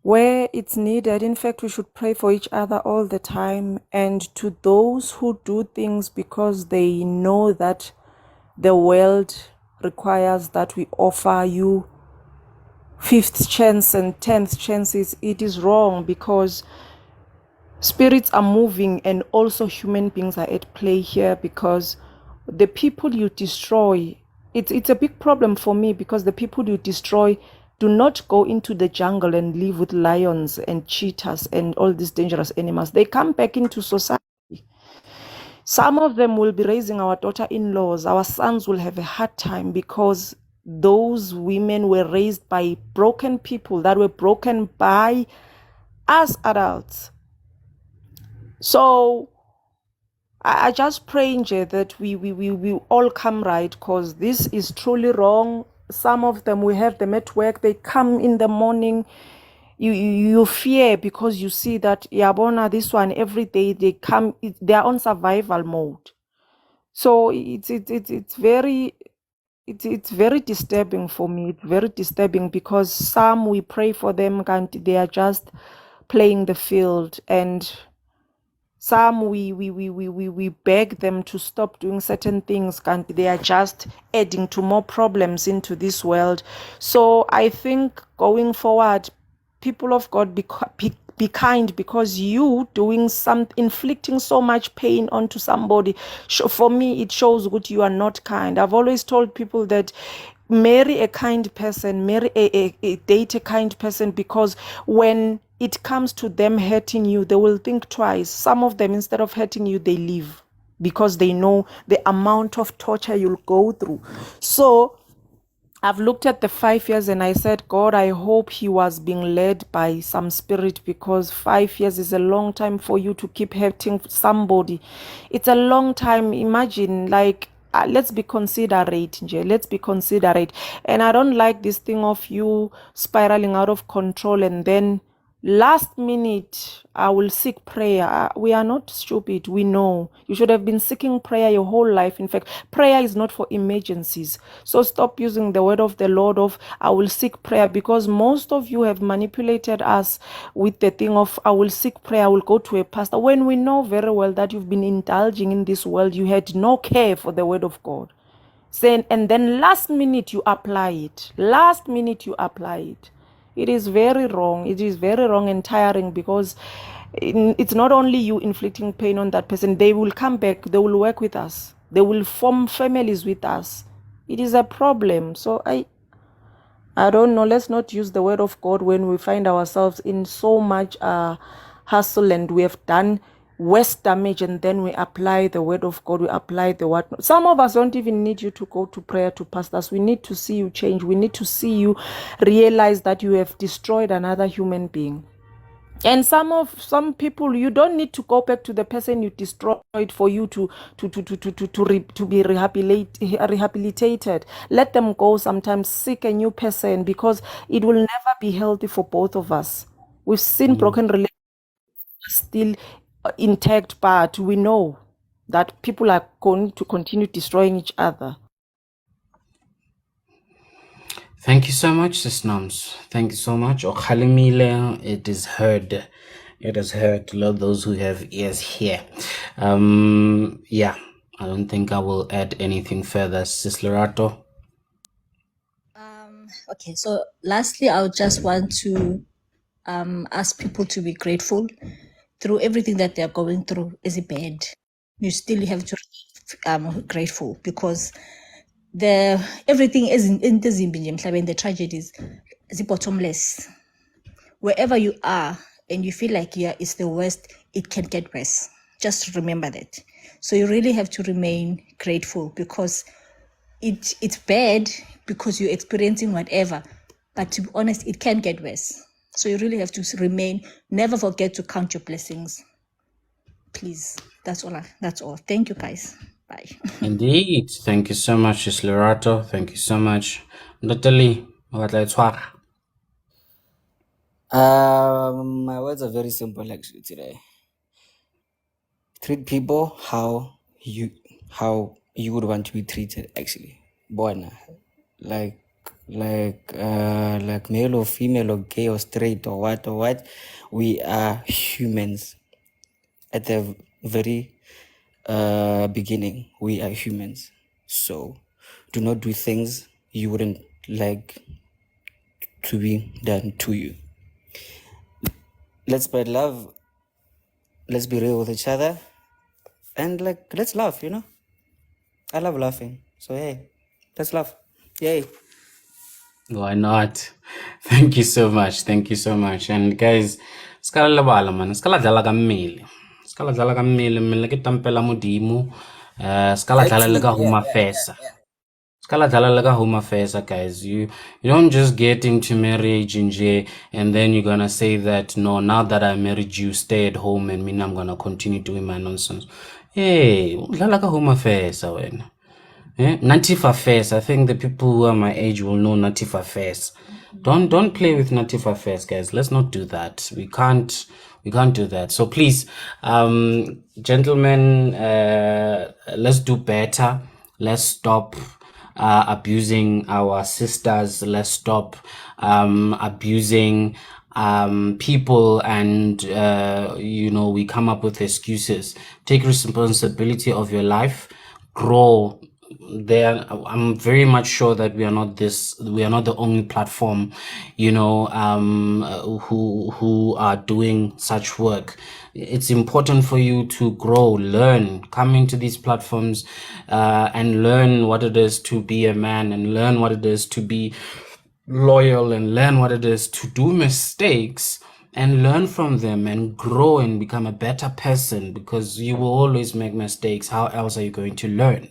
where it's needed. In fact, we should pray for each other all the time. And to those who do things because they know that the world requires that we offer you fifth chance and 10th chances, it is wrong, because spirits are moving and also human beings are at play here, because the people you destroy, it's a big problem for me, because the people you destroy do not go into the jungle and live with lions and cheetahs and all these dangerous animals. They come back into society. Some of them will be raising our daughter-in-laws. Our sons will have a hard time because those women were raised by broken people that were broken by us adults. So I just pray, Nje, that we all come right, because this is truly wrong. Some of them, we have them at work. They come in the morning. You fear because you see that Yabona, this one, every day they come, they are on survival mode. So it's very disturbing for me. It's very disturbing, because some we pray for them and they are just playing the field, and some we beg them to stop doing certain things and they are just adding to more problems into this world. So I think going forward, people of God, be kind, because you doing inflicting so much pain onto somebody, for me it shows that you are not kind. I've always told people that marry a kind person, date a kind person, because when it comes to them hurting you, they will think twice. Some of them, instead of hurting you, they leave, because they know the amount of torture you'll go through. So I've looked at the 5 years and I said, God, I hope he was being led by some spirit, because 5 years is a long time for you to keep hurting somebody. It's a long time. Imagine, like, let's be considerate, Nje. Let's be considerate. And I don't like this thing of you spiraling out of control and then last minute I will seek prayer. We are not stupid. We know you should have been seeking prayer your whole life. In fact, prayer is not for emergencies. So stop using the word of the Lord of I will seek prayer, because most of you have manipulated us with the thing of I will seek prayer, I will go to a pastor, when we know very well that you've been indulging in this world. You had no care for the word of God. And then last minute you apply it. Last minute you apply it. It is very wrong. It is very wrong and tiring, because it's not only you inflicting pain on that person. They will come back. They will work with us. They will form families with us. It is a problem. So I don't know. Let's not use the word of God when we find ourselves in so much hustle and we have done worse damage, and then we apply the word of God. We apply the word. Some of us don't even need you to go to prayer to pastors. We need to see you change. We need to see you realize that you have destroyed another human being. And some people, you don't need to go back to the person you destroyed for you to be rehabilitated. Let them go. Sometimes seek a new person, because it will never be healthy for both of us. We've seen broken relationships still intact, but we know that people are going to continue destroying each other. Thank you so much, Sis Noms. Thank you so much. Okhalimile, it is heard. It is heard. Love those who have ears here. Yeah, I don't think I will add anything further. Sis Lerato. Okay, so lastly, I would just want to ask people to be grateful through everything that they're going through. Is it bad? You still have to be grateful, because everything is in the tragedies, the bottomless. Wherever you are and you feel like it's the worst, it can get worse. Just remember that. So you really have to remain grateful, because it's bad because you're experiencing whatever, but to be honest, it can get worse. So you really have to never forget to count your blessings. Please. That's all. Thank you, guys. Bye. Indeed. Thank you so much, Sis Lerato. Thank you so much. Natalie, My words are very simple actually today. Treat people how you would want to be treated actually. Bona. Like like male or female or gay or straight or what. We are humans. At the very beginning, we are humans. So do not do things you wouldn't like to be done to you. Let's spread love. Let's be real with each other. And like, let's laugh, I love laughing. So, hey, let's laugh. Yay. Why not? Thank you so much. Thank you so much. And guys, skala lebala man, skala dlala ka mmele. Skala dlala ka mmele, mmele ke tampela modimo. Skala dlala le Actually, ka yeah, homa yeah, yeah, fesa. yeah. Skala dlala le ka homa fesa, guys. You don't just get into marriage and then you're gonna say that no, now that I married you, stay at home and me I'm gonna continue doing my nonsense. Hey, dlala ka homa fesa wena. Native affairs. I think the people who are my age will know native affairs. Don't play with native affairs, guys. Let's not do that. We can't do that. So please, gentlemen, let's do better. Let's stop abusing our sisters. Let's stop abusing people, and we come up with excuses. Take responsibility of your life. Grow. I'm very much sure that we are not the only platform, who are doing such work. It's important for you to grow, learn, come into these platforms, and learn what it is to be a man, and learn what it is to be loyal, and learn what it is to do mistakes and learn from them and grow and become a better person, because you will always make mistakes. How else are you going to learn?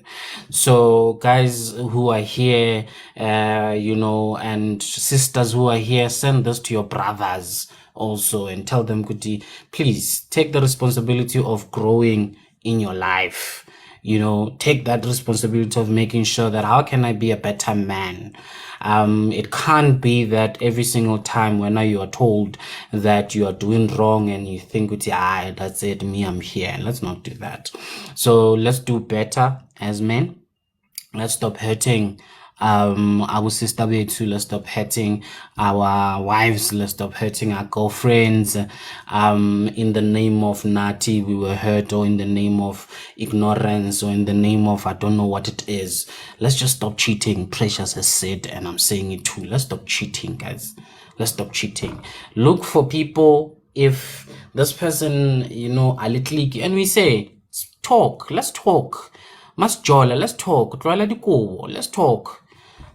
So guys who are here, and sisters who are here, send this to your brothers also and tell them, Kuti, please take the responsibility of growing in your life. Take that responsibility of making sure that how can I be a better man? It can't be that every single time when you are told that you are doing wrong and you think, that's it, me, I'm here. Let's not do that. So let's do better as men. Let's stop hurting our sister bethu. Let's stop hurting our wives. Let's stop hurting our girlfriends. In the name of Nati, we were hurt, or in the name of ignorance, or in the name of I don't know what it is. Let's just stop cheating. Precious has said, and I'm saying it too. Let's stop cheating, guys. Let's stop cheating. Look for people. If this person, a little, and we say, talk. Let's talk. Masjola, let's talk. Let's talk.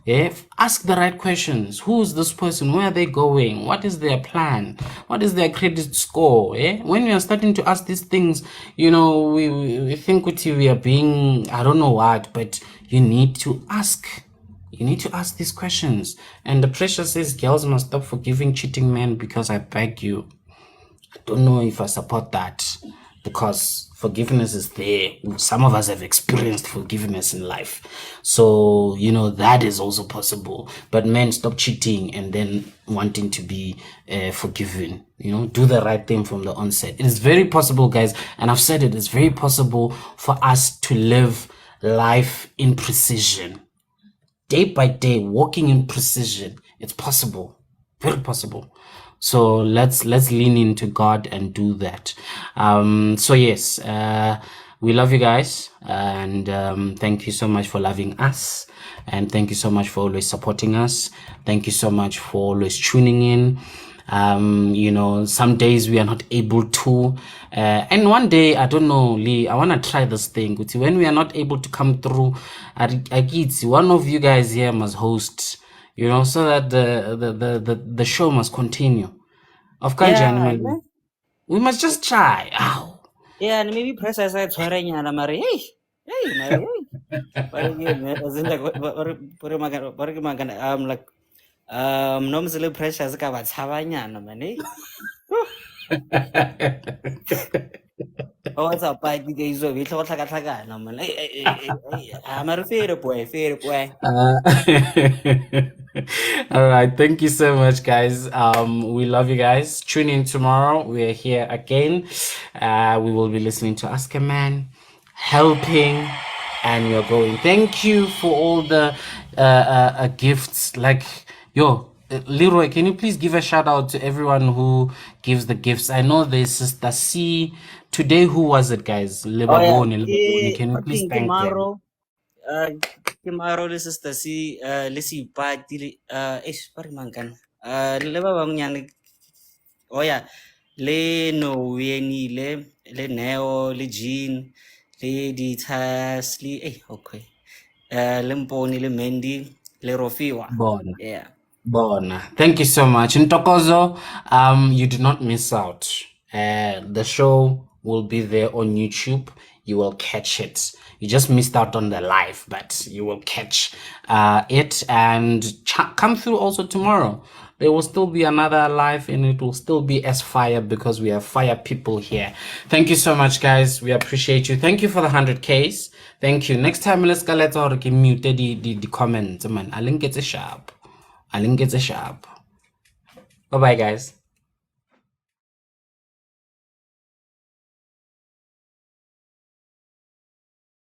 Ask the right questions. Who is this person? Where are they going? What is their plan? What is their credit score? When we are starting to ask these things, we think we are being, I don't know what, but you need to ask. You need to ask these questions. And the pressure says girls must stop forgiving cheating men, because I beg you, I don't know if I support that, because forgiveness is there. Some of us have experienced forgiveness in life. So, that is also possible. But men, stop cheating and then wanting to be forgiven. Do the right thing from the onset. It is very possible, guys. And I've said it's very possible for us to live life in precision. Day by day, walking in precision. It's possible. Very possible. So let's lean into God and do that. So yes, we love you guys, and thank you so much for loving us, and thank you so much for always supporting us. Thank you so much for always tuning in. Some days we are not able to, and one day, I don't know, Lee, I want to try this thing. When we are not able to come through, I get one of you guys here must host, so that the show must continue. Of Yeah, Kanjani, we must just try. Ow. yeah, and maybe press as I try Mari. Hey, Mari, hey. But again, as in like, like, normally pressure as ka ba tshabanyana man, Oh, what's up, Pai? Kagiso, we talk tlhaka-tlhakana, man. I'm a fair boy, fair boy. All right, thank you so much, guys. We love you guys. Tune in tomorrow. We're here again. We will be listening to Ask a Man, helping, and we're going. Thank you for all the gifts. Like, yo, Leroy, can you please give a shout out to everyone who gives the gifts? I know there's Sister C. Today, who was it, guys? Oh, yeah. Lebaboni, Lebaboni. Can you I please think thank them? tomorrow, this is the si, lisi pati, pari mangkan. Le ba bang yan, oh yeah, le Noemi, le Neo, le Jean, le Ditas, okay. Le Mponi, le Mendy, le Rofiwa. Bon. Yeah. Bon. Thank you so much. Ntokozo, you did not miss out. The show will be there on YouTube. You will catch it. You just missed out on the live, but you will catch it and come through also tomorrow. There will still be another live and it will still be as fire because we have fire people here. Thank you so much, guys. We appreciate you. Thank you for the 100Ks. Thank you. Next time, let's go. Let's all mute the comments. Man, I link it sharp. Bye bye, guys.